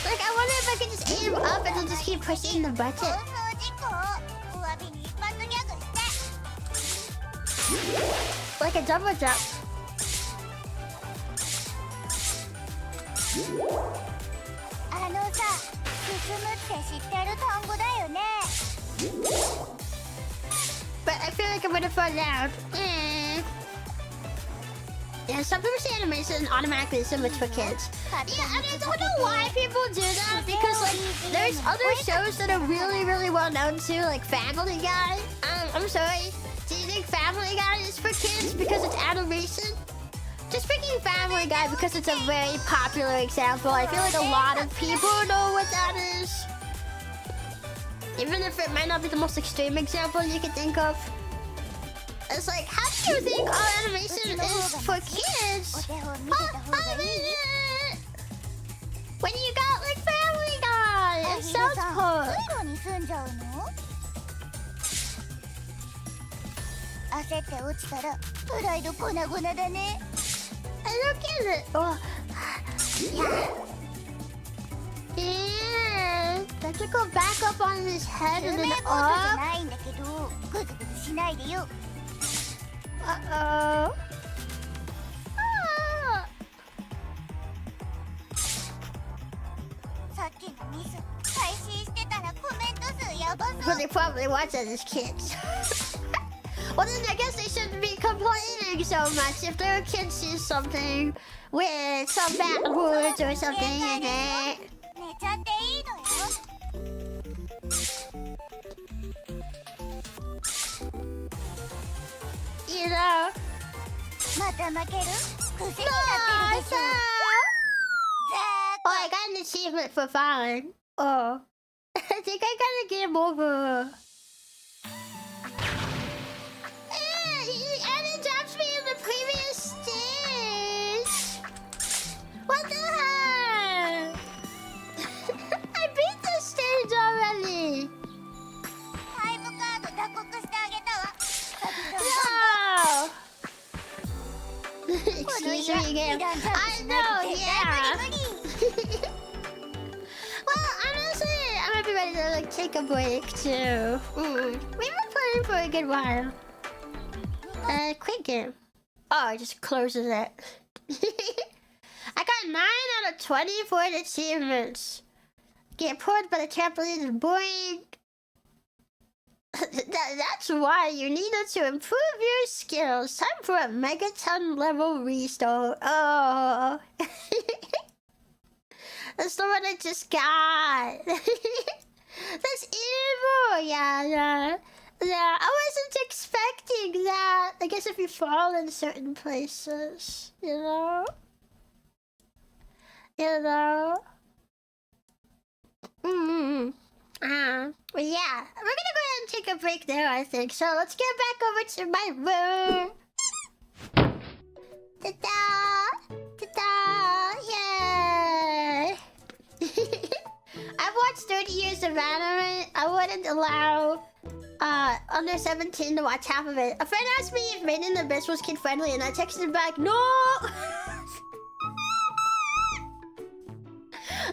Like I wonder if I could just aim up and then just keep pushing the 放 button. 送事故お詫びに一発ギャグして Like a double jump. あのさ進むって知ってる単語だよね But I feel like I'm gonna fall down. Yeah, some people say animation automatically is so much for kids. Yeah, and I don't know why people do that because like there's other shows that are really, really well known too, like Family Guy. I'm sorry. Do you think Family Guy is for kids because it's animation? Just picking Family Guy because it's a very popular example. I feel like a lot of people know what that is. Even if it might not be the most extreme example you could think of. It's like, how do you think all animation is for kids? お手本見せた方がいい When you got like Family Guy, ア it ヒル sounds さん cool. 水路に住んじゃうの焦って落ちたらプライド粉々だね I don't get it. Oh, yeah. Yeah. Does it go back up on his head 有 and 名 then ボートじゃ up? ないんだけどグズグズしないでよ Uh-oh. Ah. さっきのミス配信してたらコメント数やば But そう they probably watch it as kids. Well, then I guess they shouldn't be complaining so much if their kid sees something with some bad words or something in it. 寝ちゃっていいのよ You know? また負ける癖になってる No, でしょ Oh, I got an achievement for falling. Oh. I think I gotta game over. And it drops me in the previous stage. What the heck? I beat this stage already. タイムカード打刻してあげたわ No. Excuse me again. I know, yeah. Well, honestly, I might be ready to like take a break too. We've been playing for a good while. Quick game. Oh, it just closes it. I got 9 out of 20 for the achievements. Get pulled by the trampoline is boring. That's why you needed to improve your skills. Time for a megaton level restore. Oh. That's the one I just got. That's evil. Yeah. I wasn't expecting that. I guess if you fall in certain places, you know? But yeah, we're gonna go ahead gonna take a break there, I think. So let's get back over to my room. Ta-da! Ta-da! Yay! I've watched 30 years of anime. I wouldn't allow under 17 to watch half of it. A friend asked me if Made in the Abyss was kid friendly, and I texted back, no!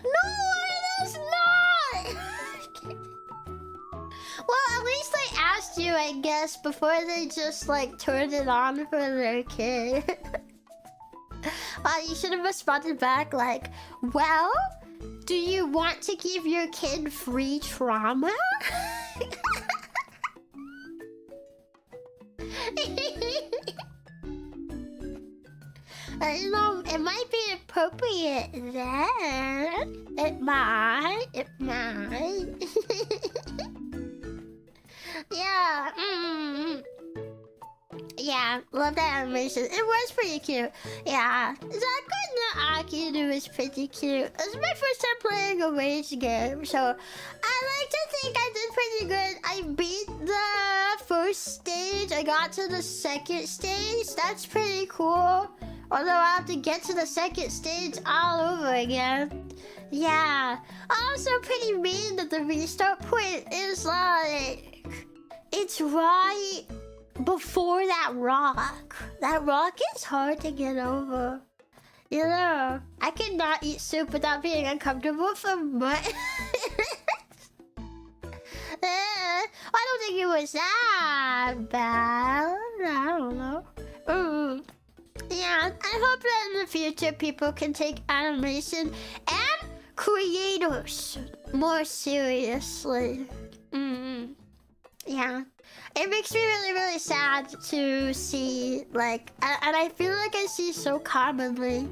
No, it is not! Well, at least they asked you, I guess, before they just, like, turned it on for their kid. You should have responded back like, well, do you want to give your kid free trauma? You know, it might be appropriate then. It might. Yeah. Yeah, love that animation. It was pretty cute. Yeah. Zako no Ahiru is pretty cute. It was my first time playing a rage game, so I like to think I did pretty good. I beat the first stage. I got to the second stage. That's pretty cool. Although I have to get to the second stage all over again. Yeah. Also pretty mean that the restart point is like... It's right before that rock. That rock is hard to get over. You know, I cannot eat soup without being uncomfortable for months. I don't think it was that bad. I don't know. Yeah, I hope that in the future people can take animation and creators more seriously. Yeah. It makes me really, really sad to see, like, and I feel like I see so commonly.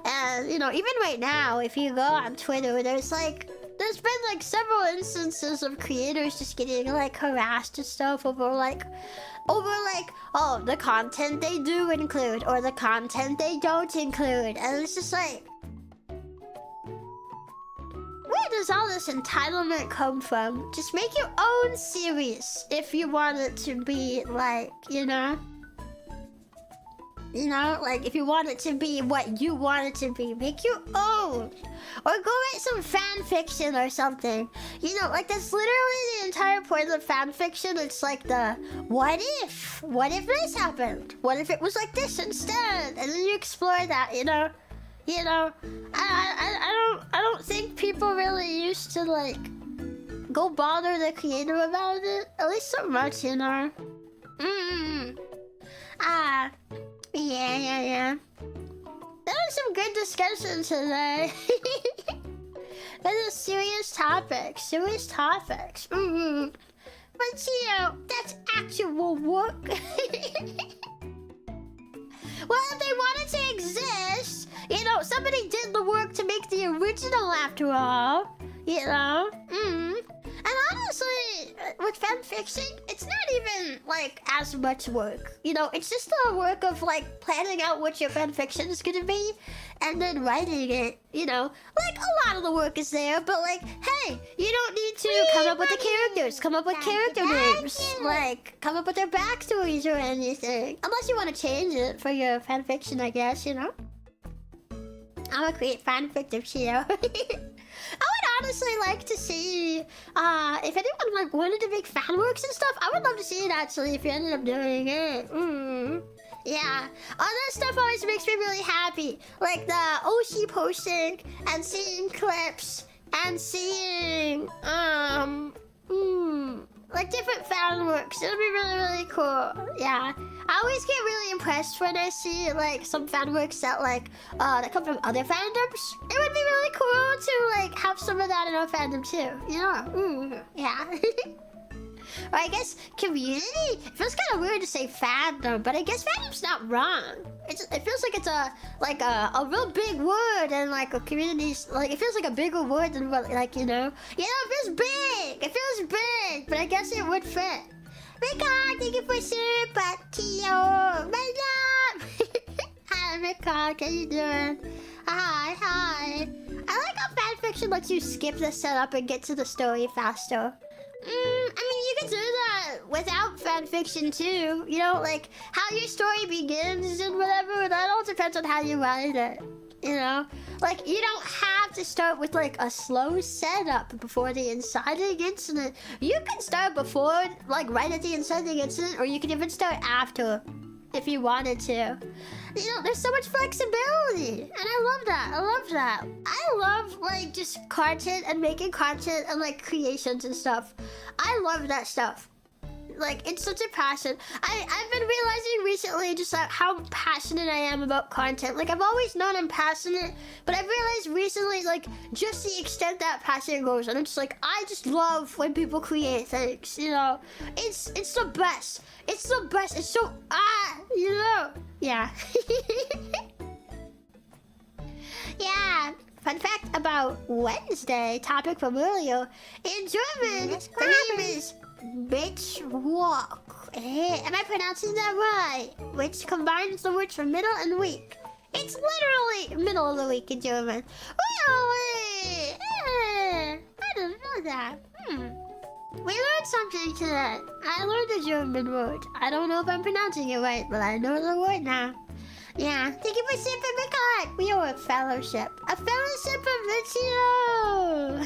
And, you know, even right now, if you go on Twitter, there's been, like, several instances of creators just getting, like, harassed and stuff over, oh, the content they do include, or the content they don't include. And it's just like... Where does all this entitlement come from? Just make your own series if you want it to be like, you know? You know, like if you want it to be what you want it to be, make your own. Or go write some fan fiction or something. You know, like that's literally the entire point of fan fiction. It's like the, what if? What if this happened? What if it was like this instead? And then you explore that, you know? You know, I don't think people really used to like go bother the creator about it. At least so much, you know. Yeah. That was some good discussion today. That is serious topics. But you know, that's actual work. Well, if they wanted to exist, you know, somebody did the work to make the original after all, you know? And honestly, with fanfiction, it's not even, like, as much work. You know, it's just the work of, like, planning out what your fanfiction is gonna be, and then writing it, you know? Like, a lot of the work is there, but, like, hey, you don't need to come up with the characters, come up with character names, like, come up with their backstories or anything. Unless you want to change it for your fanfiction, I guess, you know? I'm gonna create fanfic of Chio. I would honestly like to see, if anyone like wanted to make fan works and stuff, I would love to see it actually if you ended up doing it. Yeah. All that stuff always makes me really happy. Like the Oshi posting and seeing clips and seeing, like different fan works. It'll be really, really cool. Yeah. I always get really impressed when I see like some fan works that like that come from other fandoms. It would be really cool to like have some of that in our fandom too. You know? Yeah. Or I guess community? It feels kind of weird to say fandom, but I guess fandom's not wrong. It feels like it's a real big word, and like a community's like it feels like a bigger word than what like you know. Yeah, it feels big. It feels big, but I guess it would fit. Mika, thank you for super, Chio. My love. Hi, Mika. How you doing? Hi. I like how fanfiction lets you skip the setup and get to the story faster. I mean, you can do that without fanfiction too. You know, like how your story begins and whatever. That all depends on how you write it. You know, like you don't have to start with like a slow setup before the inciting incident. You can start before, like right at the inciting incident, or you can even start after, if you wanted to. You know, there's so much flexibility, and I love that. I love that. I love like just content and making content and like creations and stuff. I love that stuff. Like, it's such a passion. I've been realizing recently just like how passionate I am about content. Like, I've always known I'm passionate, but I've realized recently, like, just the extent that passion goes. And I'm just like, I just love when people create things, you know? It's the best. It's the best. It's so, you know? Yeah. Yeah. Fun fact about Wednesday, topic from earlier. In German, the name is Bitch Walk. Am I pronouncing that right? Which combines the words for middle and week. It's literally middle of the week in German. Really? I didn't know that. We learned something today. I learned a German word. I don't know if I'm pronouncing it right, but I know the word now. Yeah, thank you for sipping the card. We are a fellowship. A fellowship of Chio.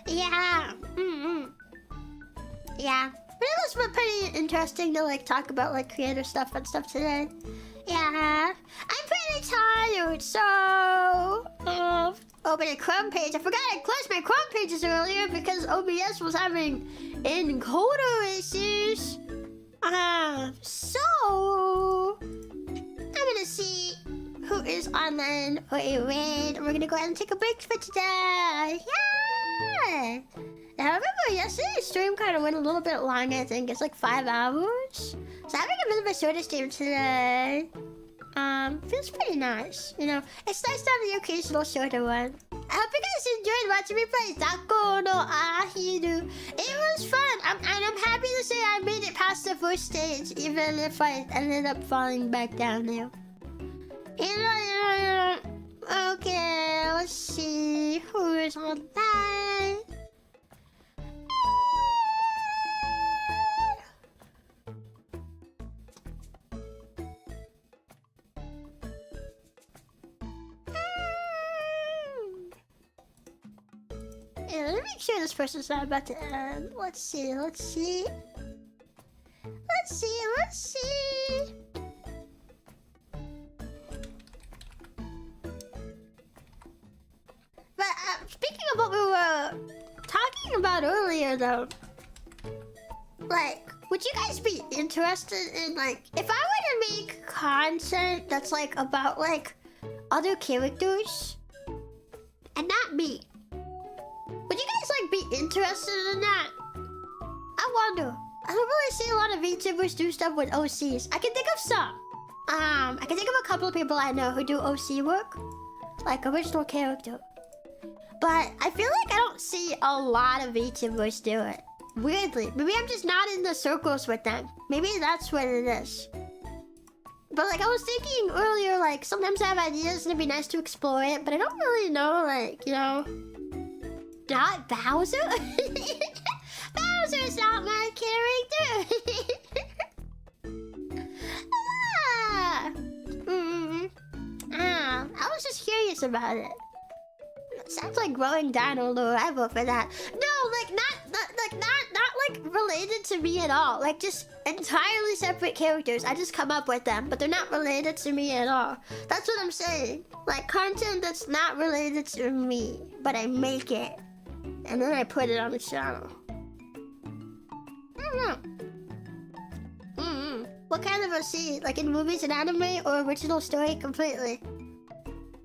Yeah. Yeah. But it was pretty interesting to like talk about like creator stuff and stuff today. Yeah. I'm pretty tired, so open a Chrome page. I forgot I closed my Chrome pages earlier because OBS was having encoder issues. So I'm gonna see who is online for a raid. We're gonna go ahead and take a break for today. Yeah! I remember yesterday's stream kind of went a little bit long, I think. It's like 5 hours. So having a bit of a shorter stream today. Feels pretty nice. You know, it's nice to have the occasional shorter one. I hope you guys enjoyed watching me play Zako no Ahiru. It was fun. I'm happy to say I made it past the first stage, even if I ended up falling back down there. Okay, let's see who is online. Yeah, let me make sure this person's not about to end. Let's see. But speaking of what we were talking about earlier, though, like, would you guys be interested in, like, if I were to make content that's, like, about, like, other characters and not me? Would you guys, like, be interested in that? I wonder. I don't really see a lot of VTubers do stuff with OCs. I can think of some. I can think of a couple of people I know who do OC work. Like, original character. But I feel like I don't see a lot of VTubers do it. Weirdly. Maybe I'm just not in the circles with them. Maybe that's what it is. But like I was thinking earlier, like sometimes I have ideas and it'd be nice to explore it, but I don't really know, like, you know... Not Bowser? Bowser's not my character! I was just curious about it. Sounds like growing dino level for that. No, like not related to me at all. Like just entirely separate characters. I just come up with them, but they're not related to me at all. That's what I'm saying. Like content that's not related to me, but I make it. And then I put it on the channel. I don't know. What kind of OC? Like in movies and anime or original story completely?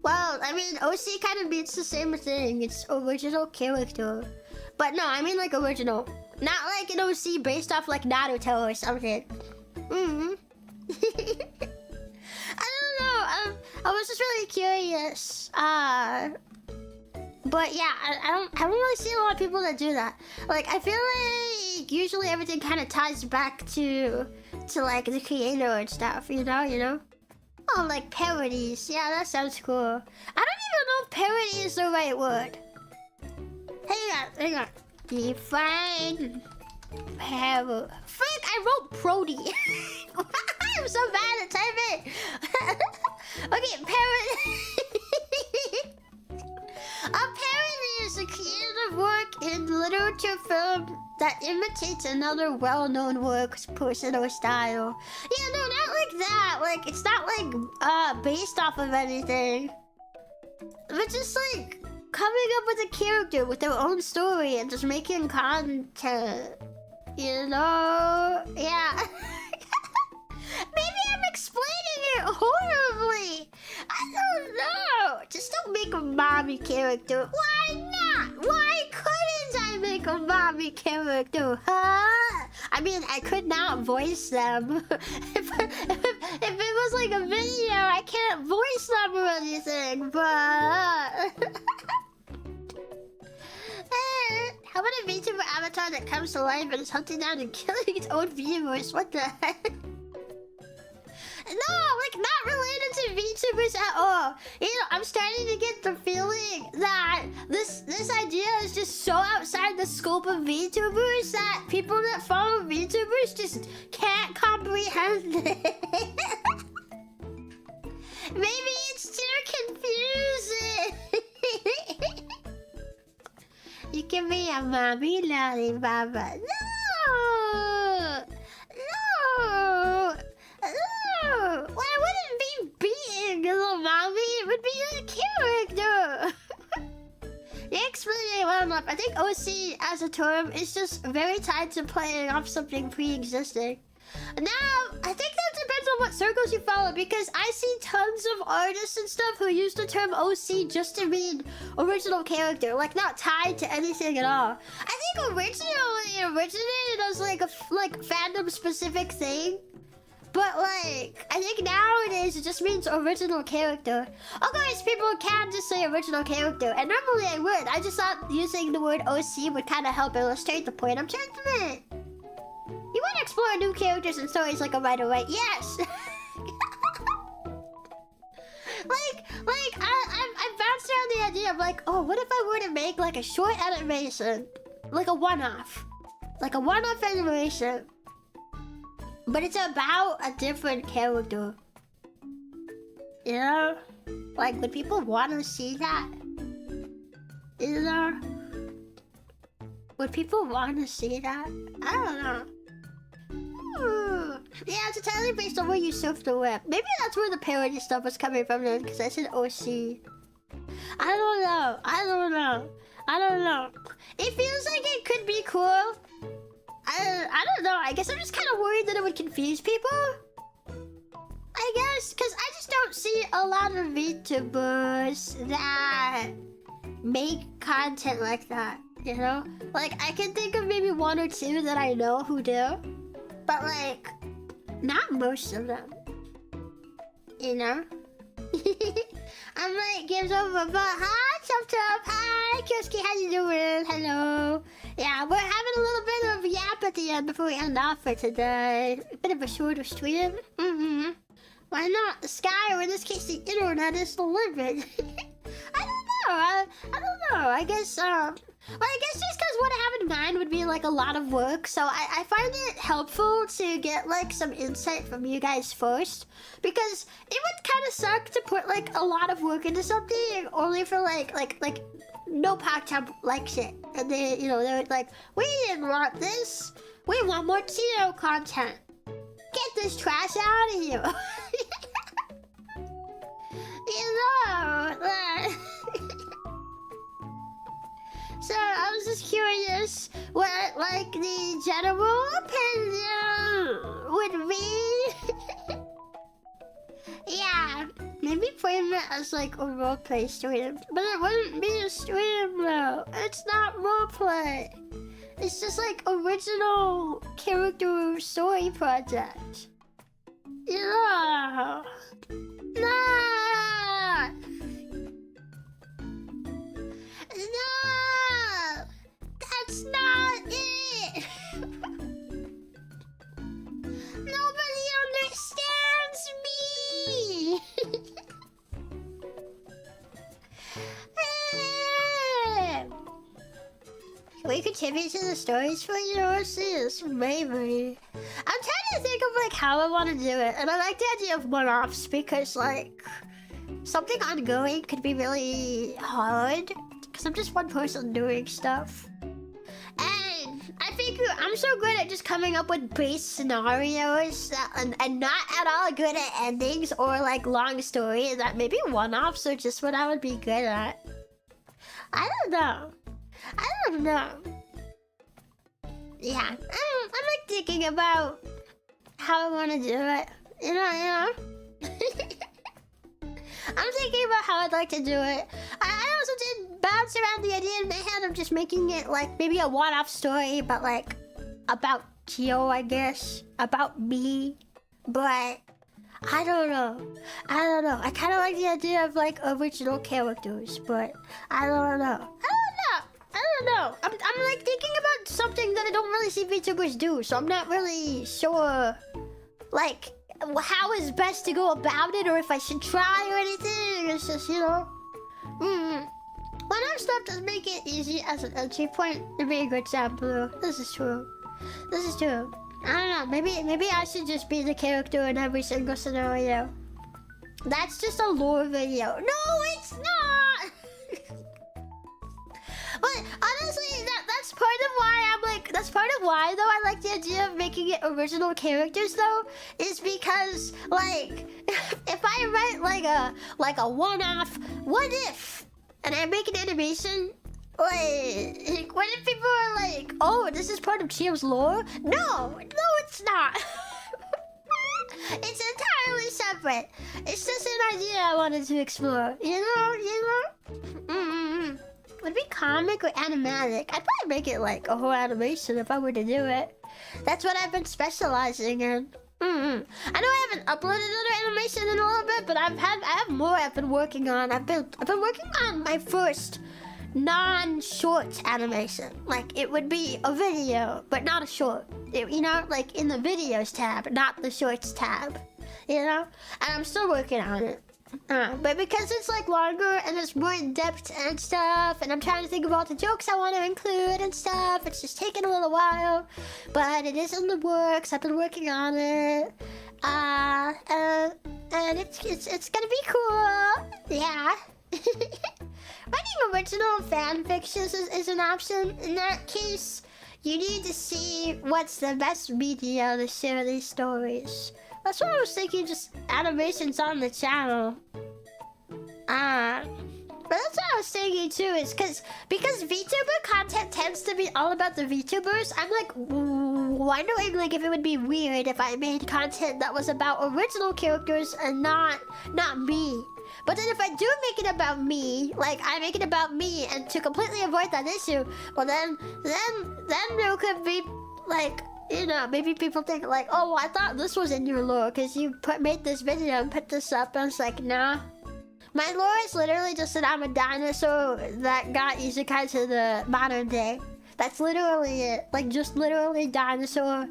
Well, I mean, OC kind of means the same thing. It's original character. But no, I mean like original. Not like an OC based off like Naruto or something. I don't know. I was just really curious. But yeah, I don't really see a lot of people that do that. Like, I feel like usually everything kind of ties back to like the creator and stuff, you know? Oh, like parodies. Yeah, that sounds cool. I don't even know if parody is the right word. Hang on. Define Frick, I wrote Prody. I'm so bad at typing. Okay, a parody is a creative work in literature film that imitates another well-known work's personal style. Yeah, no, not like that. Like, it's not like based off of anything. But just like coming up with a character with their own story and just making content. You know? Yeah. Maybe I'm explaining it horribly. I don't know. Just don't make a mommy character. Why not? Why couldn't I make a mommy character? Huh? I mean, I could not voice them. If it was like a video, I can't voice them or anything, but... How about a VTuber avatar that comes to life and is hunting down and killing its own viewers? What the heck? No, like not related to VTubers at all. You know, I'm starting to get the feeling that this idea is just so outside the scope of VTubers that people that follow VTubers just can't comprehend it. Maybe it's too confusing. You can be a mommy lollipop. No! No! No! Well, I wouldn't be being a little mommy. It would be a character. You're explaining well enough. I think OC as a term is just very tied to playing off something pre-existing. Now, I think that depends on what circles you follow, because I see tons of artists and stuff who use the term OC just to mean original character, like not tied to anything at all. I think originally it originated as like a fandom specific thing, but like I think nowadays it just means original character. Of course, people can just say original character, and normally I would. I just thought using the word OC would kind of help illustrate the point I'm trying to make. You want to explore new characters and stories like a writer, right? Yes! I bounced around the idea of like, oh, what if I were to make like a short animation? Like a one-off. Like a one-off animation. But it's about a different character. You know? Like, would people want to see that? You know? Would people want to see that? I don't know. Yeah, it's entirely based on where you surf the web. Maybe that's where the parody stuff was coming from then, because I said OC. I don't know. It feels like it could be cool. I don't know. I guess I'm just kind of worried that it would confuse people. I guess, because I just don't see a lot of VTubers that make content like that, you know? Like, I can think of maybe one or two that I know who do. But like, not most of them. You know? I'm like, gives over, but hi, Chompi, hi, Kyosuke, how you doing? Hello. Yeah, we're having a little bit of yap at the end before we end off for today. A bit of a shorter stream. Why not? The sky, or in this case, the internet is the limit. I don't know. I guess, well, I guess just because what I have in mind would be like a lot of work, so I find it helpful to get like some insight from you guys first, because it would kind of suck to put like a lot of work into something only for like no PogChamp likes it, and they, you know, they're like, we didn't want this, we want more Chio content. Get this trash out of you. You know. So I was just curious what like the general opinion would be. Yeah, maybe frame it as like a roleplay stream, but it wouldn't be a stream though. It's not roleplay. It's just like original character story project. Yeah. No! No! That's not it! Nobody understands me! Can we to contribute to the stories for yours? Maybe. I'm trying to think of like how I want to do it, and I like the idea of one-offs because like something ongoing could be really hard because I'm just one person doing stuff. And I think I'm so good at just coming up with base scenarios and not at all good at endings or like long stories that maybe one-offs are just what I would be good at. I don't know. Yeah, I'm like thinking about how I want to do it. You know. I'm thinking about how I'd like to do it. I also did bounce around the idea in my head of just making it like maybe a one-off story, but like about Chio, I guess, about me. But I don't know. I kind of like the idea of like original characters, but I don't know. I'm like thinking about something that I don't really see VTubers do, so I'm not really sure like how is best to go about it or if I should try or anything. It's just, you know. One-off stuff does make it easy as an entry point to be a good sample. This is true. I don't know, maybe I should just be the character in every single scenario. That's just a lore video. No, it's not! But honestly, that's part of why I'm like, that's part of why though I like the idea of making it original characters though, is because like, if I write like a one-off, what if, and I make an animation, like, what if people are like, oh, this is part of Chio's lore? No, it's not. It's entirely separate. It's just an idea I wanted to explore, you know? Would it be comic or animatic? I'd probably make it like a whole animation if I were to do it. That's what I've been specializing in. I know I haven't uploaded another animation in a little bit, but I have more I've been working on. I've been working on my first non-short animation. Like it would be a video, but not a short. You know, like in the videos tab, not the shorts tab. You know, and I'm still working on it. But because it's like longer and it's more in depth and stuff, and I'm trying to think of all the jokes I want to include and stuff, it's just taking a little while. But it is in the works. I've been working on it. And it's gonna be cool. Yeah. Writing original fan fictions is an option. In that case, you need to see what's the best media to share these stories. That's what I was thinking, just animations on the channel. But that's what I was thinking too, is because VTuber content tends to be all about the VTubers, I'm like wondering like if it would be weird if I made content that was about original characters and not me. But then if I do make it about me, like I make it about me and to completely avoid that issue, well then there could be like, you know, maybe people think like, oh, I thought this was in your lore because you made this video and put this up. And it's like, nah. My lore is literally just that I'm a dinosaur that got isekai to the modern day. That's literally it. Like, just literally dinosaur,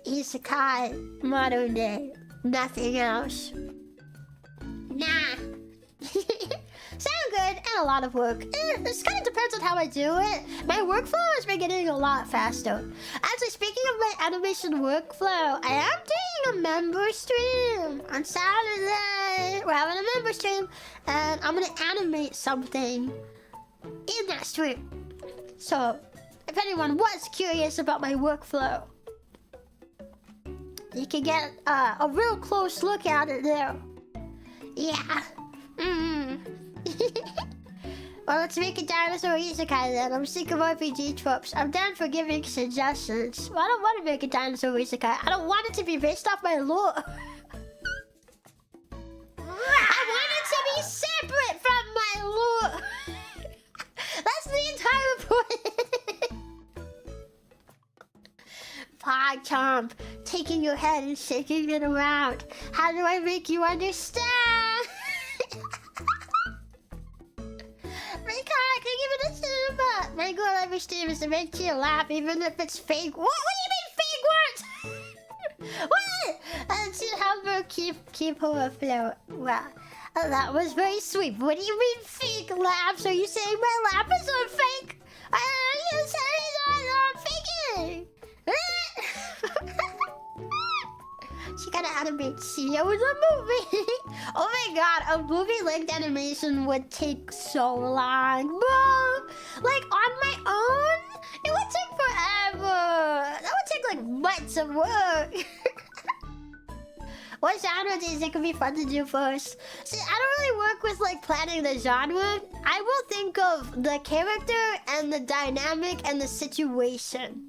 isekai, modern day. Nothing else. Nah. Sound good and a lot of work. It kind of depends on how I do it. My workflow has been getting a lot faster. Actually, speaking of my animation workflow, I am doing a member stream on Saturday. We're having a member stream, and I'm gonna animate something in that stream. So, if anyone was curious about my workflow, you can get a real close look at it there. Yeah. Well, let's make a dinosaur isekai then. I'm sick of RPG tropes. I'm down for giving suggestions. Well, I don't want to make a dinosaur isekai. I don't want it to be based off my lore. I want it to be separate from my lore. That's the entire point. Chomp, taking your head and shaking it around. How do I make you understand? My goal every stream is to make you laugh, even if it's fake. What do you mean fake words? What? And to help her keep her afloat. Well, that was very sweet. What do you mean fake laughs? Are you saying my laugh is not fake? Are you saying that? zombie Chio is a movie. Oh my god, a movie length animation would take so long, bro. Like on my own, it would take forever. That would take like months of work. What genre do you think would be fun to do first? See, I don't really work with like planning the genre. I will think of the character and the dynamic and the situation.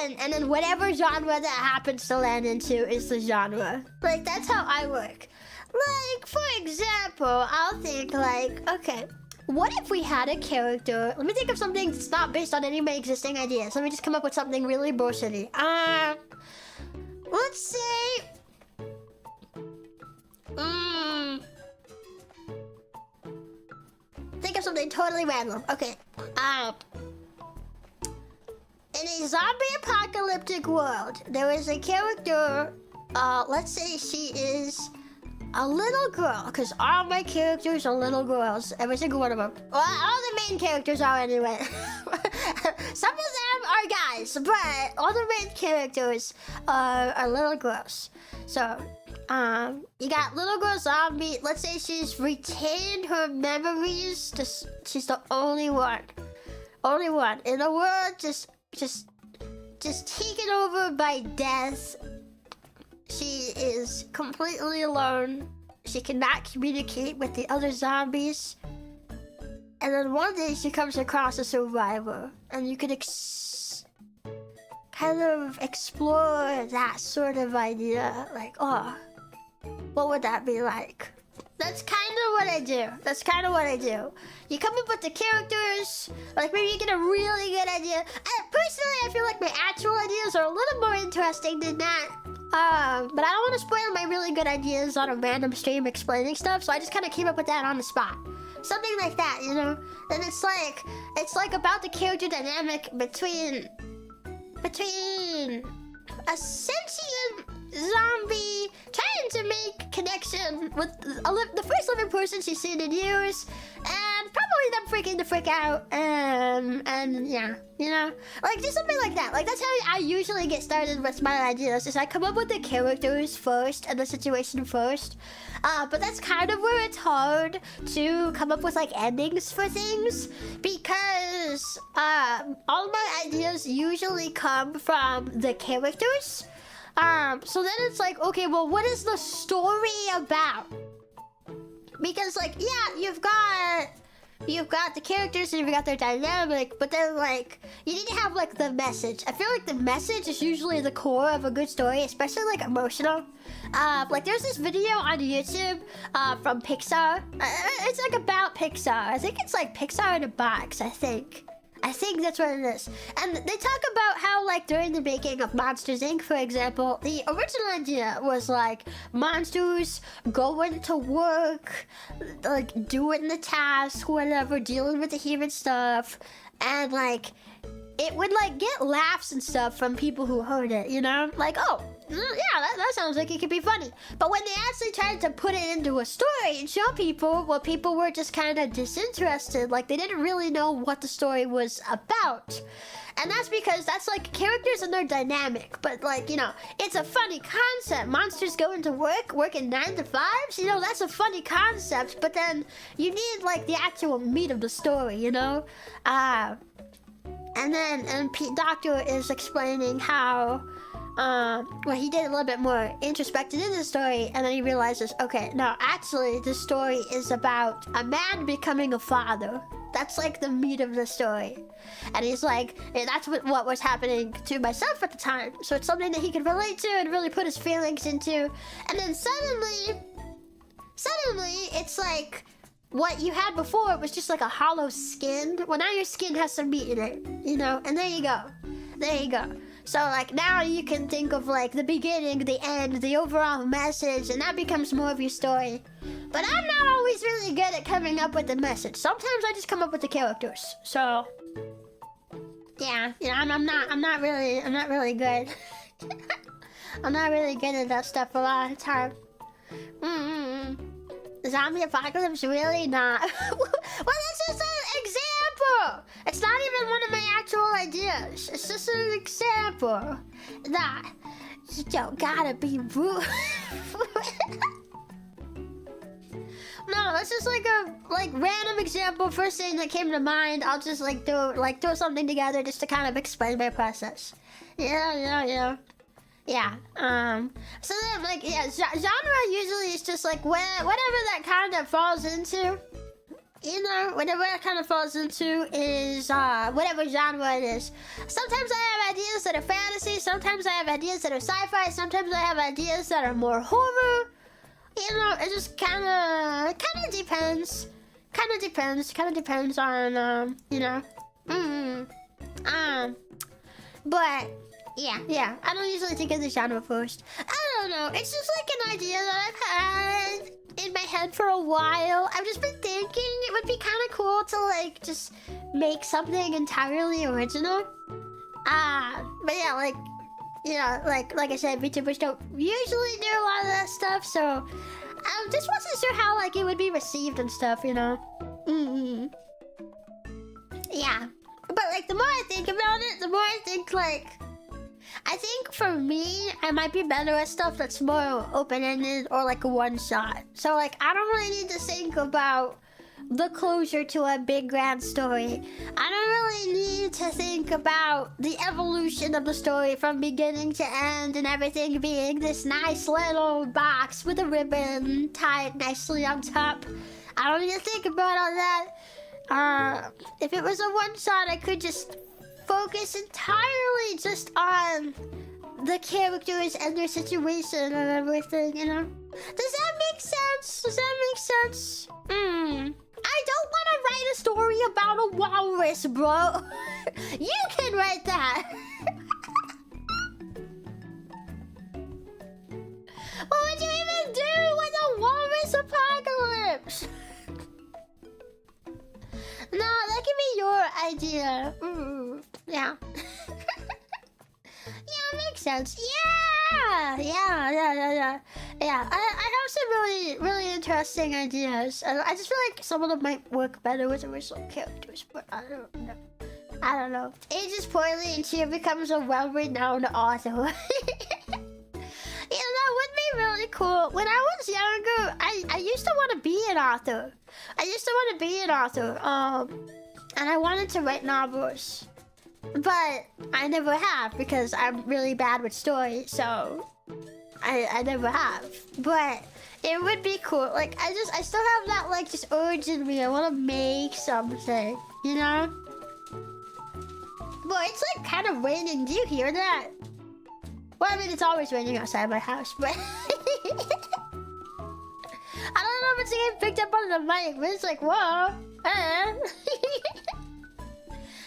And then whatever genre that happens to land into is the genre. Like, that's how I work. Like, for example, I'll think like, okay, what if we had a character? Let me think of something that's not based on any of my existing ideas. Let me just come up with something really bullshitty. Let's say... think of something totally random. Okay. In a zombie apocalyptic world, there is a character, let's say she is a little girl, because all my characters are little girls, every single one of them. Well, all the main characters are anyway. Some of them are guys, but all the main characters are little girls. So, you got little girl zombie, let's say she's retained her memories, she's the only one. Only one. In a world just taken over by death. She is completely alone. She cannot communicate with the other zombies. And then one day she comes across a survivor. And you could kind of explore that sort of idea. Like, oh, what would that be like? That's kind of what I do. That's kind of what I do. You come up with the characters, like maybe you get a really good idea. Personally, I feel like my actual ideas are a little more interesting than that. But I don't want to spoil my really good ideas on a random stream explaining stuff, so I just kind of came up with that on the spot. Something like that, you know? And it's like about the character dynamic between a sentient zombie trying to make connection with the first living person she's seen in years, and probably them freaking the frick out, and yeah, you know, like just something like that. Like that's how I usually get started with my ideas. Is I come up with the characters first and the situation first, but that's kind of where it's hard to come up with like endings for things, because all my ideas usually come from the characters. So then it's like, okay, well, what is the story about? Because like, yeah, you've got the characters and you've got their dynamic, but then like, you need to have like the message. I feel like the message is usually the core of a good story, especially like emotional. Like there's this video on YouTube from Pixar. It's like about Pixar. I think it's like Pixar in a box, I think that's what it is. And they talk about how, like, during the making of Monsters, Inc., for example, the original idea was, like, monsters going to work, like, doing the task, whatever, dealing with the human stuff, and, like, it would, like, get laughs and stuff from people who heard it, you know? Like, oh, yeah, that sounds like it could be funny. But when they actually tried to put it into a story and show people, well, people were just kind of disinterested. Like, they didn't really know what the story was about. And that's because that's, like, characters and their dynamic. But, like, you know, it's a funny concept. Monsters going to work, working 9 to 5s, you know, that's a funny concept. But then you need, like, the actual meat of the story, you know? And Pete Doctor is explaining how, well, he did a little bit more introspective into the story, and then he realizes, okay, no, actually, the story is about a man becoming a father. That's like the meat of the story. And he's like, hey, that's what was happening to myself at the time. So it's something that he could relate to and really put his feelings into. And then suddenly, it's like, what you had before was just like a hollow skin. Well, now your skin has some meat in it, you know? And there you go. So, like, now you can think of, like, the beginning, the end, the overall message, and that becomes more of your story. But I'm not always really good at coming up with the message. Sometimes I just come up with the characters. So, yeah, you know, I'm not really good. I'm not really good at that stuff a lot of the time. Zombie apocalypse, really not. Well, that's just an example. It's not even one of my actual ideas. It's just an example. That You don't gotta be rude. No, that's just like a random example. First thing that came to mind. I'll just throw something together just to kind of explain my process. Yeah. So then genre usually is just like whatever that kind of falls into. You know, whatever that kind of falls into is whatever genre it is. Sometimes I have ideas that are fantasy. Sometimes I have ideas that are sci-fi. Sometimes I have ideas that are more horror. You know, it just kind of depends. Kind of depends on you know. But yeah. I don't usually think of the genre first. I don't know. It's just like an idea that I've had in my head for a while. I've just been thinking it would be kind of cool to like just make something entirely original. But yeah, like, you know, like I said, VTubers don't usually do a lot of that stuff, so I just wasn't sure how like it would be received and stuff, you know. Yeah, but like the more I think about it, the more I think like, I think for me, I might be better at stuff that's more open-ended or like a one-shot. So like, I don't really need to think about the closure to a big grand story. I don't really need to think about the evolution of the story from beginning to end and everything being this nice little box with a ribbon tied nicely on top. I don't need to think about all that. If it was a one-shot, I could just focus entirely just on the characters and their situation and everything, you know? Does that make sense? I don't want to write a story about a walrus, bro. You can write that. What would you even do with a walrus apocalypse? No, that can be your idea. Yeah. Yeah, it makes sense. Yeah. I have some really interesting ideas. I just feel like some of them might work better with original characters, but I don't know. Ages poorly and Chio becomes a well-renowned author. Yeah, that would be really cool. When I was younger, I used to want to be an author. And I wanted to write novels. But I never have because I'm really bad with stories, so I never have. But it would be cool. Like, I still have that, like, just urge in me. I want to make something, you know? Boy, it's, like, kind of raining. Do you hear that? Well, I mean, it's always raining outside my house, but... I don't know if it's getting picked up on the mic, but it's like, whoa.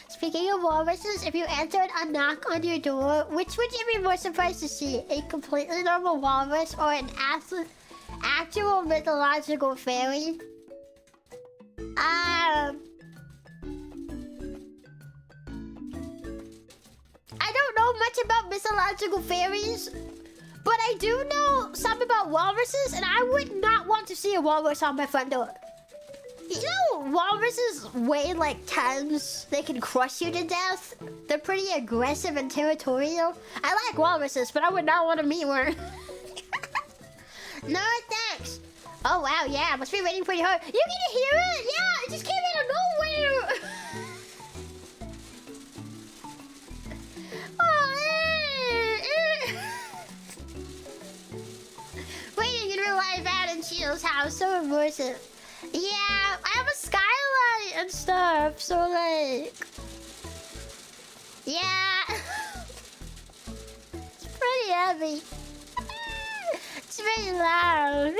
Speaking of walruses, if you answered a knock on your door, which would you be more surprised to see? A completely normal walrus or an actual mythological fairy? I don't know much about mythological fairies, but I do know some about walruses, and I would not want to see a walrus on my front door. You know, walruses weigh like tons. They can crush you to death. They're pretty aggressive and territorial. I like walruses, but I would not want to meet one. No, thanks. Oh, wow, yeah, must be raining pretty hard. You can hear it? Yeah, it just came out of nowhere. Waiting in real life out in Chio's house, so immersive. Yeah, I have a skylight and stuff, so like... Yeah. It's pretty heavy. It's pretty loud.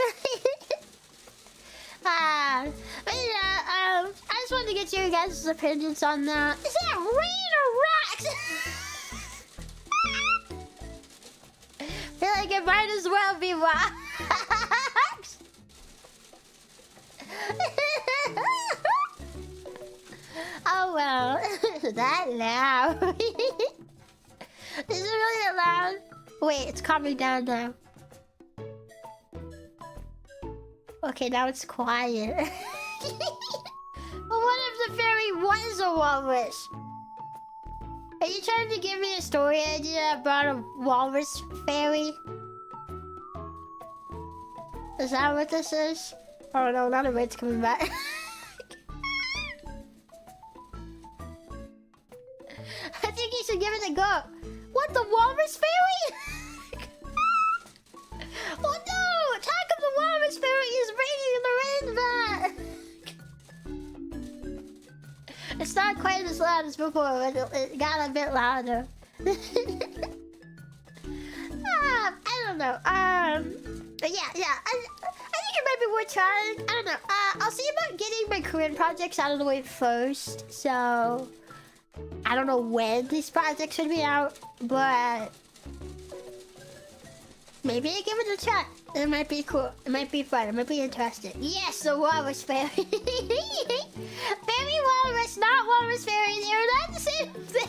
But yeah, I just wanted to get your guys' opinions on that. Is that rain or rocks? I feel like it might as well be rocks. Oh well, that loud. Is it really that loud? Wait, it's calming down now. Okay, now it's quiet. But what if the fairy was a walrus? Are you trying to give me a story idea about a walrus fairy? Is that what this is? Oh no, not a raid's coming back. I think you should give it a go. What, the walrus fairy? Oh no! Attack of the walrus fairy is bringing the rain back! It's not quite as loud as before, but it got a bit louder. I don't know. But yeah, I think it might be worth trying. I don't know. I'll see about getting my Korean projects out of the way first. So I don't know when these projects should be out, but maybe I give it a try. It might be cool. It might be fun. It might be interesting. Yes, the walrus fairy. Fairy walrus, not walrus fairy. They're not the same thing.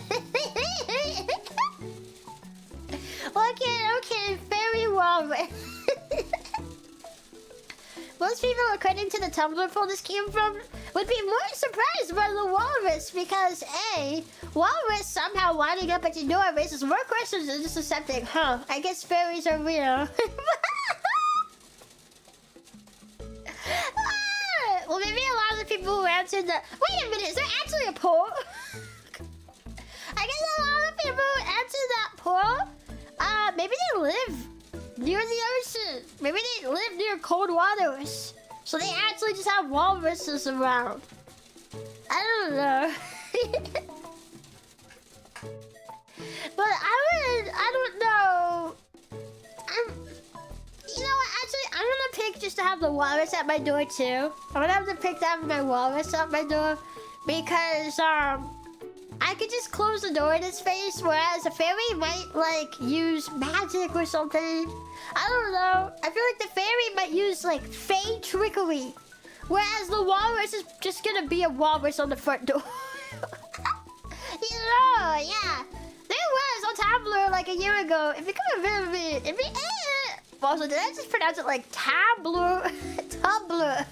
Okay, fairy walrus. Most people, according to the Tumblr poll this came from, would be more surprised by the walrus because A, walrus somehow winding up at your door raises more questions than just accepting, huh, I guess fairies are real. Well, maybe a lot of the people who answered that. Wait a minute, is there actually a poll? I guess a lot of people who answered that poll, maybe they live near the ocean. Maybe they live near cold waters. So they actually just have walruses around. I don't know. But I don't know. You know what, actually, I'm gonna pick just to have the walrus at my door too. I'm gonna have to pick to have my walrus at my door because, I could just close the door in his face, whereas a fairy might, like, use magic or something. I don't know. I feel like the fairy might use, like, fey trickery. Whereas the walrus is just gonna be a walrus on the front door. You know, yeah. There was on Tumblr, like, a year ago. If you come visit me, it'd be... Also, did I just pronounce it like Tumblr? Tumblr.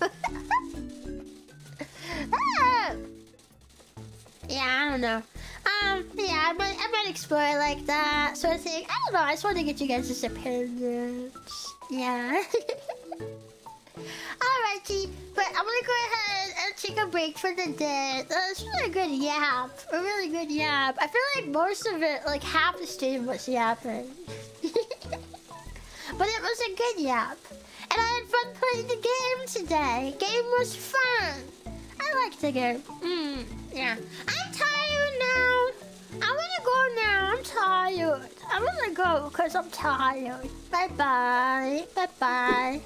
Yeah, I don't know. Yeah, I might explore it like that sort of thing. I don't know. I just wanted to get you guys' opinions. Yeah. Alrighty, but I'm gonna go ahead and take a break for the day. That's really a good yap. A really good yap. I feel like most of it, like half the stream was yapping. But it was a good yap. And I had fun playing the game today. Game was fun. I liked the game. Yeah. I'm tired now. I wanna go now. I'm tired. I wanna go because I'm tired. Bye-bye. Bye-bye.